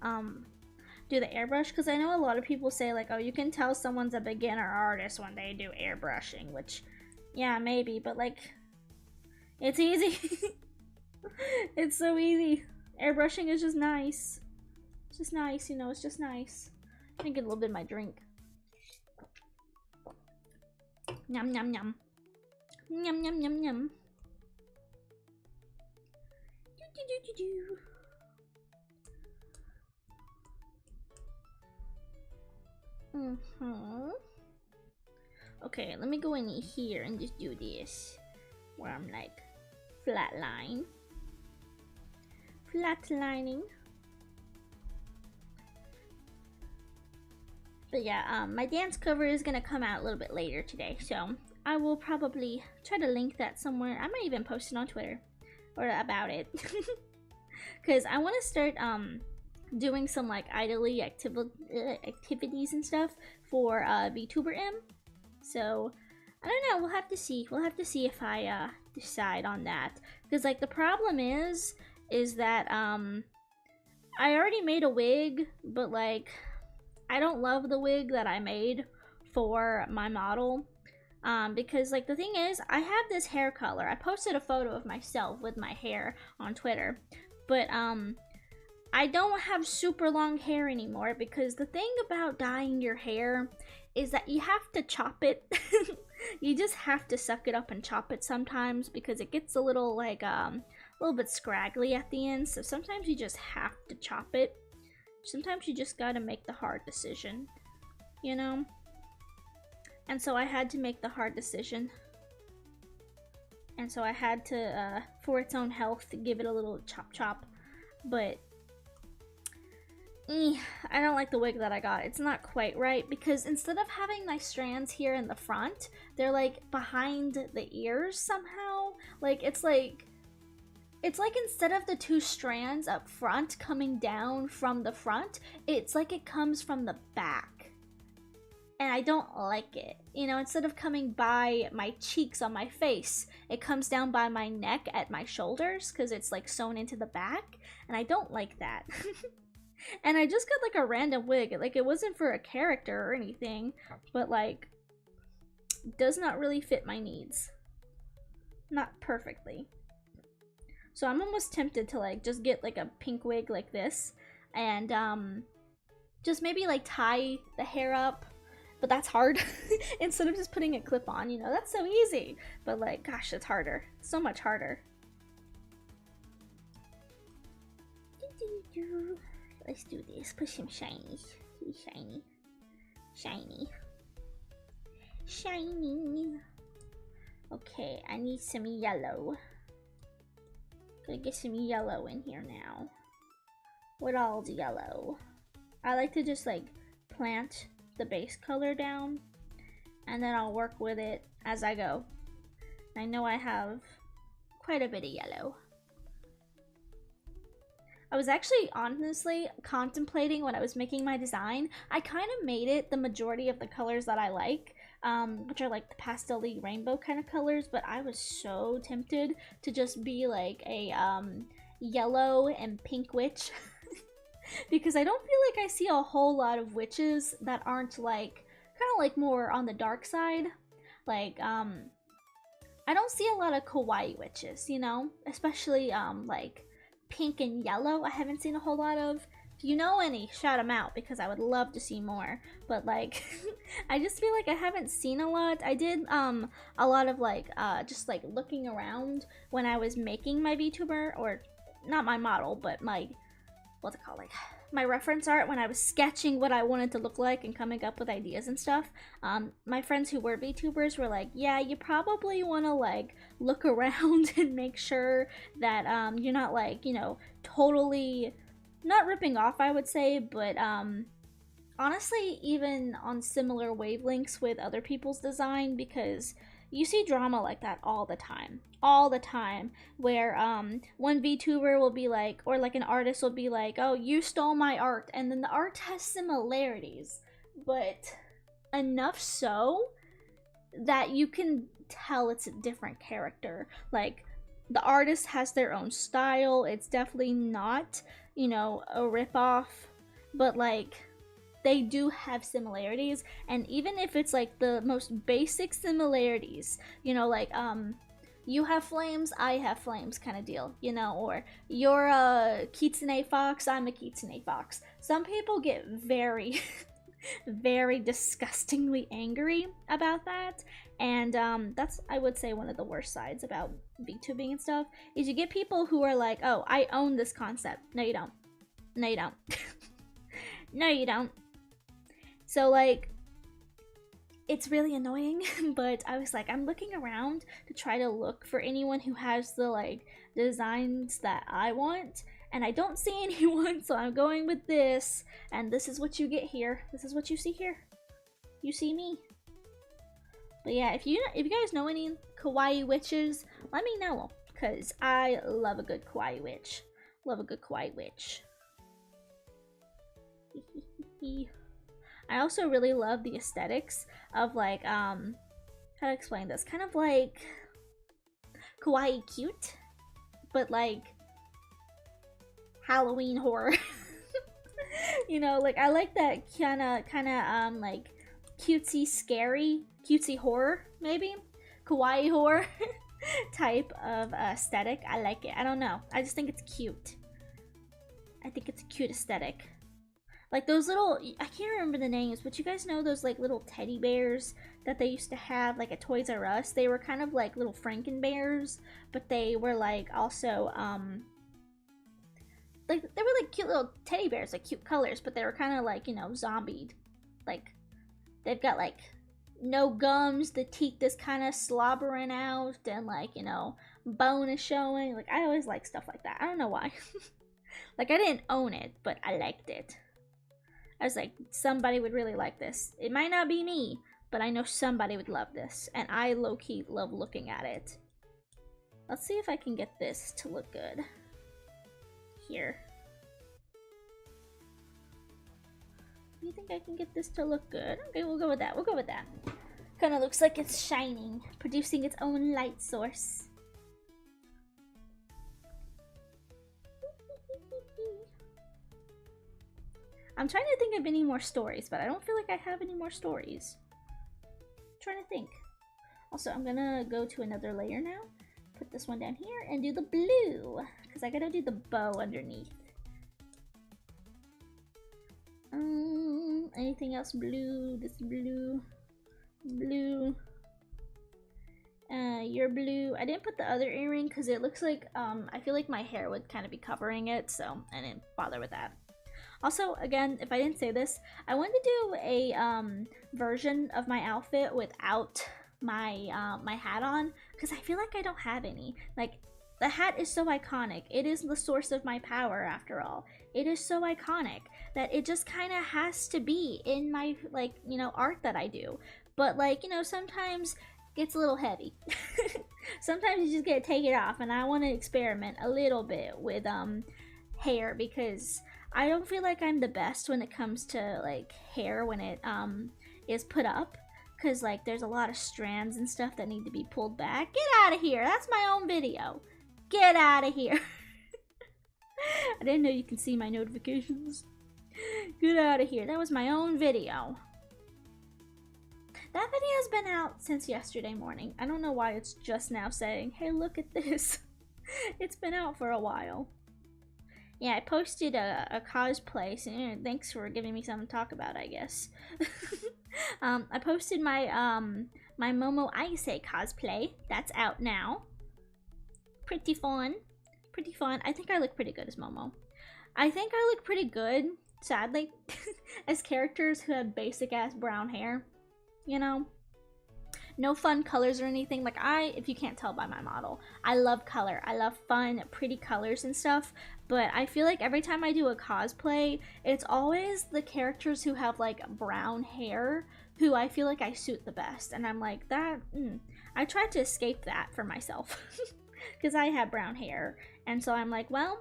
do the airbrush, because I know a lot of people say like, oh, you can tell someone's a beginner artist when they do airbrushing, which yeah, maybe, but like it's easy. It's so easy. Airbrushing is just nice. It's just nice, you know, it's just nice. I'm gonna get a little bit of my drink. Yum, yum, yum. Yum, yum, yum, yum. Do, do, do, do, do. Okay, let me go in here and just do this. Where I'm like, flatline. Flatlining. But yeah, my dance cover is gonna come out a little bit later today, so I will probably try to link that somewhere. I might even post it on Twitter or about it, because I want to start doing some like idly activities and stuff for VTuber M. So I don't know. We'll have to see. We'll have to see if I decide on that, because like the problem is that I already made a wig, but like I don't love the wig that I made for my model, because like the thing is, I have this hair color. I posted a photo of myself with my hair on Twitter, but I don't have super long hair anymore, because the thing about dyeing your hair is that you have to chop it. You just have to suck it up and chop it sometimes, because it gets a little like a little bit scraggly at the end, so sometimes you just have to chop it. Sometimes you just gotta make the hard decision. you know? And so I had to make the hard decision. And so I had to, for its own health, give it a little chop chop. But I don't like the wig that I got. It's not quite right because instead of having my strands here in the front, they're like behind the ears somehow. Like it's like instead of the two strands up front coming down from the front, it's like it comes from the back. And I don't like it. You know, instead of coming by my cheeks on my face, it comes down by my neck at my shoulders because it's like sewn into the back, and I don't like that. And I just got like a random wig. Like it wasn't for a character or anything, but like does not really fit my needs. Not perfectly. So I'm almost tempted to like just get like a pink wig like this and just maybe like tie the hair up, but that's hard. Instead of just putting a clip on, you know, that's so easy, but like gosh, it's harder, so much harder. Let's do this. Put some shiny. Shiny. Shiny. Shiny. Okay, I need some yellow. Gonna get some yellow in here now. What all's yellow? I like to just like plant the base color down and then I'll work with it as I go. I know I have quite a bit of yellow. I was actually honestly contemplating when I was making my design, I kind of made it the majority of the colors that I like, which are like the pastel-y rainbow kind of colors, but I was so tempted to just be like a yellow and pink witch. Because I don't feel like I see a whole lot of witches that aren't like, kind of like more on the dark side. Like, I don't see a lot of kawaii witches, you know? Especially, like, pink and yellow I haven't seen a whole lot of. If you know any, shout them out because I would love to see more. But like I just feel like I haven't seen a lot. I did a lot of like just like looking around when I was making my VTuber, or not my model, but my, what's it called, like my reference art when I was sketching what I wanted to look like and coming up with ideas and stuff. My friends who were VTubers were like, yeah, you probably want to like look around and make sure that you're not like, you know, totally not ripping off, I would say, but honestly even on similar wavelengths with other people's design, because you see drama like that all the time, where one VTuber will be like, or like an artist will be like, oh, you stole my art, and then the art has similarities, but enough so that you can tell it's a different character. Like the artist has their own style, it's definitely not, you know, a ripoff, but like they do have similarities. And even if it's like the most basic similarities, you know, like you have flames, I have flames kind of deal, you know, or you're a kitsune fox, I'm a kitsune fox. Some people get very very disgustingly angry about that, and that's, I would say, one of the worst sides about VTubing and stuff, is you get people who are like, oh, I own this concept. No you don't. No you don't. No you don't. So like it's really annoying. But I was like, I'm looking around to try to look for anyone who has the like designs that I want, and I don't see anyone, so I'm going with this, and this is what you get here. This is what you see here. You see me. But yeah, if you guys know any kawaii witches, let me know, because I love a good kawaii witch. Love a good kawaii witch. I also really love the aesthetics of like, how to explain this? Kind of like kawaii cute, but like Halloween horror. You know, like I like that kind of like cutesy scary, cutesy horror, maybe kawaii horror type of aesthetic. I like it. I don't know, I just think it's cute. I think it's a cute aesthetic. Like those little, I can't remember the names, but you guys know those like little teddy bears that they used to have like at Toys R Us? They were kind of like little Franken bears, but they were like also like they were like cute little teddy bears, like cute colors, but they were kind of like, you know, zombied, like they've got like no gums, the teeth is kind of slobbering out, and like, you know, bone is showing. Like, I always like stuff like that. I don't know why. Like, I didn't own it, but I liked it. I was like, somebody would really like this. It might not be me, but I know somebody would love this, and I low-key love looking at it. Let's see if I can get this to look good. Here. You think I can get this to look good? Okay, we'll go with that. We'll go with that. Kind of looks like it's shining, producing its own light source. I'm trying to think of any more stories, but I don't feel like I have any more stories. I'm trying to think. Also, I'm gonna go to another layer now. Put this one down here and do the blue, because I gotta do the bow underneath. Anything else blue? This blue. Blue. You're blue. I didn't put the other earring because it looks like, I feel like my hair would kind of be covering it, so I didn't bother with that. Also, again, if I didn't say this, I wanted to do a version of my outfit without my my hat on, because I feel like I don't have any. Like, the hat is so iconic. It is the source of my power, after all. It is so iconic that it just kind of has to be in my, like, you know, art that I do. But, like, you know, sometimes it gets a little heavy. Sometimes you just gotta take it off, and I want to experiment a little bit with hair, because I don't feel like I'm the best when it comes to, like, hair when it is put up, because, like, there's a lot of strands and stuff that need to be pulled back. Get out of here! That's my own video. Get out of here. I didn't know you can see my notifications. Get out of here. That was my own video. That video has been out since yesterday morning. I don't know why it's just now saying, hey, look at this. It's been out for a while. Yeah, I posted a cosplay, so thanks for giving me something to talk about, I guess. I posted my my Momo Aise cosplay. That's out now. Pretty fun. Pretty fun. I think I look pretty good as Momo. I think I look pretty good, sadly, as characters who have basic-ass brown hair. You know? No fun colors or anything. Like, if you can't tell by my model, I love color. I love fun, pretty colors and stuff. But I feel like every time I do a cosplay, it's always the characters who have, like, brown hair who I feel like I suit the best. And I'm like, I tried to escape that for myself. Because I have brown hair. And so I'm like, well,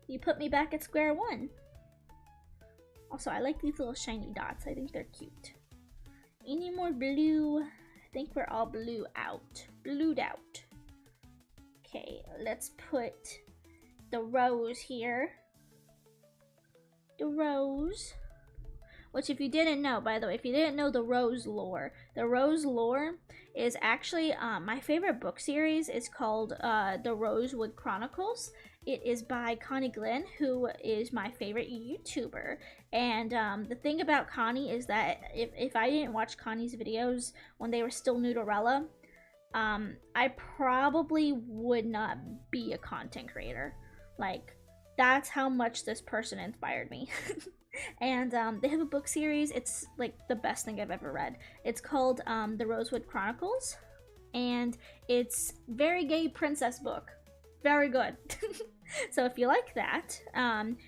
you put me back at square one. Also, I like these little shiny dots. I think they're cute. Any more blue? I think we're all blue out. Blued out. Okay, let's put the rose here. The rose. Which, if you didn't know, by the way, if you didn't know the Rose lore is actually, my favorite book series is called The Rosewood Chronicles. It is by Connie Glenn, who is my favorite YouTuber. And the thing about Connie is that if I didn't watch Connie's videos when they were still Nudorella, I probably would not be a content creator. Like, that's how much this person inspired me. And they have a book series. It's like the best thing I've ever read. It's called The Rosewood Chronicles, and it's very gay princess book. Very good. So if you like that,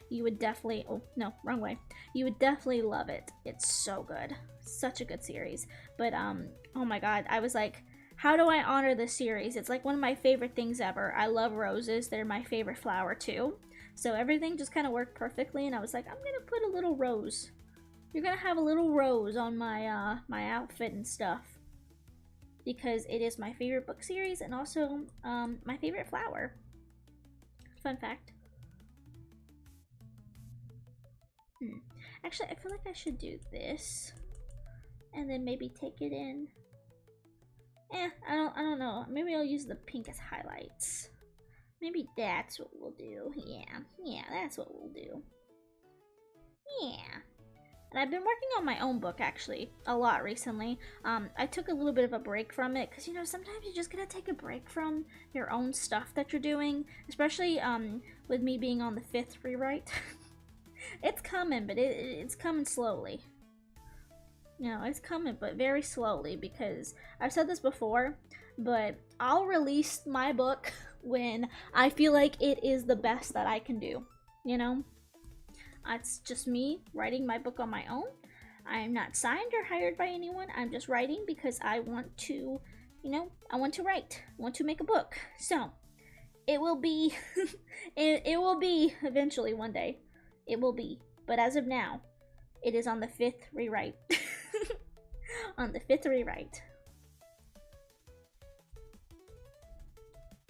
you would definitely, oh no, wrong way. You would definitely love it. It's so good. Such a good series. But oh my god, I was like, how do I honor this series? It's like one of my favorite things ever. I love roses. They're my favorite flower too. So everything just kind of worked perfectly, and I was like, I'm gonna put a little rose. You're gonna have a little rose on my my outfit and stuff, because it is my favorite book series and also my favorite flower. Fun fact. Actually, I feel like I should do this, and then maybe take it in. I don't know. Maybe I'll use the pink as highlights. Maybe that's what we'll do. Yeah, that's what we'll do. Yeah. And I've been working on my own book, actually, a lot recently. I took a little bit of a break from it, because, you know, sometimes you just gotta take a break from your own stuff that you're doing. Especially, with me being on the 5th rewrite. It's coming, but it's coming slowly. You know, it's coming, but very slowly, because I've said this before, but I'll release my book when I feel like it is the best that I can do. You know? It's just me writing my book on my own. I'm not signed or hired by anyone. I'm just writing because I want to, you know, I want to write. I want to make a book. So, it will be, it will be eventually one day. It will be. But as of now, it is on the 5th rewrite. On the 5th rewrite.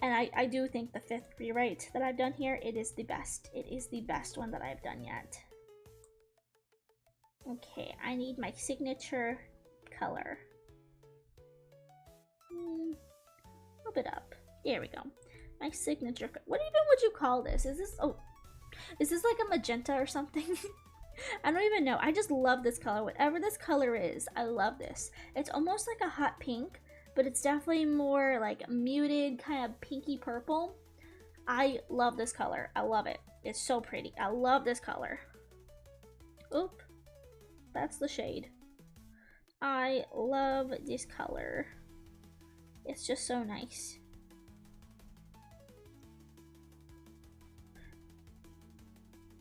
And I do think the 5th rewrite that I've done here, it is the best. It is the best one that I've done yet. Okay, I need my signature color. Move it up. There we go. My signature. What even would you call this? Is this, oh, is this like a magenta or something? I don't even know. I just love this color. Whatever this color is, I love this. It's almost like a hot pink, but it's definitely more like muted, kind of pinky purple. I love this color. I love it. It's so pretty. I love this color. Oop. That's the shade. I love this color. It's just so nice.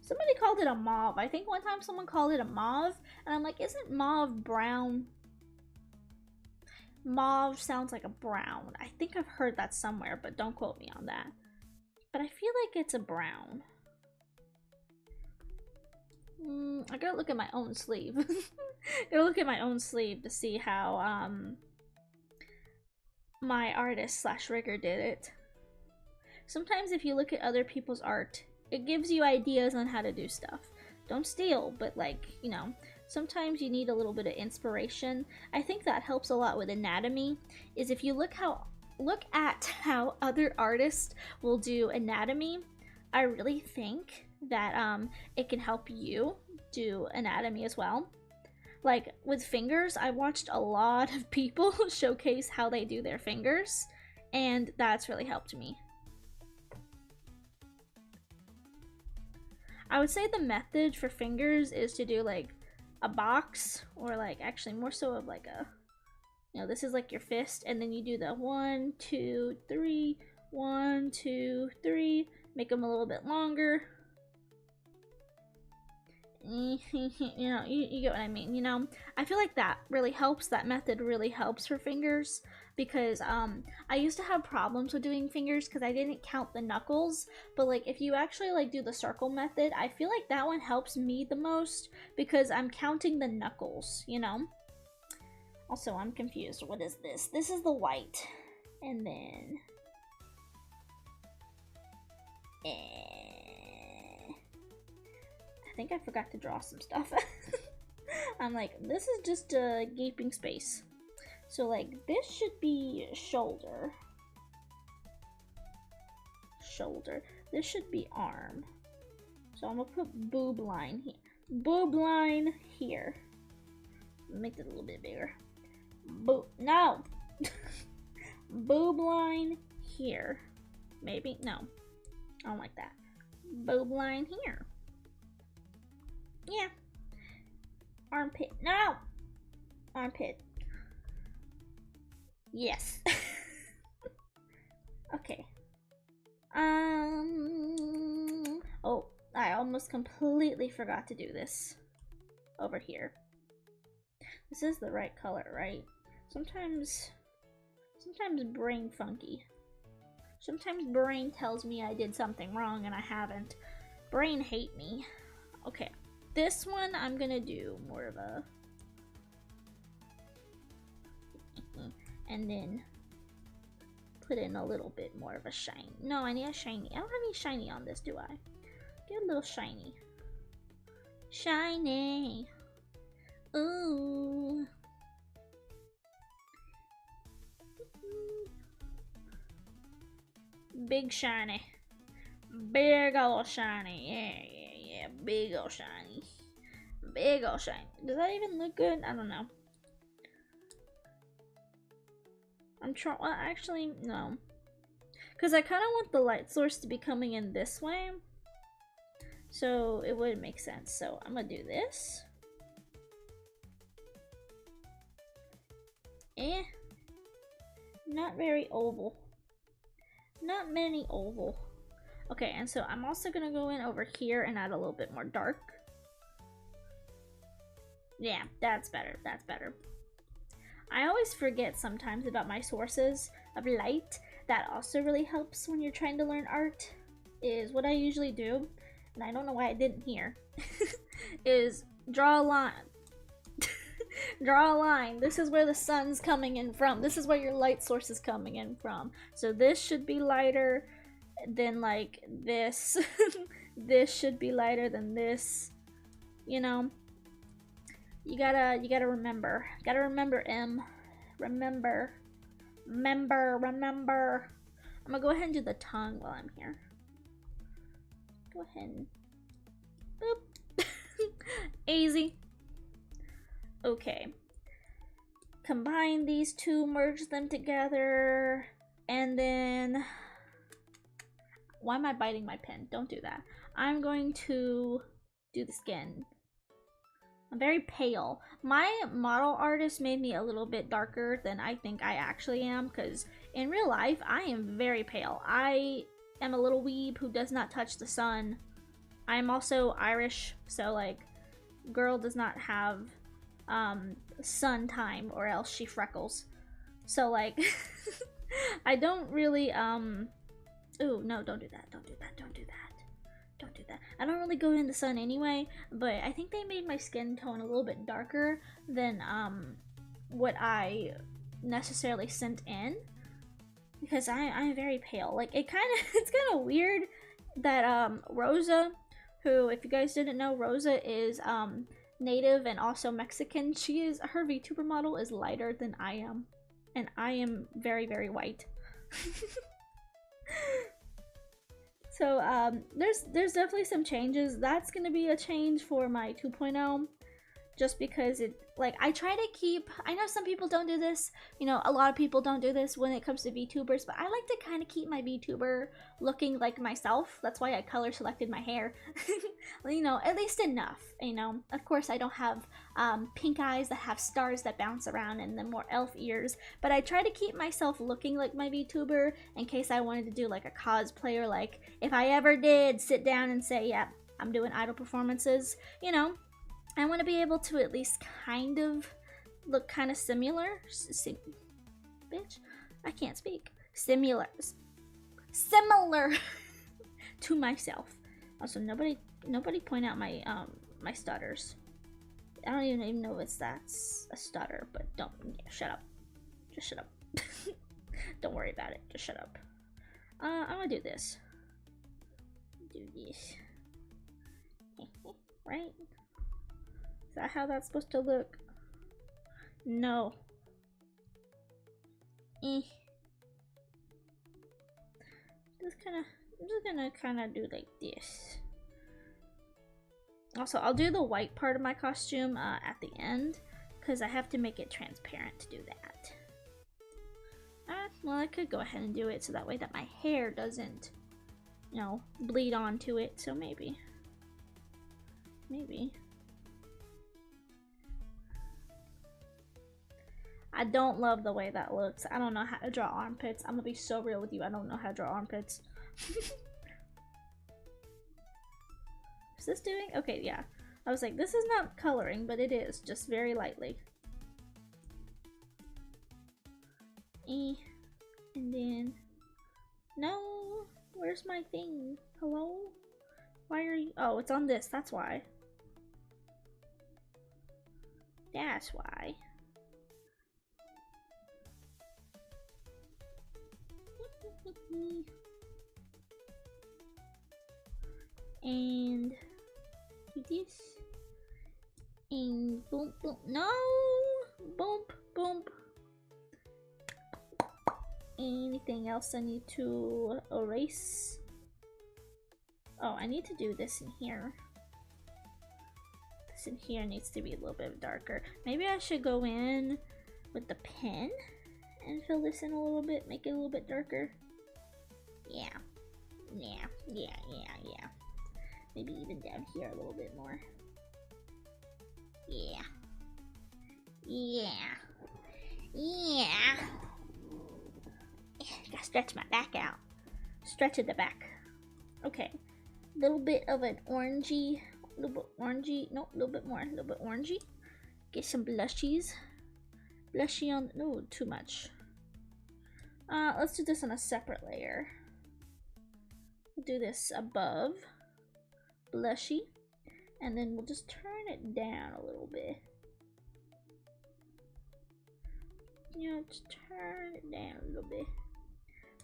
Somebody called it a mauve. I think one time someone called it a mauve, and I'm like, isn't mauve brown? Mauve sounds like a brown. I think I've heard that somewhere, but don't quote me on that. But I feel like it's a brown. I gotta look at my own sleeve. Gotta look at my own sleeve to see how my artist / rigger did it. Sometimes if you look at other people's art, it gives you ideas on how to do stuff. Don't steal, but like, you know, sometimes you need a little bit of inspiration. I think that helps a lot with anatomy, is if you look at how other artists will do anatomy, I really think that it can help you do anatomy as well. Like with fingers, I watched a lot of people showcase how they do their fingers, and that's really helped me. I would say the method for fingers is to do like a box, or like actually more so of like a, you know, this is like your fist, and then you do the 1, 2, 3, 1, 2, 3, make them a little bit longer. You know, you get what I mean. You know, I feel like that really helps. That method really helps for fingers, because I used to have problems with doing fingers because I didn't count the knuckles. But like if you actually like do the circle method, I feel like that one helps me the most because I'm counting the knuckles, you know. Also, I'm confused. What is this? This is the white, and then I think I forgot to draw some stuff. I'm like, this is just a gaping space. So like, this should be shoulder. Shoulder. This should be arm. So I'm gonna put boob line here. Boob line here. Make it a little bit bigger. No! Boob line here. Maybe? No. I don't like that. Boob line here. Yeah. Armpit. No! Armpit. Yes. Okay. Oh, I almost completely forgot to do this. Over here. This is the right color, right? Sometimes brain funky. Sometimes brain tells me I did something wrong and I haven't. Brain hate me. Okay. This one I'm gonna do more of a, and then put in a little bit more of a shine. No, I need a shiny. I don't have any shiny on this, do I? Get a little shiny. Shiny. Ooh. Big shiny. Big ol' shiny. Yeah. Big ol' shiny. Big ol' shiny. Does that even look good? I don't know. I'm trying. Well, actually, no. Because I kind of want the light source to be coming in this way. So it would make sense. So I'm going to do this. Eh. Not very oval. Not many oval. Okay, and so I'm also gonna go in over here and add a little bit more dark. Yeah, that's better. That's better. I always forget sometimes about my sources of light. That also really helps when you're trying to learn art. Is what I usually do, and I don't know why I didn't here, is draw a line. Draw a line. This is where the sun's coming in from. This is where your light source is coming in from. So this should be lighter than like this. This should be lighter than this. You know, you gotta remember. Gotta remember, M. Remember. Remember. I'm gonna go ahead and do the tongue while I'm here. Go ahead and boop. Easy. Okay. Combine these two, merge them together, and then why am I biting my pen? Don't do that. I'm going to do the skin. I'm very pale. My model artist made me a little bit darker than I think I actually am, because in real life, I am very pale. I am a little weeb who does not touch the sun. I'm also Irish, so like, girl does not have sun time or else she freckles. So like, I don't really, ooh, no, don't do that, don't do that, don't do that. Don't do that. I don't really go in the sun anyway, but I think they made my skin tone a little bit darker than what I necessarily sent in, because I'm very pale. Like it's kind of weird that Rosa, who, if you guys didn't know, Rosa is native and also Mexican. Her VTuber model is lighter than I am, and I am very, very white. So there's definitely some changes. That's gonna be a change for my 2.0, just because it, like, I try to keep, I know some people don't do this, you know, a lot of people don't do this when it comes to VTubers, but I like to kind of keep my VTuber looking like myself. That's why I color selected my hair. You know, at least enough, you know. Of course, I don't have pink eyes that have stars that bounce around and the more elf ears, but I try to keep myself looking like my VTuber in case I wanted to do like a cosplay, or like if I ever did sit down and say, yeah, I'm doing idol performances, you know, I want to be able to at least kind of look kind of similar. Bitch, I can't speak. Similar to myself. Also, nobody point out my my stutters. I don't even know if that's a stutter, but don't, yeah, shut up. Just shut up. Don't worry about it. Just shut up. I'm gonna do this. Do this. Right? Is that how that's supposed to look? No. I'm just gonna kind of do like this. Also, I'll do the white part of my costume at the end, because I have to make it transparent to do that. Well, I could go ahead and do it so that way that my hair doesn't, you know, bleed onto it. So maybe. I don't love the way that looks. I don't know how to draw armpits. I'm gonna be so real with you. I don't know how to draw armpits. Is this doing? Okay, yeah. I was like, this is not coloring, but it is, just very lightly. And then, no, where's my thing? Hello? Why are you? Oh, it's on this. That's why. That's why. And do this. And boom, boom. No! Boom, boom. Anything else I need to erase? Oh, I need to do this in here. This in here needs to be a little bit darker. Maybe I should go in with the pen and fill this in a little bit, make it a little bit darker. Yeah. Maybe even down here a little bit more. Yeah. Yeah. Gotta stretch my back out. Stretch at the back. Okay. A little bit of an orangey. A little bit orangey. Nope, a little bit more. A little bit orangey. Get some blushies. Blushy on. No, too much. Let's do this on a separate layer. We'll do this above. Blushy. And then we'll just turn it down a little bit. You know, just turn it down a little bit.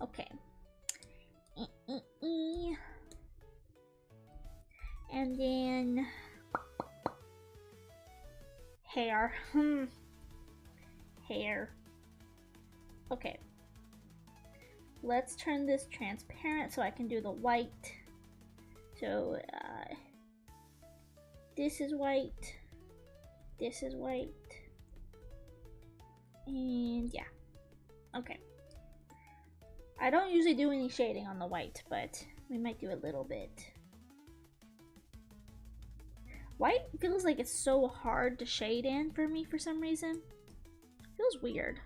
Okay. And then hair. Hair. Okay. Let's turn this transparent so I can do the white. So this is white. This is white. And yeah. Okay. I don't usually do any shading on the white, but we might do a little bit. White feels like it's so hard to shade in for me for some reason. Feels weird.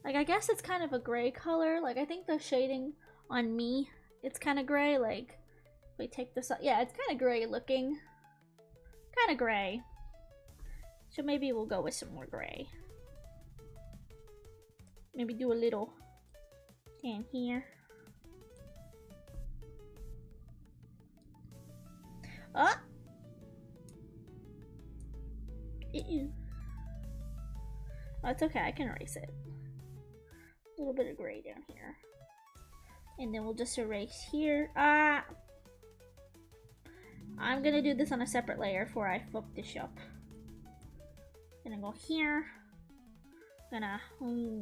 Like, I guess it's kind of a gray color. Like, I think the shading on me, it's kind of gray. Like, if we take this up, yeah, it's kind of gray looking. Kind of gray. So maybe we'll go with some more gray. Maybe do a little in here. Oh! Ew. Oh, it's okay, I can erase it. A little bit of gray down here. And then we'll just erase here. Ah! I'm gonna do this on a separate layer before I fuck this up. Gonna go here. Gonna, yeah,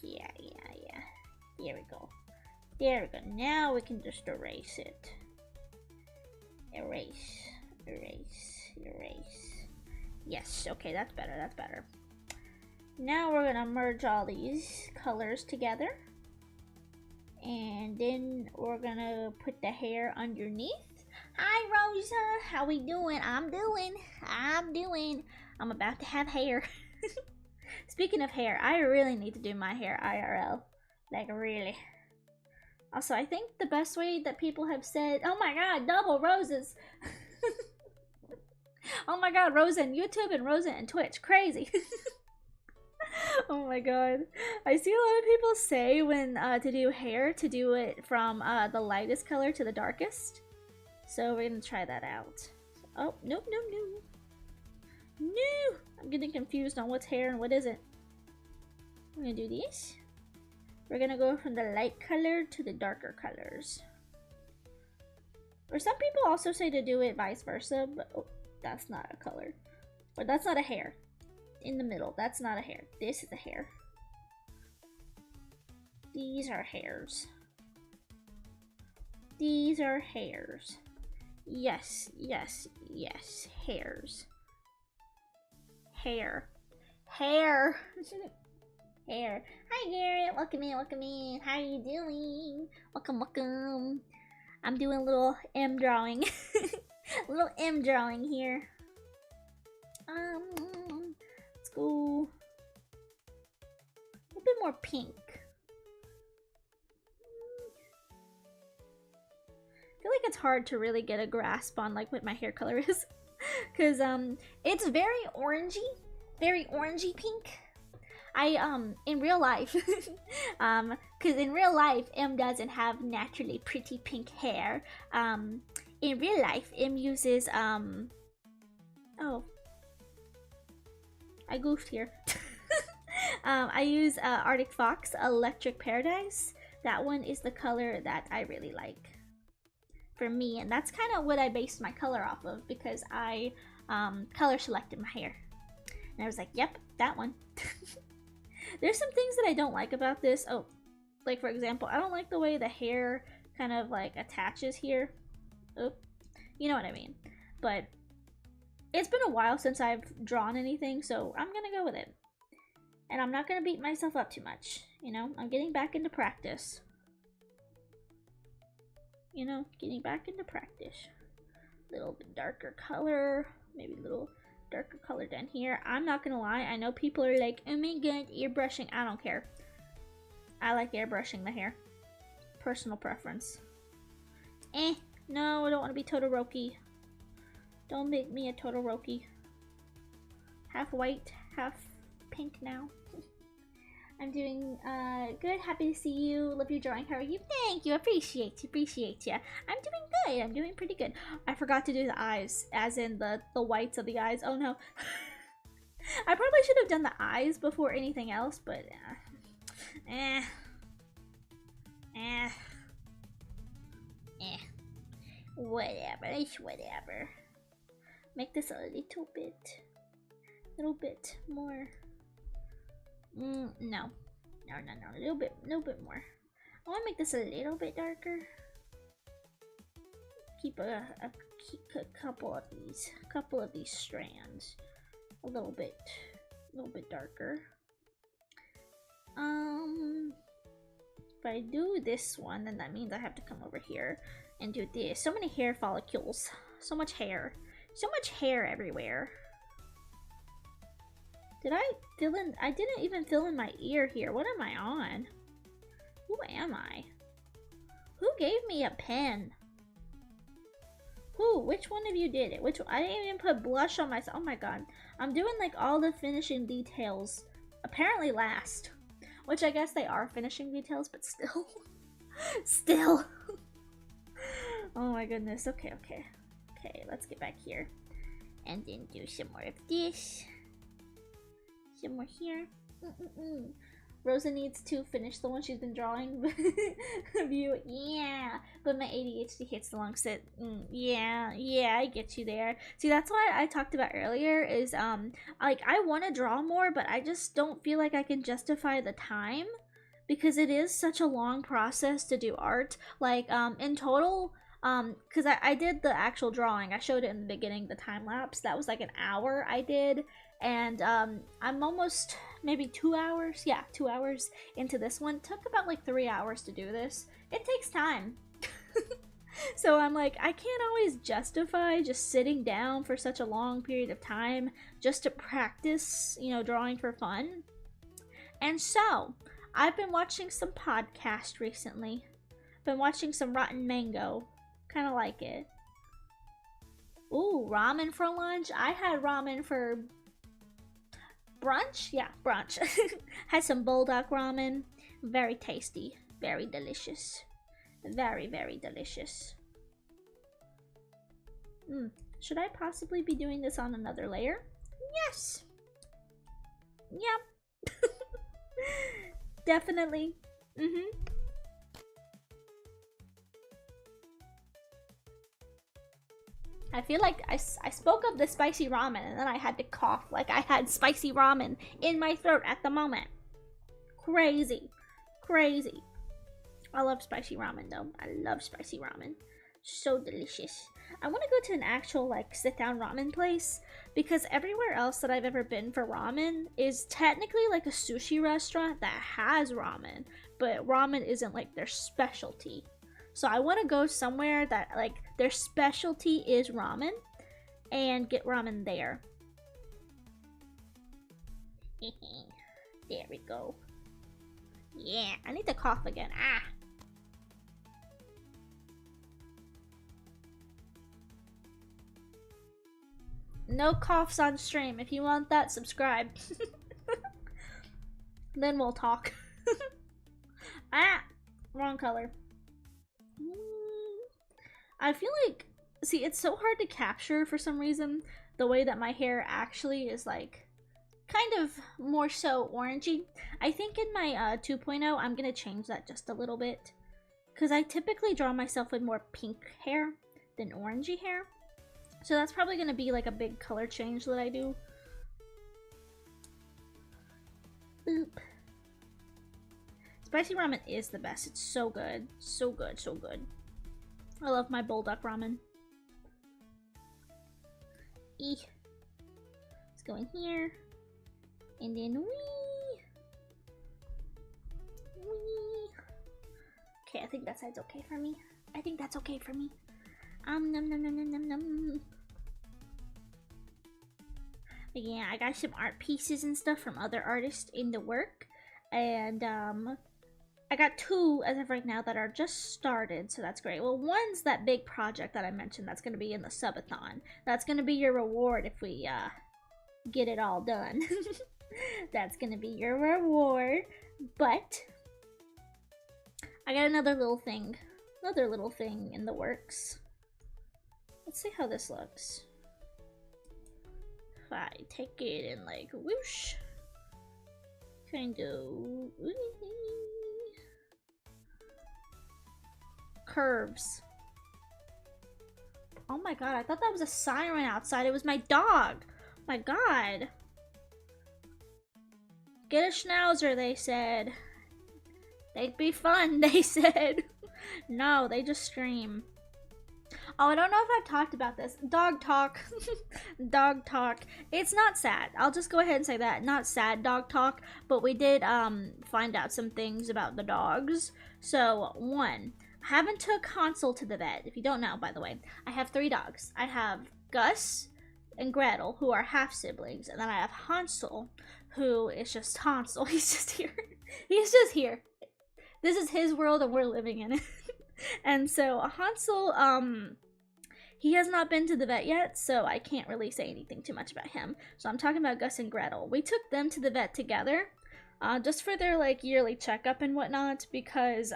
yeah. There we go. There we go. Now we can just erase it. Erase. Yes, okay, that's better, that's better. Now we're gonna merge all these colors together. And then we're gonna put the hair underneath. Hi, Rosa, how we doing? I'm about to have hair. Speaking of hair, I really need to do my hair IRL. Like, really. Also, I think the best way that people have said, oh my god, double roses. Oh my god, Rosa in YouTube and Rosa in Twitch. Crazy. Oh my god. I see a lot of people say when to do hair, to do it from the lightest color to the darkest. So we're gonna try that out. Oh, no. No! I'm getting confused on what's hair and what isn't. We're gonna do this. We're gonna go from the light color to the darker colors. Or some people also say to do it vice versa, but oh, that's not a color. Or that's not a hair. In the middle, that's not a hair. This is a hair. These are hairs. These are hairs. Yes, hairs. Hair. Hair. Hi Garrett, welcome in. How are you doing? Welcome. I'm doing a little M drawing. A little M drawing here. Let's go a little bit more pink. I feel like it's hard to really get a grasp on like what my hair color is. Cause it's very orangey pink. In real life, cause in real life, M doesn't have naturally pretty pink hair. In real life, M uses, oh, I goofed here. I use Arctic Fox Electric Paradise. That one is the color that I really like for me, and that's kind of what I based my color off of because I color selected my hair. And I was like, yep, that one. There's some things that I don't like about this. Oh, like for example, I don't like the way the hair kind of like attaches here. Oh, you know what I mean. But it's been a while since I've drawn anything, so I'm gonna go with it. And I'm not gonna beat myself up too much. You know, I'm getting back into practice. You know, getting back into practice. A little bit darker color, maybe a little darker color down here. I'm not gonna lie, I know people are like, oh my god, airbrushing. I don't care. I like airbrushing the hair. Personal preference. No, I don't want to be Todoroki. Don't make me a Todoroki. Half white, half pink now. I'm doing good. Happy to see you. Love your drawing. How are you? Thank you. Appreciate you. Appreciate you. I'm doing good. I'm doing pretty good. I forgot to do the eyes, as in the whites of the eyes. Oh no. I probably should have done the eyes before anything else, but whatever. It's whatever. Make this a little bit more. No, a little bit more. I want to make this a little bit darker. Keep a couple of these strands a little bit darker. If I do this one, then that means I have to come over here and do this. So many hair follicles, so much hair everywhere. Did I fill in? I didn't even fill in my ear here. What am I on? Who am I? Who gave me a pen? Who? Which one of you did it? Which one? I didn't even put blush on myself. Oh my god. I'm doing like all the finishing details. Apparently last. Which I guess they are finishing details, but still. Still. Oh my goodness. Okay, let's get back here. And then do some more of this. Some more here. Rosa needs to finish the one she's been drawing of you. Yeah, but my ADHD hits the long sit. Yeah, I get you there. See, that's why I talked about earlier is like I want to draw more, but I just don't feel like I can justify the time because it is such a long process to do art. Like in total, because I did the actual drawing. I showed it in the beginning, the time lapse. That was like an hour I did. And I'm almost maybe 2 hours, yeah, 2 hours into this one. It took about like 3 hours to do this. It takes time. So I'm like, I can't always justify just sitting down for such a long period of time just to practice, you know, drawing for fun. And so I've been watching some podcasts recently. Been watching some Rotten Mango. Kind of like it. Ooh, ramen for lunch. I had ramen for brunch? Yeah, brunch. Had some bulldog ramen. Very tasty. Very delicious. Very, very delicious. Should I possibly be doing this on another layer? Yes. Yep. Definitely. I feel like I spoke of the spicy ramen and then I had to cough like I had spicy ramen in my throat at the moment. Crazy. Crazy. I love spicy ramen though. I love spicy ramen. So delicious. I want to go to an actual like sit down ramen place because everywhere else that I've ever been for ramen is technically like a sushi restaurant that has ramen, but ramen isn't like their specialty. So I want to go somewhere that like their specialty is ramen and get ramen there. There we go. Yeah, I need to cough again. No coughs on stream. If you want that, subscribe. Then we'll talk. Wrong color. I feel like, see, it's so hard to capture for some reason the way that my hair actually is like kind of more so orangey. I think in my 2.0 I'm gonna change that just a little bit because I typically draw myself with more pink hair than orangey hair, so that's probably gonna be like a big color change that I do. Oop. Spicy ramen is the best. It's so good. So good, so good. I love my bulldog ramen. Let's go in here. And then wee. Okay, I think that side's okay for me. I think that's okay for me. Num num num num num num. Yeah, I got some art pieces and stuff from other artists in the work. And I got 2 as of right now that are just started, so that's great. Well, one's that big project that I mentioned that's going to be in the subathon. That's going to be your reward if we get it all done. That's going to be your reward. But I got another little thing in the works. Let's see how this looks. If I take it and like whoosh, kind of curves. Oh my god, I thought that was a siren outside. It was my dog. My god. Get a schnauzer, they said. They'd be fun, they said. No, they just scream. Oh, I don't know if I've talked about this. Dog talk. Dog talk. It's not sad. I'll just go ahead and say that. Not sad dog talk, but we did find out some things about the dogs. So, 1, I haven't took Hansel to the vet. If you don't know, by the way, I have 3 dogs. I have Gus and Gretel, who are half siblings, and then I have Hansel, who is just Hansel. He's just here. He's just here. This is his world and we're living in it. And so Hansel, he has not been to the vet yet, so I can't really say anything too much about him. So I'm talking about Gus and Gretel. We took them to the vet together, just for their like yearly checkup and whatnot, because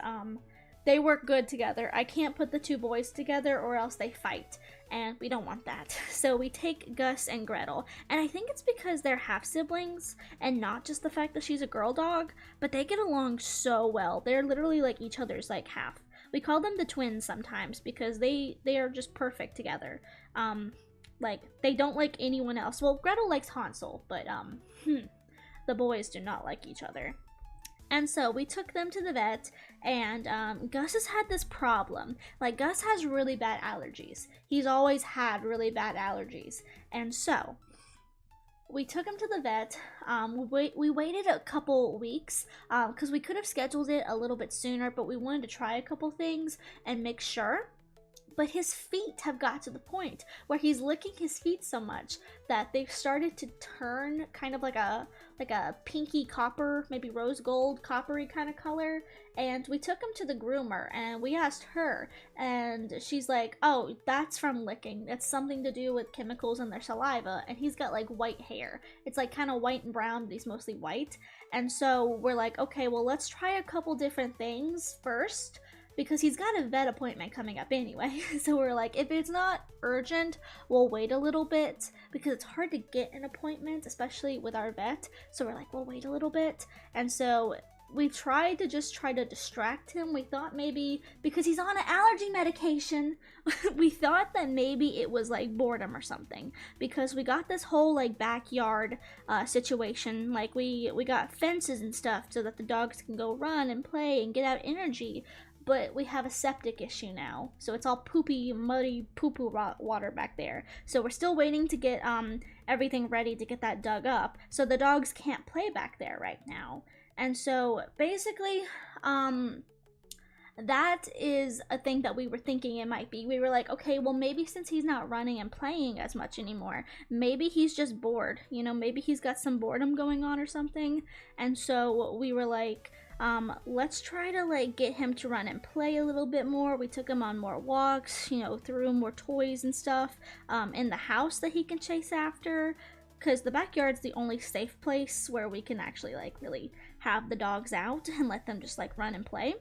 they work good together. I can't put the 2 boys together or else they fight, and we don't want that. So we take Gus and Gretel, and I think it's because they're half siblings and not just the fact that she's a girl dog, but they get along so well. They're literally like each other's like half. We call them the twins sometimes because they are just perfect together. Like they don't like anyone else. Well, Gretel likes Hansel, but the boys do not like each other. And so we took them to the vet, and Gus has had this problem. Like, Gus has really bad allergies. He's always had really bad allergies. And so we took him to the vet. We waited a couple weeks because we could have scheduled it a little bit sooner, but we wanted to try a couple things and make sure. But his feet have got to the point where he's licking his feet so much that they've started to turn kind of like a pinky copper, maybe rose gold, coppery kind of color. And we took him to the groomer and we asked her, and she's like, oh, that's from licking. It's something to do with chemicals in their saliva. And he's got like white hair. It's like kind of white and brown, but he's mostly white. And so we're like, okay, well, let's try a couple different things first, because he's got a vet appointment coming up anyway. So we're like, if it's not urgent, we'll wait a little bit, because it's hard to get an appointment, especially with our vet. So we're like, we'll wait a little bit. And so we tried to distract him. We thought maybe, because he's on an allergy medication, we thought that maybe it was like boredom or something, because we got this whole like backyard situation. Like we got fences and stuff so that the dogs can go run and play and get out energy. But we have a septic issue now, so it's all poopy, muddy, poo-poo water back there. So we're still waiting to get everything ready to get that dug up, so the dogs can't play back there right now. And so basically, that is a thing that we were thinking it might be. We were like, okay, well, maybe since he's not running and playing as much anymore, maybe he's just bored. You know, maybe he's got some boredom going on or something. And so we were like, let's try to like get him to run and play a little bit more. We took him on more walks, you know, threw him more toys and stuff in the house that he can chase after, because the backyard's the only safe place where we can actually like really have the dogs out and let them just like run and play.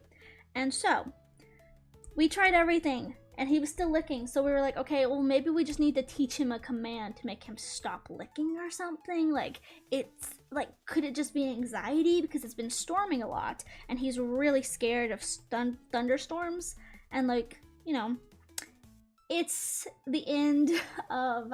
And so we tried everything and he was still licking. So we were like, okay, well, maybe we just need to teach him a command to make him stop licking or something. Like, it's like, could it just be anxiety because it's been storming a lot and he's really scared of thunderstorms? And like, you know, it's the end of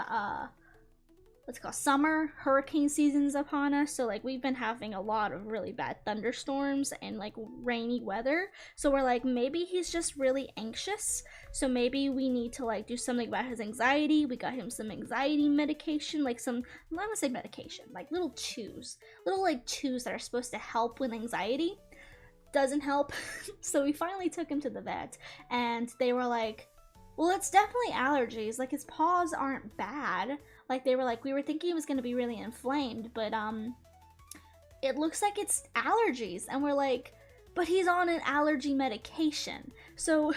what's it called, summer, hurricane season's upon us. So like we've been having a lot of really bad thunderstorms and like rainy weather. So we're like, maybe he's just really anxious. So maybe we need to like do something about his anxiety. We got him some anxiety medication, like some, I'm not gonna say medication, like little chews that are supposed to help with anxiety. Doesn't help. So we finally took him to the vet and they were like, Well, it's definitely allergies. Like, his paws aren't bad. Like, they were like, we were thinking it was going to be really inflamed, but it looks like it's allergies. And we're like, but he's on an allergy medication. So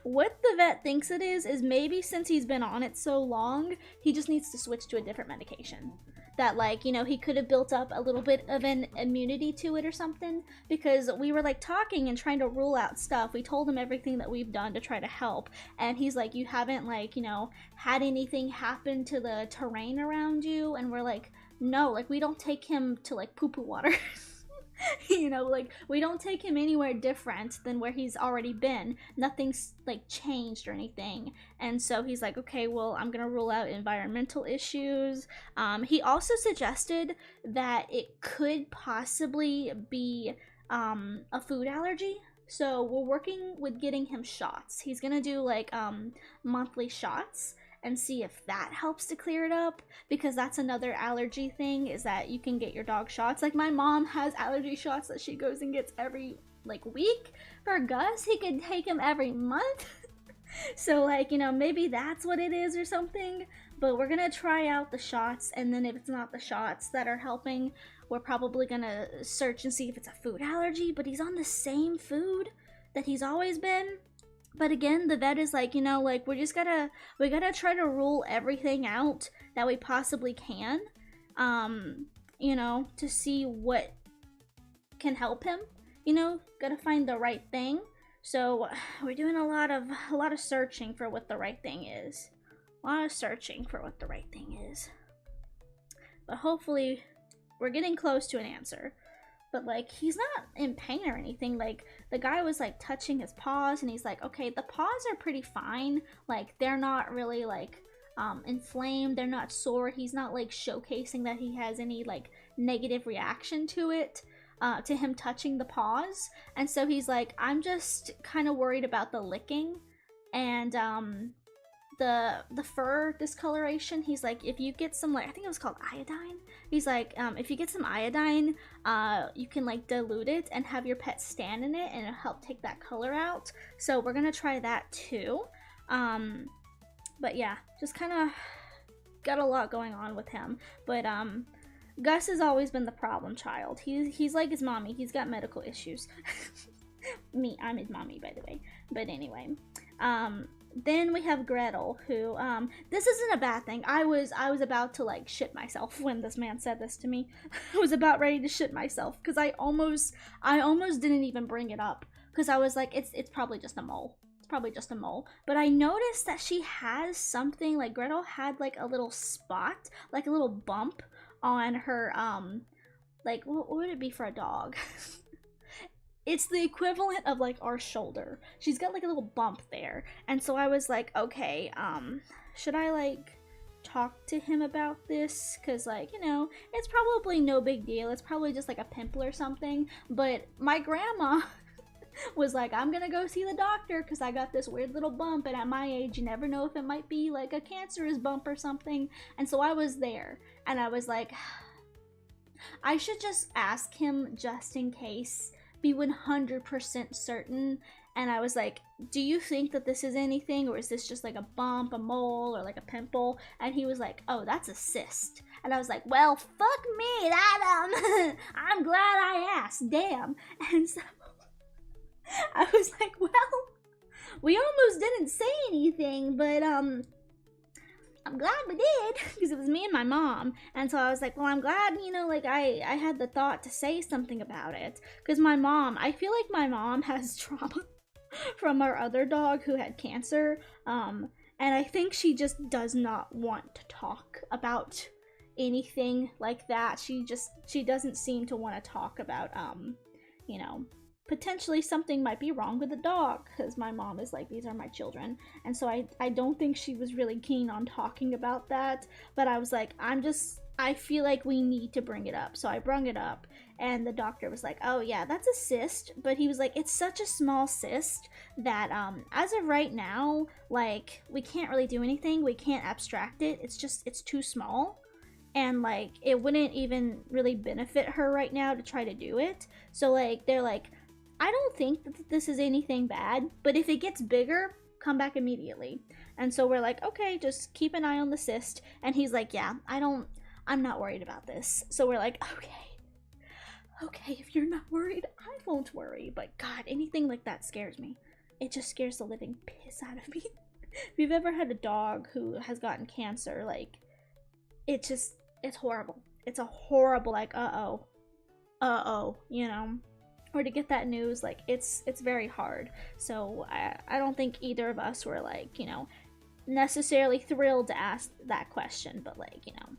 what the vet thinks it is maybe since he's been on it so long, he just needs to switch to a different medication. That, like, you know, he could have built up a little bit of an immunity to it or something, because we were like talking and trying to rule out stuff. We told him everything that we've done to try to help, and he's like, you haven't, like, you know, had anything happen to the terrain around you? And we're like, no, like, we don't take him to like poo-poo water. You know, like, we don't take him anywhere different than where he's already been. Nothing's like changed or anything. And so he's like, okay, well, I'm gonna rule out environmental issues. He also suggested that it could possibly be a food allergy. So we're working with getting him shots. He's gonna do like monthly shots and see if that helps to clear it up, because that's another allergy thing, is that you can get your dog shots. Like, my mom has allergy shots that she goes and gets every like week. For Gus, he could take him every month. So, like, you know, maybe that's what it is or something. But we're gonna try out the shots, and then if it's not the shots that are helping, we're probably gonna search and see if it's a food allergy. But he's on the same food that he's always been. But again, the vet is like, you know, like, we gotta try to rule everything out that we possibly can, you know, to see what can help him. You know, gotta find the right thing. So we're doing a lot of searching for what the right thing is. A lot of searching for what the right thing is. But hopefully we're getting close to an answer. But, like, he's not in pain or anything. Like, the guy was, like, touching his paws, and he's like, okay, the paws are pretty fine. Like, they're not really, like, inflamed. They're not sore. He's not, like, showcasing that he has any, like, negative reaction to it, to him touching the paws. And so he's like, I'm just kind of worried about the licking and, the fur discoloration. He's like, if you get some, like, I think it was called iodine. He's like, if you get some iodine, you can, like, dilute it and have your pet stand in it, and it'll help take that color out. So we're gonna try that too. But yeah, just kind of got a lot going on with him. But Gus has always been the problem child. He's like his mommy. He's got medical issues. I'm his mommy, by the way. But anyway, then we have Gretel, who, this isn't a bad thing. I was about to, like, shit myself when this man said this to me. I was about ready to shit myself, because I almost didn't even bring it up, because I was like, it's probably just a mole. It's probably just a mole. But I noticed that she has something, like, Gretel had, like, a little spot, like a little bump on her, like, what would it be for a dog? It's the equivalent of, like, our shoulder. She's got, like, a little bump there. And so I was like, okay, should I, like, talk to him about this? Because, like, you know, it's probably no big deal. It's probably just, like, a pimple or something. But my grandma was like, I'm gonna go see the doctor because I got this weird little bump. And at my age, you never know if it might be, like, a cancerous bump or something. And so I was there. And I was like, I should just ask him just in case, be 100% certain. And I was like, do you think that this is anything, or is this just like a bump, a mole, or like a pimple? And he was like, oh, that's a cyst. And I was like, well, fuck me, that I'm glad I asked, damn. And so I was like, well, we almost didn't say anything, but I'm glad we did, because it was me and my mom. And so I was like, well, I'm glad, you know, like, I had the thought to say something about it. Because my mom, I feel like my mom has trauma from our other dog who had cancer. And I think she just does not want to talk about anything like that. She doesn't seem to want to talk about, you know, potentially something might be wrong with the dog, because my mom is like, these are my children. And so I don't think she was really keen on talking about that. But I was like, I feel like we need to bring it up. So I brung it up, and the doctor was like, oh yeah, that's a cyst. But he was like, it's such a small cyst that as of right now, like, we can't really do anything. We can't abstract it. It's too small. And, like, it wouldn't even really benefit her right now to try to do it. So, like, they're like, I don't think that this is anything bad, but if it gets bigger, come back immediately. And so we're like, okay, just keep an eye on the cyst. And he's like, yeah, I'm not worried about this. So we're like, okay, if you're not worried, I won't worry. But God, anything like that scares me. It just scares the living piss out of me. If you've ever had a dog who has gotten cancer, like, it's horrible. It's a horrible, like, you know? Or to get that news, like, it's very hard. So I don't think either of us were, like, you know, necessarily thrilled to ask that question, but, like, you know,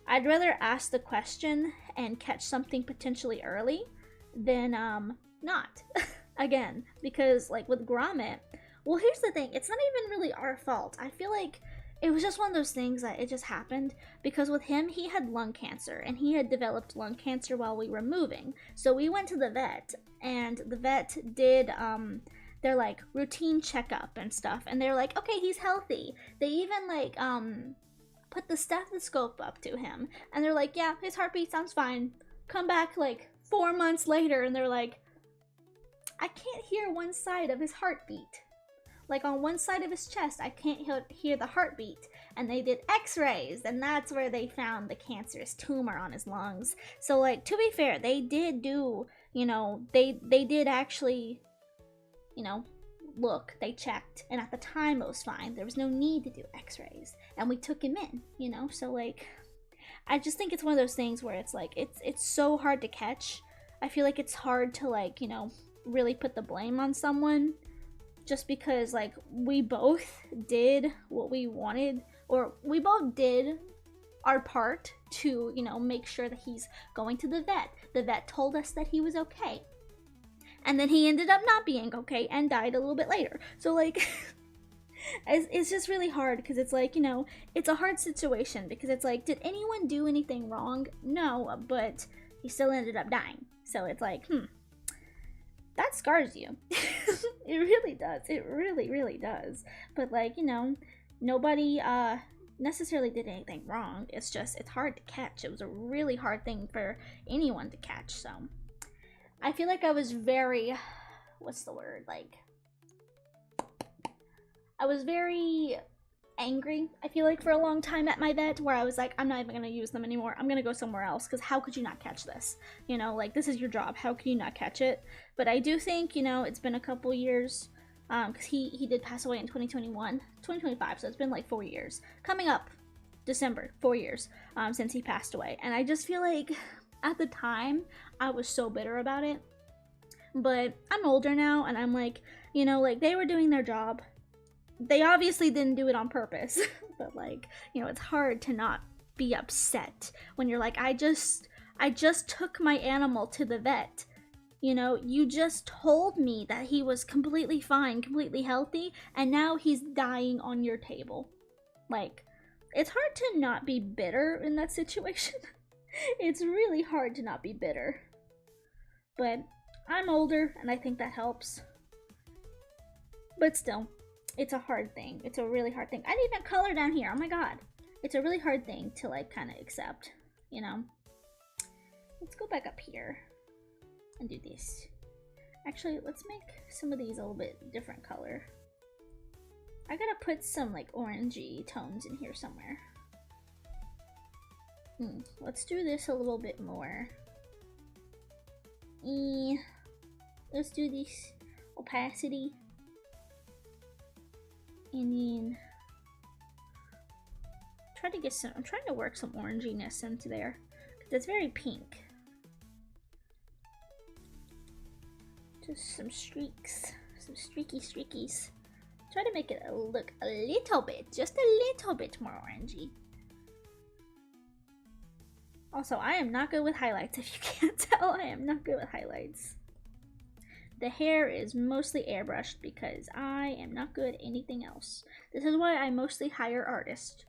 I'd rather ask the question and catch something potentially early than not. Again, because, like, with Gromit, well, here's the thing, it's not even really our fault. I feel like it was just one of those things that it just happened, because with him, he had lung cancer, and he had developed lung cancer while we were moving. So we went to the vet, and the vet did their, like, routine checkup and stuff, and they're like, okay, he's healthy. They even, like, put the stethoscope up to him, and they're like, yeah, his heartbeat sounds fine. Come back, like, 4 months later, and they're like, I can't hear one side of his heartbeat. Like, on one side of his chest, I can't hear the heartbeat. And they did x-rays, and that's where they found the cancerous tumor on his lungs. So, like, to be fair, they did do, you know, they did actually, you know, look, they checked, and at the time it was fine. There was no need to do x-rays, and we took him in, you know? So, like, I just think it's one of those things where it's like, it's so hard to catch. I feel like it's hard to, like, you know, really put the blame on someone, just because, like, we both did what we wanted, or we both did our part to, you know, make sure that he's going to the vet. The vet told us that he was okay, and then he ended up not being okay and died a little bit later. So, like, it's just really hard, because it's like, you know, it's a hard situation, because it's like, did anyone do anything wrong? No, but he still ended up dying. So it's like, that scars you. It really does. It really, really does. But, like, you know, nobody necessarily did anything wrong. It's just, it's hard to catch. It was a really hard thing for anyone to catch. So I feel like I was very, what's the word? Like, I was very angry, I feel like, for a long time at my vet, where I was like, I'm not even gonna use them anymore. I'm gonna go somewhere else, because how could you not catch this? You know, like, this is your job. How can you not catch it? But I do think, you know, it's been a couple years, because he did pass away in 2025, so it's been like 4 years. Coming up December, 4 years since he passed away. And I just feel like at the time, I was so bitter about it. But I'm older now, and I'm like, you know, like, they were doing their job. They obviously didn't do it on purpose, but, like, you know, it's hard to not be upset when you're like, I just took my animal to the vet. You know, you just told me that he was completely fine, completely healthy, and now he's dying on your table. Like, it's hard to not be bitter in that situation. It's really hard to not be bitter. But I'm older, and I think that helps. But still, it's a hard thing. It's a really hard thing. I didn't even color down here. Oh my god. It's a really hard thing to, like, kind of accept, you know? Let's go back up here and do this. Actually, let's make some of these a little bit different color. I gotta put some, like, orangey tones in here somewhere. Let's do this a little bit more. Let's do this opacity. And then try to get some, I'm trying to work some oranginess into there, because it's very pink. Just some streaks, some streakies. Try to make it look a little bit, just a little bit more orangey. Also, I am not good with highlights. If you can't tell, I am not good with highlights. The hair is mostly airbrushed because I am not good at anything else. This is why I mostly hire artists,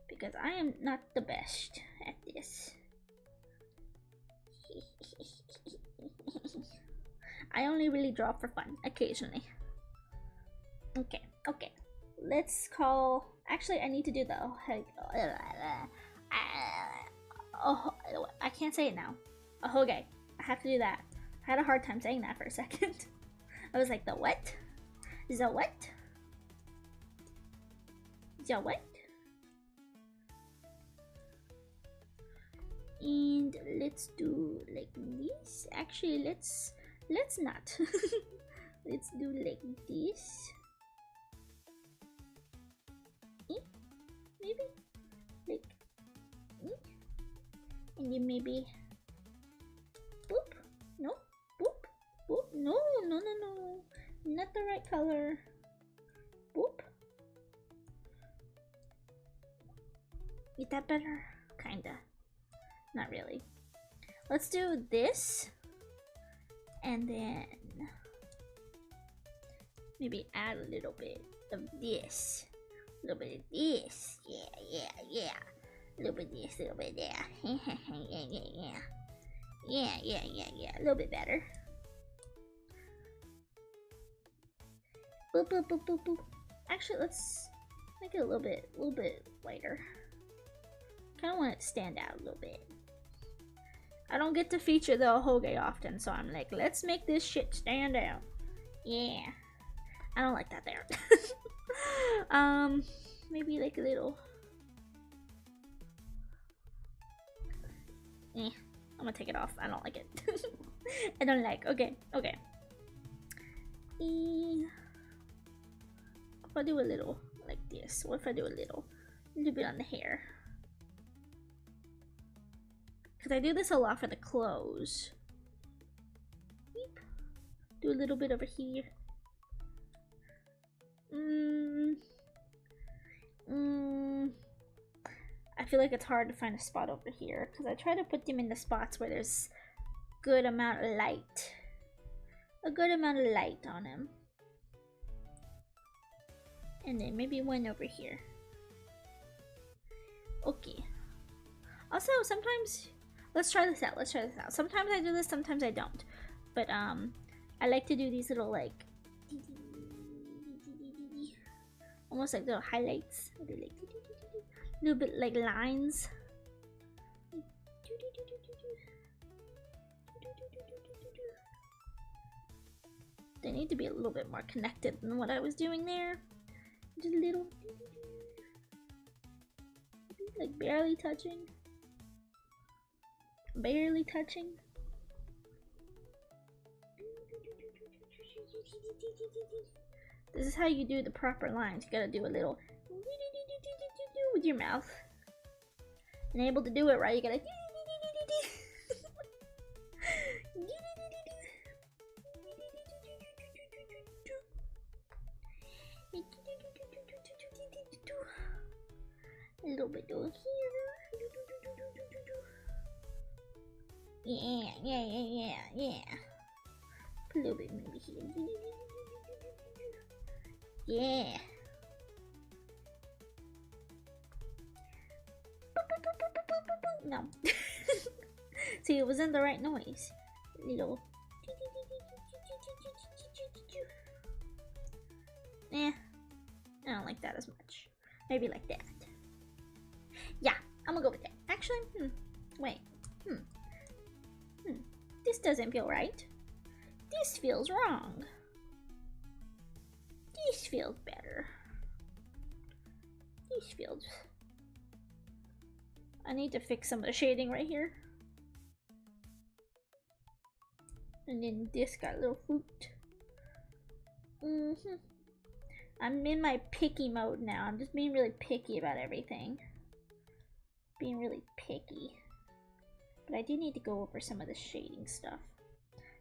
because I am not the best at this. I only really draw for fun, occasionally. Okay. Let's call... Actually, I need to do the... Oh, I can't say it now. Ahoge. I have to do that. I had a hard time saying that for a second. I was like, the what? The what? pizza white. And let's do like this. Actually, let's not. Let's do like this. Maybe like, and then maybe boop. No, boop, boop. No, no, no, no, not the right color. Boop. Is that better? Kinda. Not really. Let's do this, and then maybe add a little bit of this, a little bit of this. Yeah. A little bit of this, a little bit of that. Yeah. A little bit better. Boop, boop, boop, boop, boop. Actually, let's make it a little bit lighter. Kind of want it to stand out a little bit. I don't get to feature the Ahoge often, so I'm like, let's make this shit stand out. Yeah. I don't like that there. Maybe like a little. I'm gonna take it off. I don't like it. I don't like. Okay. If I do a little like this, what if I do a little bit on the hair? Because I do this a lot for the clothes. Beep. Do a little bit over here. I feel like it's hard to find a spot over here because I try to put them in the spots where there's good amount of light. A good amount of light on them. And then maybe one over here. Okay. Also, sometimes, let's try this out. Sometimes I do this, sometimes I don't. But I like to do these little like, almost like little highlights. I do like a little bit like lines. They need to be a little bit more connected than what I was doing there. Just a little, like barely touching. Barely touching. This is how you do the proper lines. You gotta do a little with your mouth. And able to do it right, you gotta a little bit over here. Yeah. Put a little bit maybe here. Yeah. No. See, it wasn't the right noise. Little. Eh. I don't like that as much. Maybe like that. Yeah, I'm gonna go with that. Actually, wait. This doesn't feel right. This feels wrong. This feels better. This feels... I need to fix some of the shading right here. And then this got a little foot. I'm in my picky mode now. I'm just being really picky about everything. Being really picky. But I do need to go over some of the shading stuff.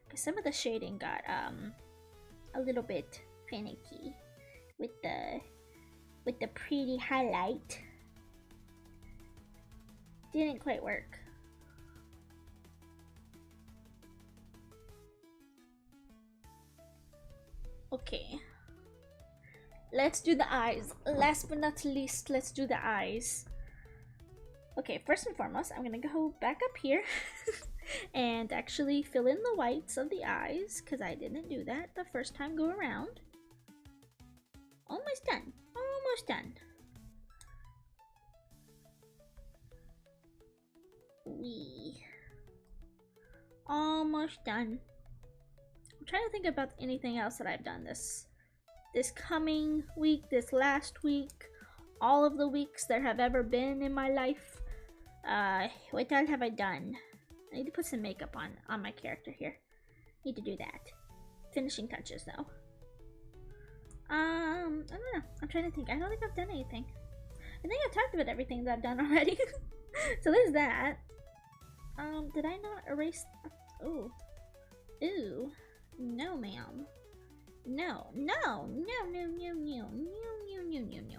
Because some of the shading got a little bit finicky with the pretty highlight. Didn't quite work. Okay. Let's do the eyes. Last but not least, let's do the eyes. Okay, first and foremost, I'm gonna go back up here and actually fill in the whites of the eyes, because I didn't do that the first time go around. Almost done. Almost done. Almost done. I'm trying to think about anything else that I've done this coming week, this last week, all of the weeks there have ever been in my life. What else have I done? I need to put some makeup on my character here. Need to do that. Finishing touches though. I don't know. I'm trying to think. I don't think I've done anything. I think I've talked about everything that I've done already. So there's that. Did I not erase? Oh. Ooh. No, ma'am. No. No. No, no, no, no. No, no, no, no, no.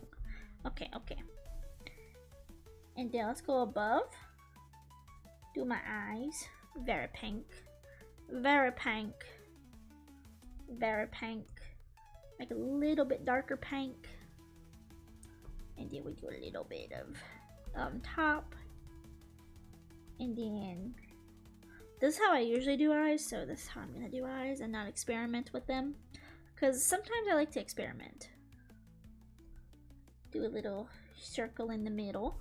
Okay, okay. And then let's go above. Do my eyes. Very pink. Very pink. Very pink. Like a little bit darker pink. And then we do a little bit of top. And then this is how I usually do eyes, so this is how I'm gonna do eyes and not experiment with them. Because sometimes I like to experiment. Do a little circle in the middle.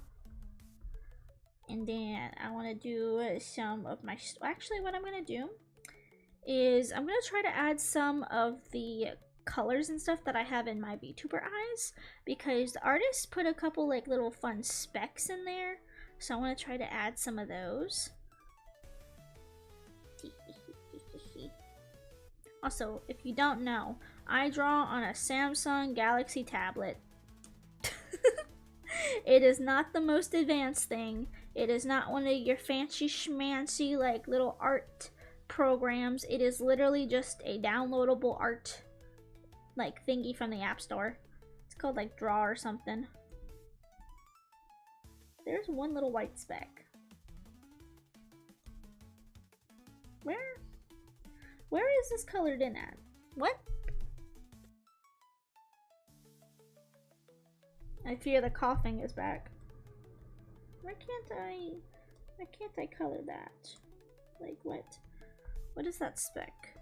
And then I want to do some of my... Actually, what I'm going to do is I'm going to try to add some of the colors and stuff that I have in my VTuber eyes. Because the artist put a couple like little fun specks in there. So I want to try to add some of those. Also, if you don't know, I draw on a Samsung Galaxy tablet. It is not the most advanced thing. It is not one of your fancy schmancy like little art programs. It is literally just a downloadable art like thingy from the App Store. It's called like Draw or something. There's one little white speck. Where is this colored in at? What? I fear the coughing is back. Why can't I color that? Like what? What is that speck?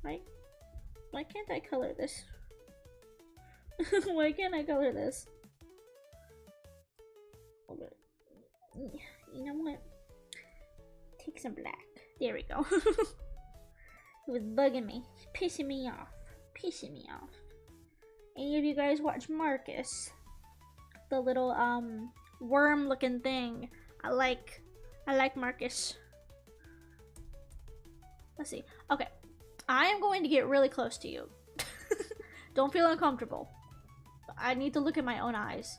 Why can't I color this? Why can't I color this? Hold it. You know what? Take some black. There we go. It was bugging me. Pissing me off. Pissing me off. Any of you guys watch Marcus? The little worm looking thing. I like Marcus. Let's see. Okay. I am going to get really close to you. Don't feel uncomfortable. I need to look at my own eyes.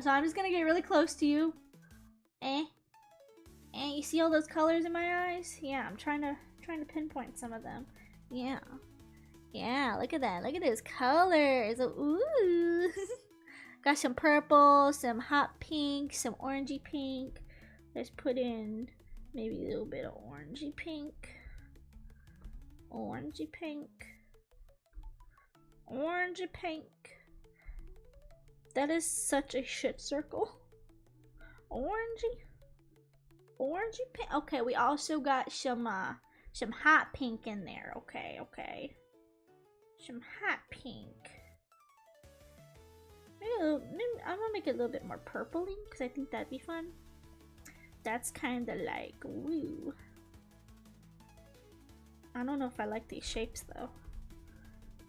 So I'm just gonna get really close to you. You see all those colors in my eyes? Yeah, I'm trying to pinpoint some of them. Yeah. Yeah, look at that. Look at those colors. Ooh. Got some purple, some hot pink, some orangey pink. Let's put in maybe a little bit of orangey pink. Orangey pink. Orangey pink. That is such a shit circle. Orangey. Orangey pink. Okay, we also got some hot pink in there. Okay, okay. Some hot pink. Maybe I'm gonna make it a little bit more purpley because I think that'd be fun. That's kind of like woo. I don't know if I like these shapes though.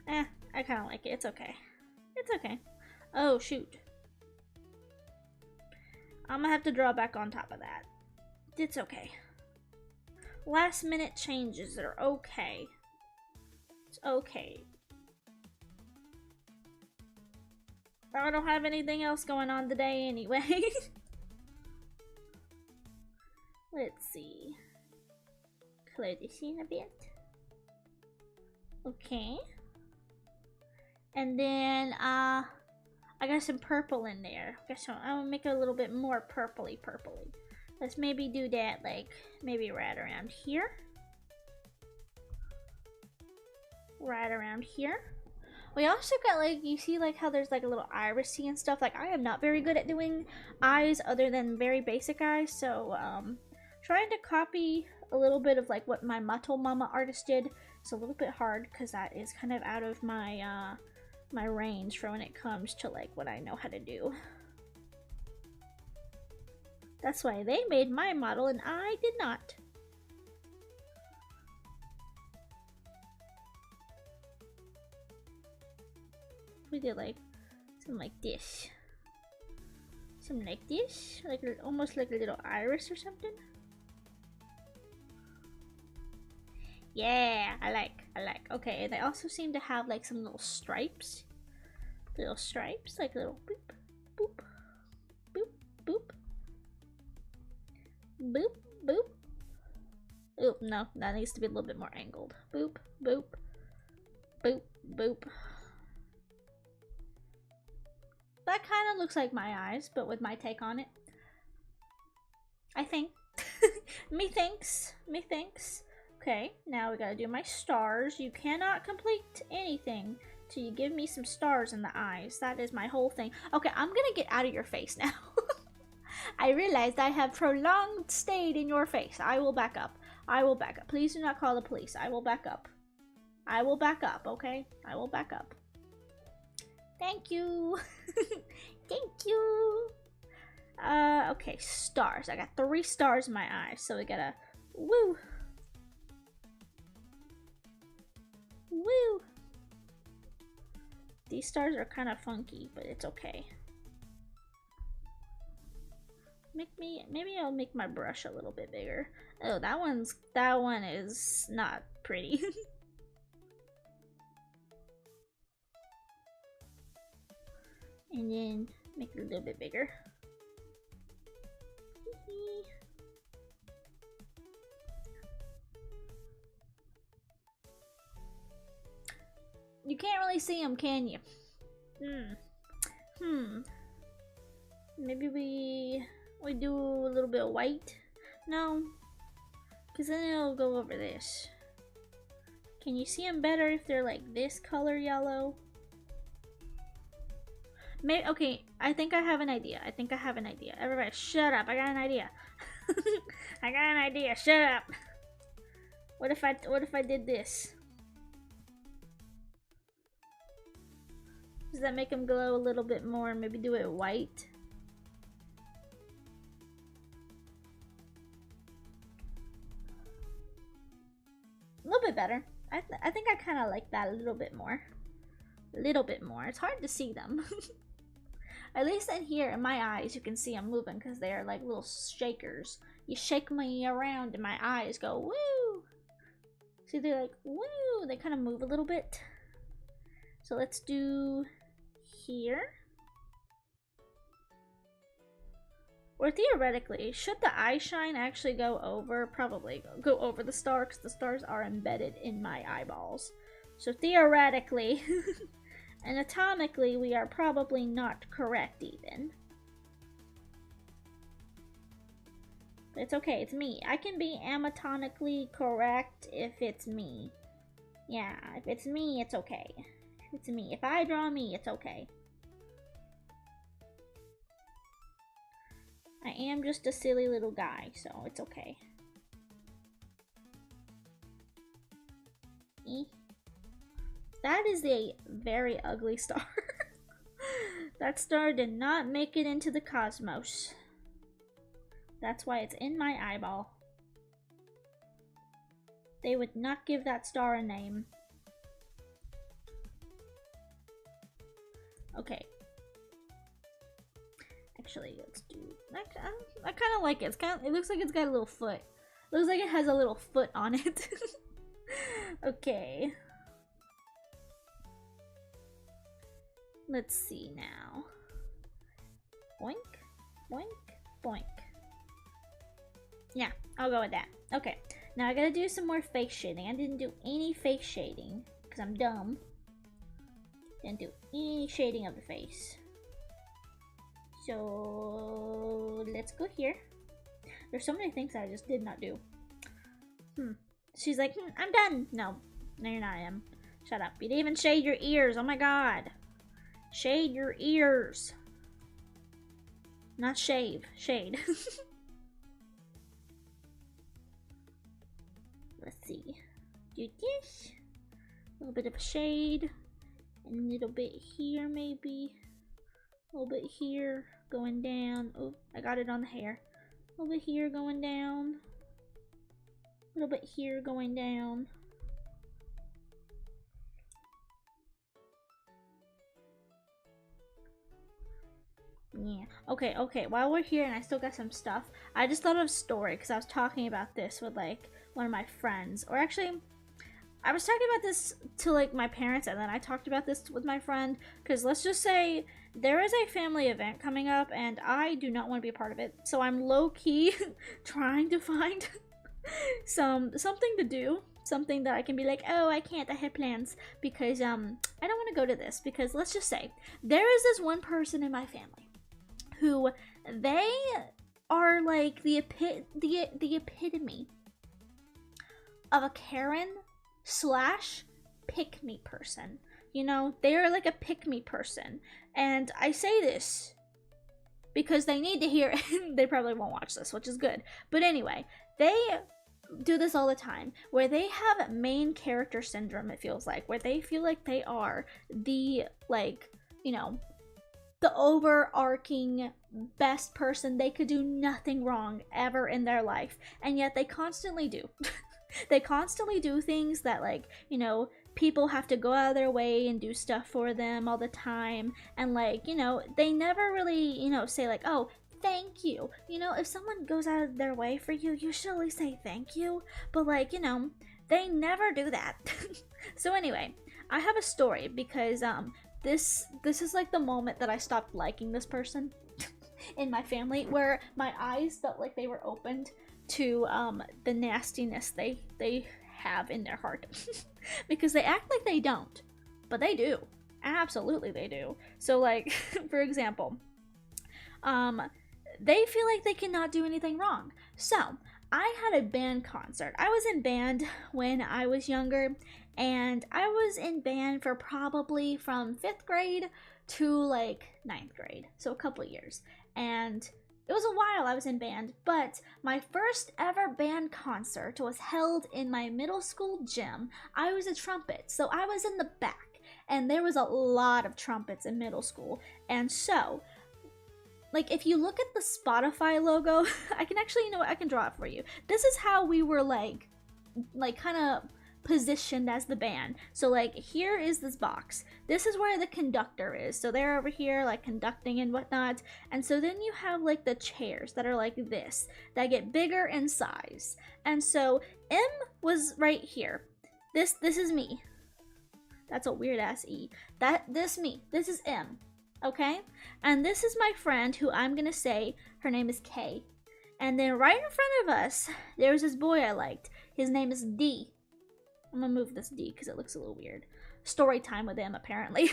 I kind of like it. It's okay. It's okay. Oh shoot. I'm gonna have to draw back on top of that. It's okay. Last minute changes are okay. It's okay. I don't have anything else going on today anyway. Let's see. Color this in a bit. Okay. And then I got some purple in there. Okay, so I'm gonna make it a little bit more purpley. Let's maybe do that like maybe right around here. Right around here. We also got like, you see like how there's like a little irisy and stuff. Like I am not very good at doing eyes other than very basic eyes. So trying to copy a little bit of like what my Muttle Mama artist did. It's a little bit hard because that is kind of out of my my range for when it comes to like what I know how to do. That's why they made my model and I did not. We did like something like this. Something like this, like almost like a little iris or something. Yeah, I like. Okay, they also seem to have like some little stripes. Little stripes, like little boop, boop, boop, boop, boop, boop. Oh, no, that needs to be a little bit more angled. Boop, boop, boop, boop. That kind of looks like my eyes, but with my take on it. I think. Methinks. Okay, now we gotta do my stars. You cannot complete anything till you give me some stars in the eyes. That is my whole thing. Okay, I'm gonna get out of your face now. I realized I have prolonged stayed in your face. I will back up. Please do not call the police. I will back up. Okay? I will back up. Thank you. Thank you. Okay, stars. I got 3 stars in my eyes, so we gotta woo. Woo. These stars are kind of funky, but it's okay. Maybe I'll make my brush a little bit bigger. Oh, that one is not pretty. And then make it a little bit bigger. You can't really see them, can you? Maybe we do a little bit of white? No, because then it'll go over this. Can you see them better if they're like this color yellow? Maybe, okay, I think I have an idea. Everybody shut up, I got an idea. I got an idea, shut up. What if I did this? Does that make them glow a little bit more? Maybe do it white? A little bit better. I think I kind of like that a little bit more. It's hard to see them. At least in here, in my eyes, you can see them moving because they are like little shakers. You shake me around and my eyes go woo. See, they're like woo. They kind of move a little bit. So let's do here. Or theoretically, should the eye shine actually go over? Probably go over the star because the stars are embedded in my eyeballs. So theoretically, anatomically, we are probably not correct even. But it's okay, it's me. I can be anatomically correct if it's me. Yeah, if it's me, it's okay. If it's me. If I draw me, it's okay. I am just a silly little guy, so it's okay. That is a very ugly star. That star did not make it into the cosmos. That's why it's in my eyeball. They would not give that star a name. Okay. Actually, let's do. I kind of like it. It looks like it's got a little foot. Looks like it has a little foot on it. Okay. Let's see now. Boink, boink, boink. Yeah, I'll go with that. Okay, now I gotta do some more face shading. I didn't do any face shading because I'm dumb. Didn't do any shading of the face. So let's go here. There's so many things I just did not do. She's like, I'm done. No, you're not, Em. Shut up. You didn't even shade your ears. Oh my god. Shade your ears. Not shave. Shade. Let's see. Do this. A little bit of a shade. And a little bit here maybe. A little bit here. Going down. Oh, I got it on the hair. A little bit here going down. A little bit here going down. Yeah. Okay. While we're here and I still got some stuff, I just thought of a story because I was talking about this with like one of my friends. Or actually, I was talking about this to like my parents and then I talked about this with my friend because let's just say there is a family event coming up and I do not want to be a part of it. So I'm low-key trying to find something to do. Something that I can be like, oh, I can't, I have plans because I don't want to go to this because let's just say there is this one person in my family who they are like the epitome of a Karen slash pick me person. You know, they are like a pick me person. And I say this because they need to hear it. They probably won't watch this, which is good. But anyway, they do this all the time where they have main character syndrome, it feels like, where they feel like they are the, like, you know, the overarching best person. They could do nothing wrong ever in their life, and yet they constantly do. They constantly do things that, like, you know, people have to go out of their way and do stuff for them all the time, and like, you know, they never really, you know, say like, oh, thank you. You know, if someone goes out of their way for you, you should at least say thank you. But like, you know, they never do that. So anyway, I have a story because this is like the moment that I stopped liking this person in my family, where my eyes felt like they were opened to the nastiness they have in their heart. Because they act like they don't, but they do. Absolutely they do. So like, for example, they feel like they cannot do anything wrong. So, I had a band concert. I was in band when I was younger, and I was in band for probably from 5th grade to like 9th grade. So a couple years. And it was a while I was in band, but my first ever band concert was held in my middle school gym. I was a trumpet, so I was in the back, and there was a lot of trumpets in middle school. And so, like, if you look at the Spotify logo, I can actually, you know what, I can draw it for you. This is how we were, like kind of positioned as the band. So, like, here is this box. This is where the conductor is. So they're over here, like, conducting and whatnot. And so then you have, like, the chairs that are like this, that get bigger in size. And so M was right here. This is me. That's a weird-ass E. This is M. Okay? And this is my friend who I'm gonna say her name is K. And then right in front of us, there was this boy I liked. His name is D. I'm gonna move this D because it looks a little weird. Story time with him, apparently.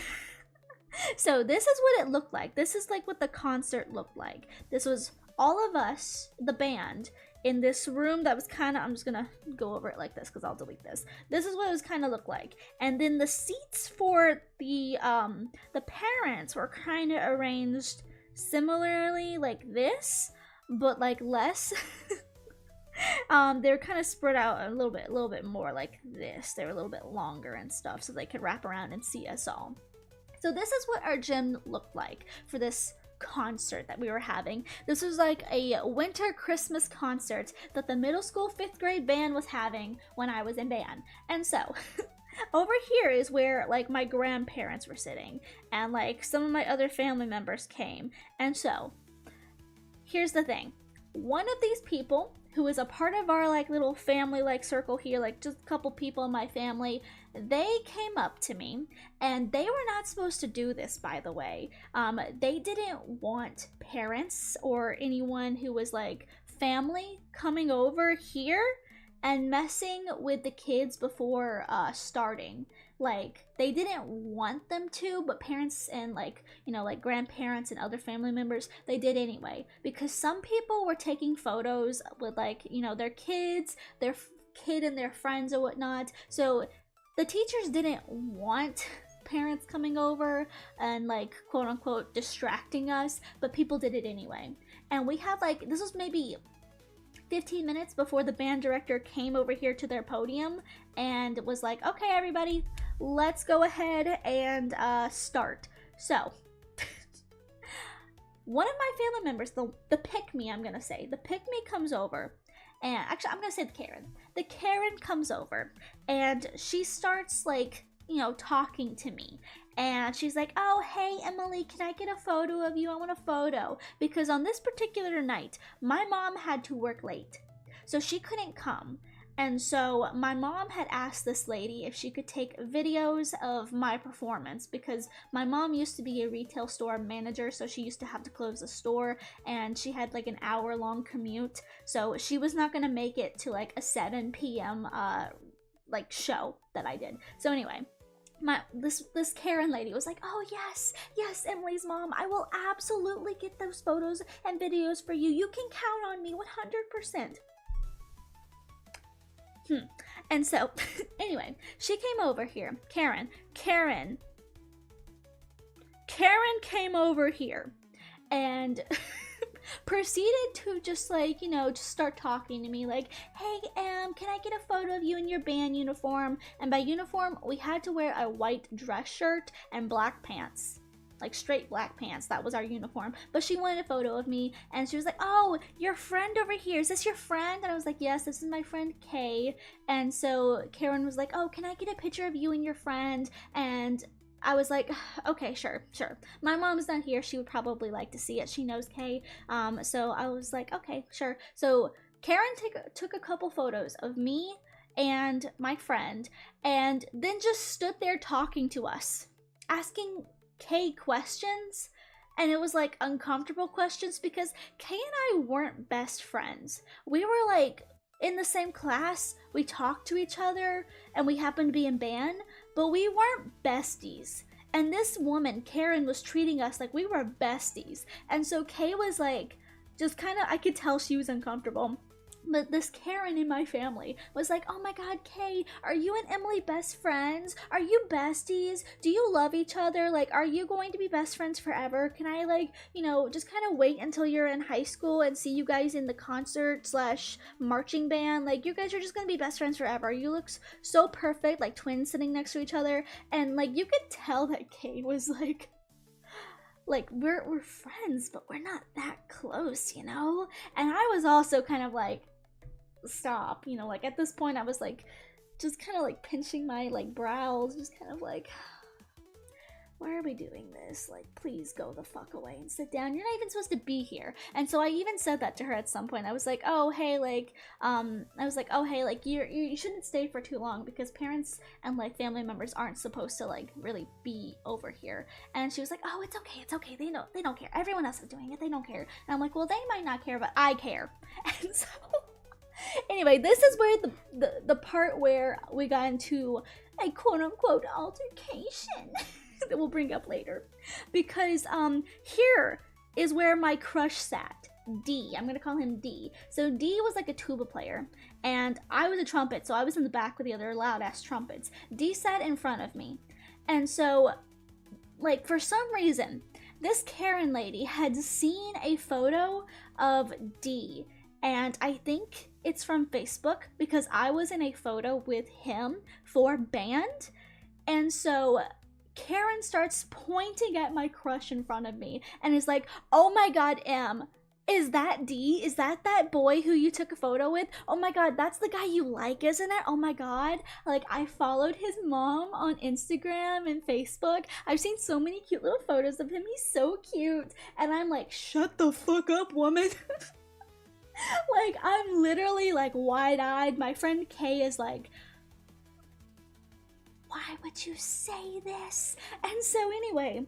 So this is what it looked like. This is like what the concert looked like. This was all of us, the band, in this room that was kind of, I'm just gonna go over it like this because I'll delete this. This is what it was kind of look like. And then the seats for the parents were kind of arranged similarly like this, but like less. They were kind of spread out a little bit more like this. They were a little bit longer and stuff so they could wrap around and see us all. So this is what our gym looked like for this concert that we were having. This was like a winter Christmas concert that the middle school 5th grade band was having when I was in band. And so over here is where like my grandparents were sitting, and like some of my other family members came. And so here's the thing. One of these people who is a part of our like little family like circle here, like just a couple people in my family, they came up to me, and they were not supposed to do this, by the way. They didn't want parents or anyone who was like family coming over here and messing with the kids before starting. Like, they didn't want them to, but parents and like, you know, like grandparents and other family members, they did anyway, because some people were taking photos with like, you know, their kids, their kid and their friends or whatnot. So the teachers didn't want parents coming over and like quote unquote distracting us, but people did it anyway. And we had like, this was maybe 15 minutes before the band director came over here to their podium and was like, okay, everybody, let's go ahead and start. So one of my family members, the pick-me, I'm gonna say, the pick-me comes over, and actually I'm gonna say the Karen comes over, and she starts like, you know, talking to me. and she's like, oh, hey, Emily, can I get a photo of you? I want a photo. Because on this particular night, my mom had to work late, so she couldn't come. And so my mom had asked this lady if she could take videos of my performance, because my mom used to be a retail store manager, so she used to have to close the store, and she had like an hour-long commute, so she was not gonna make it to like a 7 p.m. Like show that I did. So anyway, this Karen lady was like, oh yes, Emily's mom, I will absolutely get those photos and videos for you. You can count on me 100%. And so, anyway, she came over here. Karen came over here and proceeded to just like, you know, just start talking to me like, hey, can I get a photo of you in your band uniform? And by uniform, we had to wear a white dress shirt and black pants. Like straight black pants. That was our uniform. But she wanted a photo of me, and she was like, oh, your friend over here, is this your friend? And I was like, yes, this is my friend Kay. And so Karen was like, oh, can I get a picture of you and your friend? And I was like, okay, sure. My mom's not here. She would probably like to see it. She knows Kay. So I was like, okay, sure. So Karen took a couple photos of me and my friend, and then just stood there talking to us, asking Kay questions. And it was like uncomfortable questions because Kay and I weren't best friends. We were like in the same class, we talked to each other, and we happened to be in band, but we weren't besties. And this woman, Karen, was treating us like we were besties. And so Kay was like, just kind of, I could tell she was uncomfortable. But this Karen in my family was like, oh my god, Kay, are you and Emily best friends? Are you besties? Do you love each other? Like, are you going to be best friends forever? Can I, like, you know, just kind of wait until you're in high school and see you guys in the concert / marching band? Like, you guys are just gonna be best friends forever. You look so perfect, like twins sitting next to each other. And, like, you could tell that Kay was like, we're friends, but we're not that close, you know? And I was also kind of like, stop, you know, like at this point I was like just kind of like pinching my like brows, just kind of like, why are we doing this? Like, please go the fuck away and sit down. You're not even supposed to be here. And so I even said that to her at some point. I was like, oh hey, like you shouldn't stay for too long, because parents and like family members aren't supposed to like really be over here. And she was like, oh, it's okay, they don't care, everyone else is doing it, they don't care. And I'm like, well, they might not care, but I care. And so anyway, this is where the part where we got into a quote-unquote altercation that we'll bring up later. Because here is where my crush sat. D. I'm gonna call him D. So D was like a tuba player, and I was a trumpet, so I was in the back with the other loud-ass trumpets. D sat in front of me. And so, like, for some reason, this Karen lady had seen a photo of D, and I think it's from Facebook, because I was in a photo with him for band. And so Karen starts pointing at my crush in front of me and is like, oh my god, Em, is that D? Is that boy who you took a photo with? Oh my god, that's the guy you like, isn't it? Oh my god. Like, I followed his mom on Instagram and Facebook. I've seen so many cute little photos of him. He's so cute. And I'm like, shut the fuck up, woman. Like, I'm literally like wide-eyed. My friend Kay is like, why would you say this? And so anyway,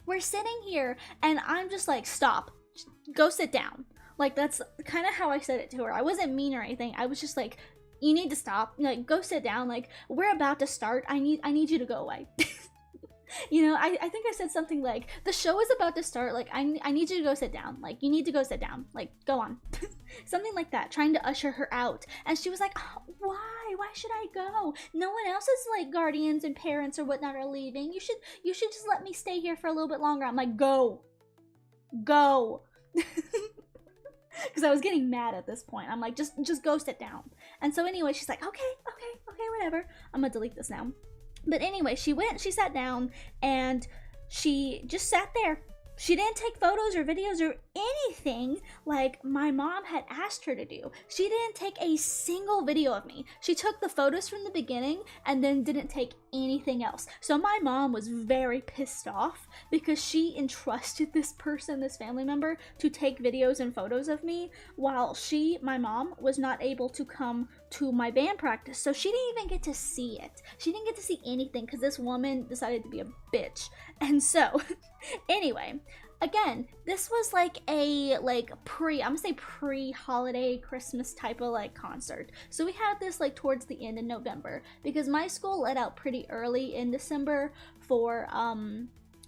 we're sitting here and I'm just like, stop, go sit down. Like, that's kind of how I said it to her. I wasn't mean or anything. I was just like, you need to stop, like, go sit down. Like, we're about to start. I need you to go away. You know, I think I said something like, the show is about to start, like, I need you to go sit down. Like, you need to go sit down. Like, go on. Something like that, trying to usher her out. And she was like, oh, why? Why should I go? No one else's, like, guardians and parents or whatnot are leaving. You should just let me stay here for a little bit longer. I'm like, go. Go. Because I was getting mad at this point. I'm like, just go sit down. And so anyway, she's like, okay, whatever. I'm gonna delete this now. But anyway, she sat down, and she just sat there. She didn't take photos or videos or anything like my mom had asked her to do. She didn't take a single video of me. She took the photos from the beginning and then didn't take anything else. So my mom was very pissed off because she entrusted this person, this family member, to take videos and photos of me while my mom, was not able to come to my band practice. So she didn't even get to see it. She didn't get to see anything because this woman decided to be a bitch. And so, anyway, again, this was like a I'm gonna say pre-holiday Christmas type of like concert. So we had this like towards the end of November because my school let out pretty early in December for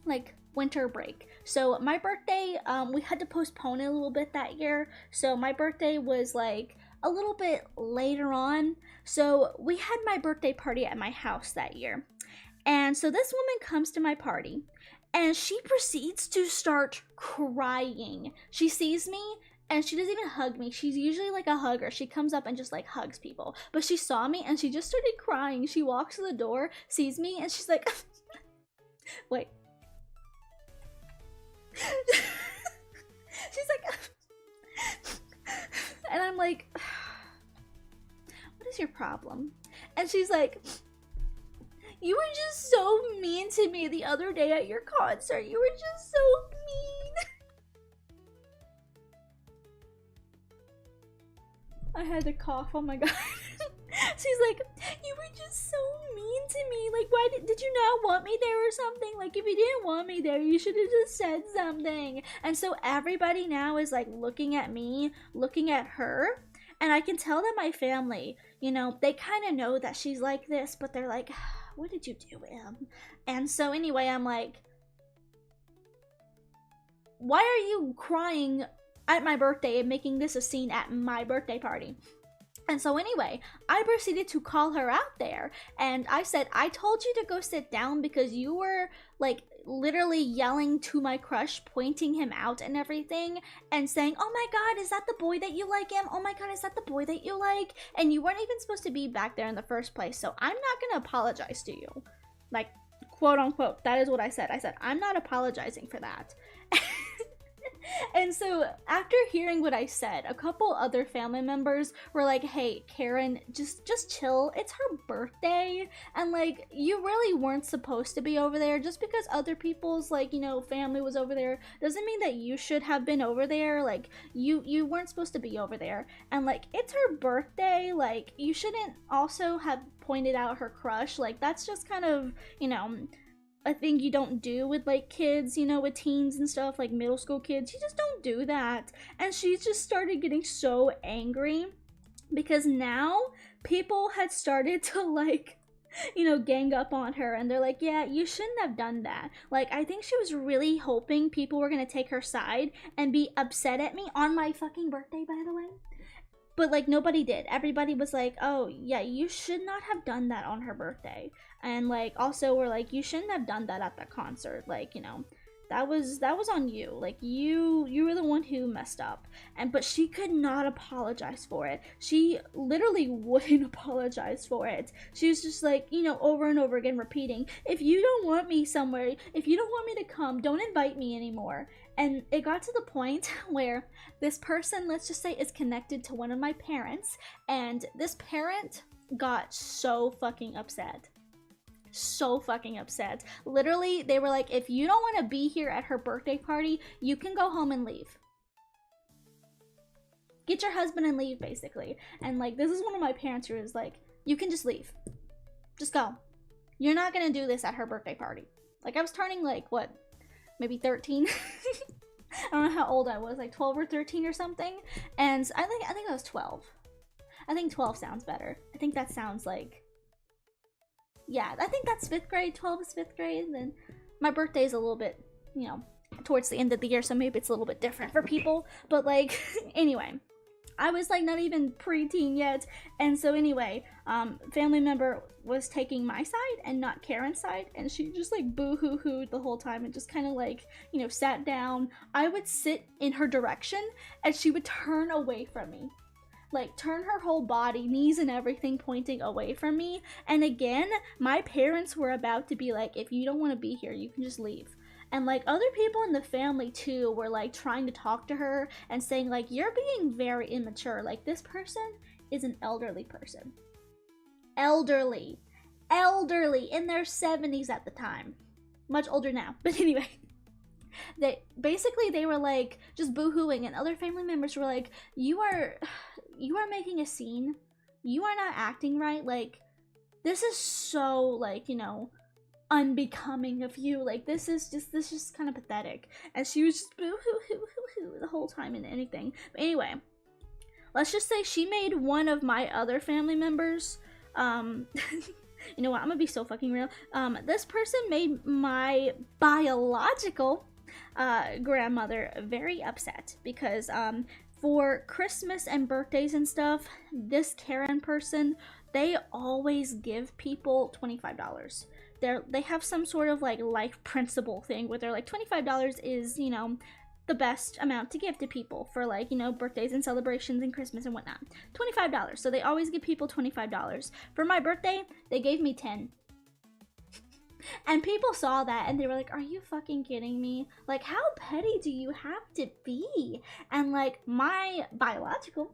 like winter break. So my birthday, we had to postpone it a little bit that year. So my birthday was like a little bit later on. So we had my birthday party at my house that year. And so this woman comes to my party and she proceeds to start crying. She sees me and she doesn't even hug me. She's usually like a hugger. She comes up and just like hugs people. But she saw me and she just started crying. She walks to the door, sees me, and she's like, wait. She's like, and I'm like, what is your problem? And she's like, you were just so mean to me the other day at your concert. You were just so mean. I had to cough, oh my god. She's like, you were just so mean to me. Like, why did you not want me there or something? Like, if you didn't want me there, you should have just said something. And so everybody now is like looking at me, looking at her. And I can tell that my family, you know, they kind of know that she's like this, but they're like, what did you do, Em? And so anyway, I'm like, why are you crying at my birthday and making this a scene at my birthday party? And so anyway, I proceeded to call her out there, and I said, I told you to go sit down because you were like literally yelling to my crush, pointing him out and everything, and saying, oh my god, is that the boy that you like, Em? Oh my god, is that the boy that you like? And you weren't even supposed to be back there in the first place, so I'm not gonna apologize to you. Like, quote unquote, that is what I said. I said, I'm not apologizing for that. And so after hearing what I said, a couple other family members were like, hey, Karen, just chill. It's her birthday. And like, you really weren't supposed to be over there. Just because other people's like, you know, family was over there doesn't mean that you should have been over there. Like, you weren't supposed to be over there. And like, it's her birthday. Like, you shouldn't also have pointed out her crush. Like, that's just kind of, you know, a thing you don't do with like kids, you know, with teens and stuff, like middle school kids. You just don't do that. And she just started getting so angry because now people had started to like, you know, gang up on her, and they're like, yeah, you shouldn't have done that. Like, I think she was really hoping people were gonna take her side and be upset at me on my fucking birthday, by the way. But like, nobody did. Everybody was like, oh yeah, you should not have done that on her birthday. And like, also we're like, you shouldn't have done that at the concert. Like, you know, that was on you. Like, you were the one who messed up. But she could not apologize for it. She literally wouldn't apologize for it. She was just like, you know, over and over again repeating, if you don't want me somewhere, if you don't want me to come, don't invite me anymore. And it got to the point where this person, let's just say, is connected to one of my parents, and this parent got so fucking upset. So fucking upset. Literally, they were like, if you don't want to be here at her birthday party, you can go home and leave. Get your husband and leave, basically. And like, this is one of my parents who was like, you can just leave. Just go. You're not gonna do this at her birthday party. Like, I was turning like, what, maybe 13? I don't know how old I was, like 12 or 13 or something. And I think I was 12. I think 12 sounds better. I think that sounds like, yeah, I think that's 5th grade. 12 is 5th grade. And then my birthday is a little bit, you know, towards the end of the year, so maybe it's a little bit different for people. But like, anyway, I was like not even preteen yet. And so anyway, family member was taking my side and not Karen's side, and she just like boo-hoo-hooed the whole time and just kind of like, you know, sat down. I would sit in her direction and she would turn away from me. Like, turn her whole body, knees and everything, pointing away from me. And again, my parents were about to be like, if you don't want to be here, you can just leave. And like, other people in the family too were like trying to talk to her and saying like, you're being very immature. Like, this person is an elderly person. Elderly. elderly, in their 70s at the time. Much older now, but anyway. They were like just boo-hooing, and other family members were like, you are making a scene. You are not acting right. Like, this is so, like, you know, unbecoming of you. Like, this is just kind of pathetic. And she was just boo-hoo-hoo-hoo-hoo the whole time and anything. But anyway, let's just say she made one of my other family members, you know what, I'm gonna be so fucking real. This person made my biological grandmother very upset because for Christmas and birthdays and stuff, this Karen person, they always give people $25. They have some sort of like life principle thing where they're like, $25 is, you know, the best amount to give to people for, like, you know, birthdays and celebrations and Christmas and whatnot. $25. So they always give people $25. For my birthday, they gave me 10. And people saw that and they were like, are you fucking kidding me? Like, how petty do you have to be? And like, my biological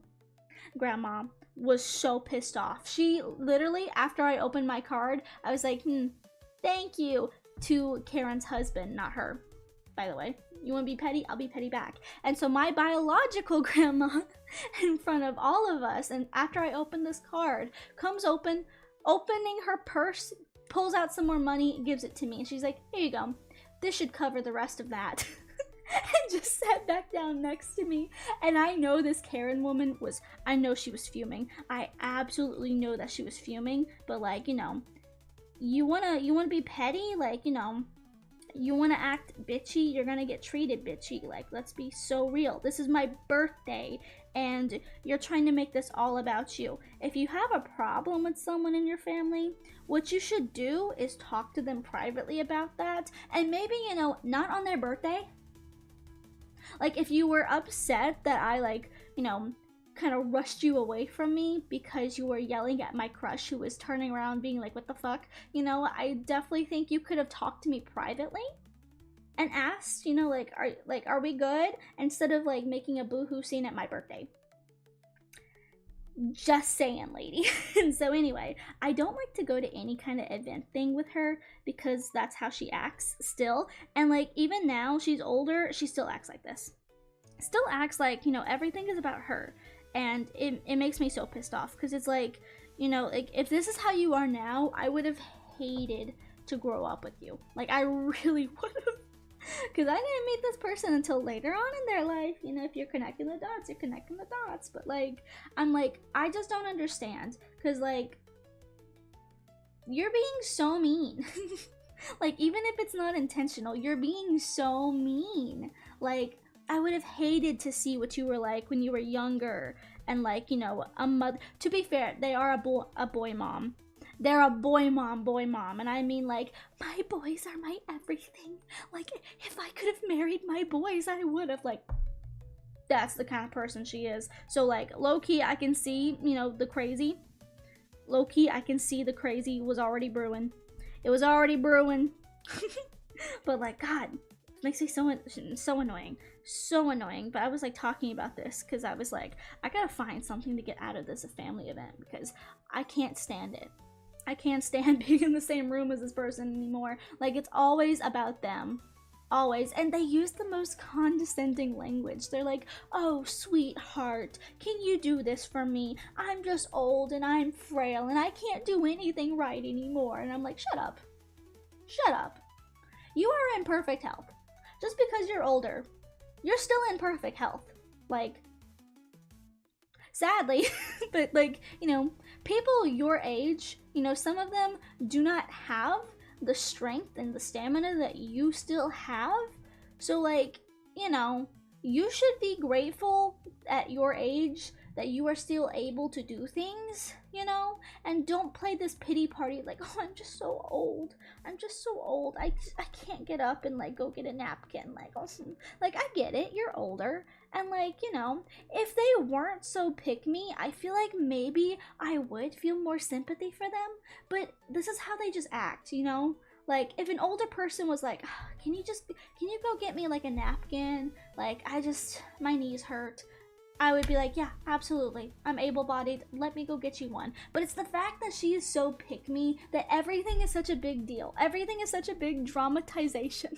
grandma was so pissed off. She literally, after I opened my card, I was like, thank you to Karen's husband, not her, by the way. You want to be petty? I'll be petty back. And so my biological grandma, in front of all of us, and after I opened this card, comes opening her purse, pulls out some more money, gives it to me, and she's like, here you go. This should cover the rest of that. And just sat back down next to me. And I know this Karen woman was, I know she was fuming. I absolutely know that she was fuming. But like, you know, you wanna be petty? Like, you know, you want to act bitchy, you're gonna get treated bitchy. Like, let's be so real. This is my birthday, and you're trying to make this all about you. If you have a problem with someone in your family, what you should do is talk to them privately about that, and maybe, you know, not on their birthday. Like, if you were upset that I, like, you know, kind of rushed you away from me because you were yelling at my crush who was turning around being like, what the fuck? You know, I definitely think you could have talked to me privately and asked, you know, like, are we good? Instead of like making a boohoo scene at my birthday. Just saying, lady. And so anyway, I don't like to go to any kind of event thing with her because that's how she acts still. And like, even now she's older, she still acts like this. Still acts like, you know, everything is about her. And it makes me so pissed off because it's like, you know, like, if this is how you are now, I would have hated to grow up with you. Like, I really would have. Because I didn't meet this person until later on in their life. You know, if you're connecting the dots, you're connecting the dots. But like, I'm like, I just don't understand. Because like, you're being so mean. Like, even if it's not intentional, you're being so mean. Like, I would have hated to see what you were like when you were younger and like, you know, a mother. To be fair, they are a boy mom. They're a boy mom. And I mean, like, my boys are my everything. Like, if I could have married my boys, I would have. Like, that's the kind of person she is. So like, low-key, I can see, you know, the crazy. Low-key, I can see the crazy was already brewing. It was already brewing. But like, God, it makes me so annoying. So annoying. But I was like talking about this because I was like, I gotta find something to get out of this family event because I can't stand it. I can't stand being in the same room as this person anymore. Like, it's always about them. Always. And they use the most condescending language. They're like, oh, sweetheart, can you do this for me? I'm just old and I'm frail and I can't do anything right anymore. And I'm like, shut up. Shut up. You are in perfect health. Just because you're older, you're still in perfect health. Like, sadly, but like, you know, people your age, you know, some of them do not have the strength and the stamina that you still have. So like, you know, you should be grateful at your age that you are still able to do things, you know, and don't play this pity party like, oh, I'm just so old. I'm just so old. I can't get up and like go get a napkin. Like, oh, like, I get it. You're older. And like, you know, if they weren't so pick me, I feel like maybe I would feel more sympathy for them. But this is how they just act, you know? Like, if an older person was like, can you go get me like a napkin? Like, my knees hurt. I would be like, yeah, absolutely. I'm able-bodied. Let me go get you one. But it's the fact that she is so pick-me that everything is such a big deal. Everything is such a big dramatization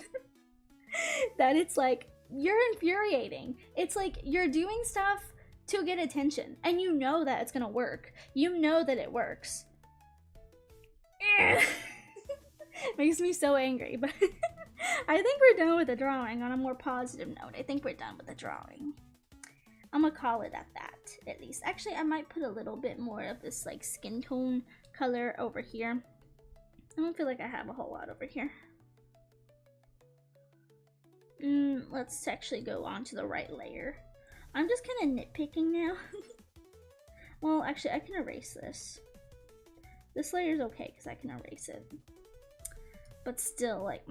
that it's like, you're infuriating. It's like you're doing stuff to get attention, and you know that it's gonna work. You know that it works. Makes me so angry, but I think we're done with the drawing on a more positive note. I think we're done with the drawing. I'm gonna call it at that, at least. Actually, I might put a little bit more of this like skin tone color over here. I don't feel like I have a whole lot over here. Let's actually go on to the right layer. I'm just kind of nitpicking now. Well, actually, I can erase this. This layer is okay because I can erase it. But still, like,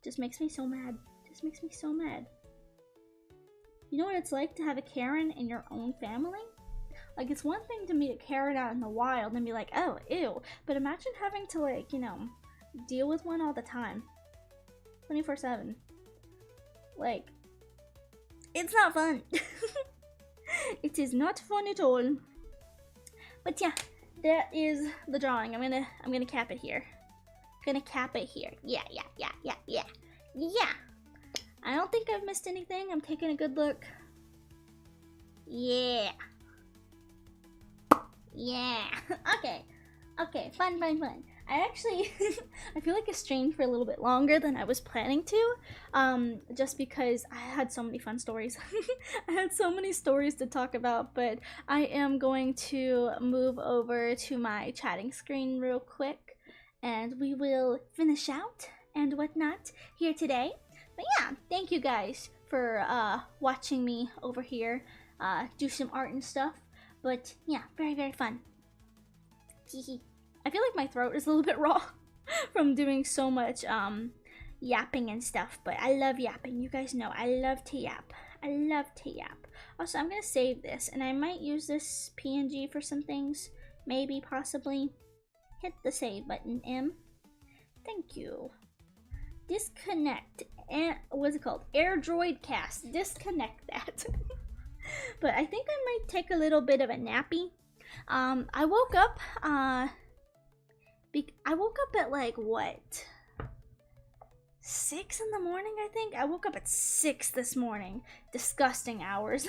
just makes me so mad. Just makes me so mad. You know what it's like to have a Karen in your own family? Like, it's one thing to meet a Karen out in the wild and be like, oh, ew. But imagine having to, like, you know, deal with one all the time. 24/7. Like, it's not fun. It is not fun at all. But yeah, that is the drawing. I'm gonna cap it here. Gonna cap it here. Yeah. I don't think I've missed anything. I'm taking a good look. Yeah. Okay, fun. I actually, I feel like I streamed for a little bit longer than I was planning to, just because I had so many fun stories. I had so many stories to talk about, but I am going to move over to my chatting screen real quick, and we will finish out and whatnot here today. But yeah, thank you guys for watching me over here do some art and stuff. But yeah, very fun. I feel like my throat is a little bit raw from doing so much yapping and stuff, but I love yapping. You guys know I love to yap. Also, I'm gonna save this, and I might use this PNG for some things. Maybe, possibly. Hit the save button, M. Thank you. Disconnect. And what's it called? AirDroid cast. Disconnect that. But I think I might take a little bit of a nappy. I woke up at like what, 6 in the morning, I think. I woke up at 6 this morning. Disgusting hours.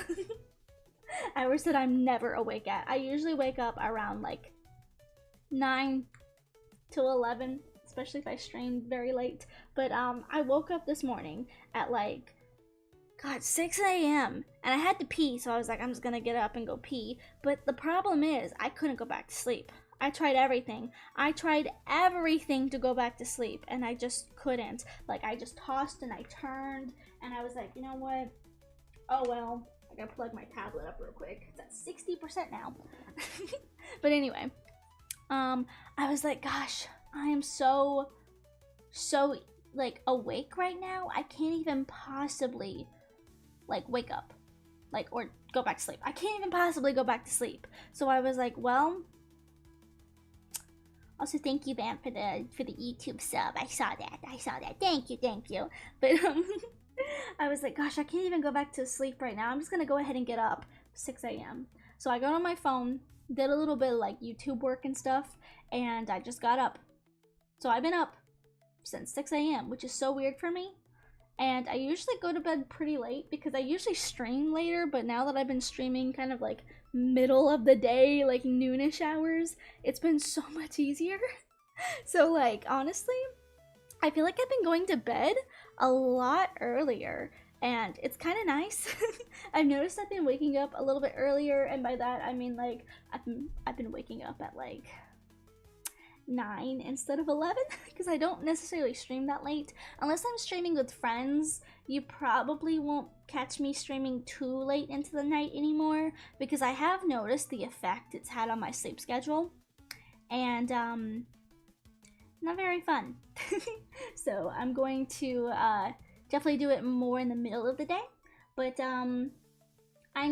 Hours that I'm never awake at. I usually wake up around like 9 to 11, especially if I stream very late. But I woke up this morning at like, God, 6 a.m. and I had to pee, so I was like, I'm just gonna get up and go pee. But the problem is, I couldn't go back to sleep. I tried everything. I tried everything to go back to sleep, and I just couldn't. Like, I just tossed and I turned, and I was like, you know what? Oh well, I gotta plug my tablet up real quick. It's at 60% now. But anyway, I was like, gosh, I am so like awake right now. I can't even possibly like wake up, like, or go back to sleep. I can't even possibly go back to sleep. So I was like, well, also thank you, Bam, for the YouTube sub. I saw that. Thank you. But I was like, gosh, I can't even go back to sleep right now. I'm just gonna go ahead and get up. 6 a.m. So I got on my phone, did a little bit of like YouTube work and stuff, and I just got up. So I've been up since 6 a.m., which is so weird for me. And I usually go to bed pretty late because I usually stream later, but now that I've been streaming kind of like middle of the day, like noonish hours, it's been so much easier. So like, honestly, I feel like I've been going to bed a lot earlier, and it's kind of nice. I've noticed I've been waking up a little bit earlier, and by that I mean like I've been waking up at like 9 instead of 11 because I don't necessarily stream that late unless I'm streaming with friends. You probably won't catch me streaming too late into the night anymore because I have noticed the effect it's had on my sleep schedule, and not very fun. So I'm going to definitely do it more in the middle of the day, but I'm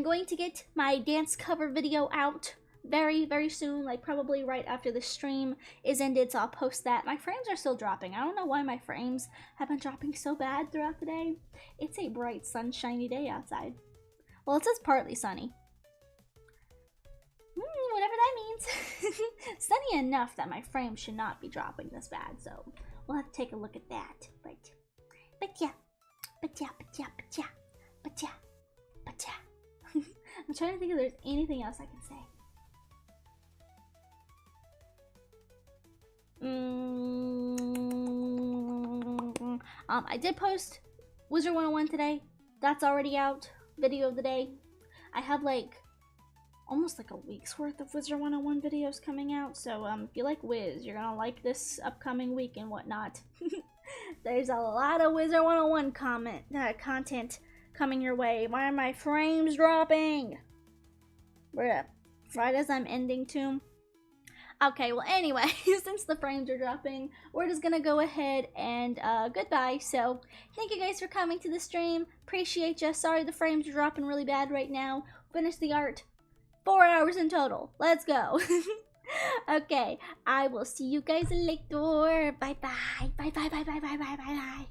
going to get my dance cover video out very soon, like probably right after the stream is ended, so I'll post that. My frames are still dropping. I don't know why my frames have been dropping so bad throughout the day. It's a bright, sunshiny day outside. Well, it says partly sunny. Whatever that means. Sunny enough that my frame should not be dropping this bad, so we'll have to take a look at that. But yeah. I'm trying to think if there's anything else I can say. I did post Wizard 101 today. That's already out. Video of the day. I have like almost like a week's worth of Wizard 101 videos coming out. So if you like Wiz, you're gonna like this upcoming week and whatnot. There's a lot of Wizard 101 content coming your way. Why are my frames dropping? Bruh. Right as I'm ending to. Okay, well anyway, since the frames are dropping, we're just gonna go ahead and goodbye. So thank you guys for coming to the stream. Appreciate ya. Sorry the frames are dropping really bad right now. Finish the art. 4 hours in total. Let's go. Okay, I will see you guys later. Bye bye. Bye bye bye bye bye bye bye bye.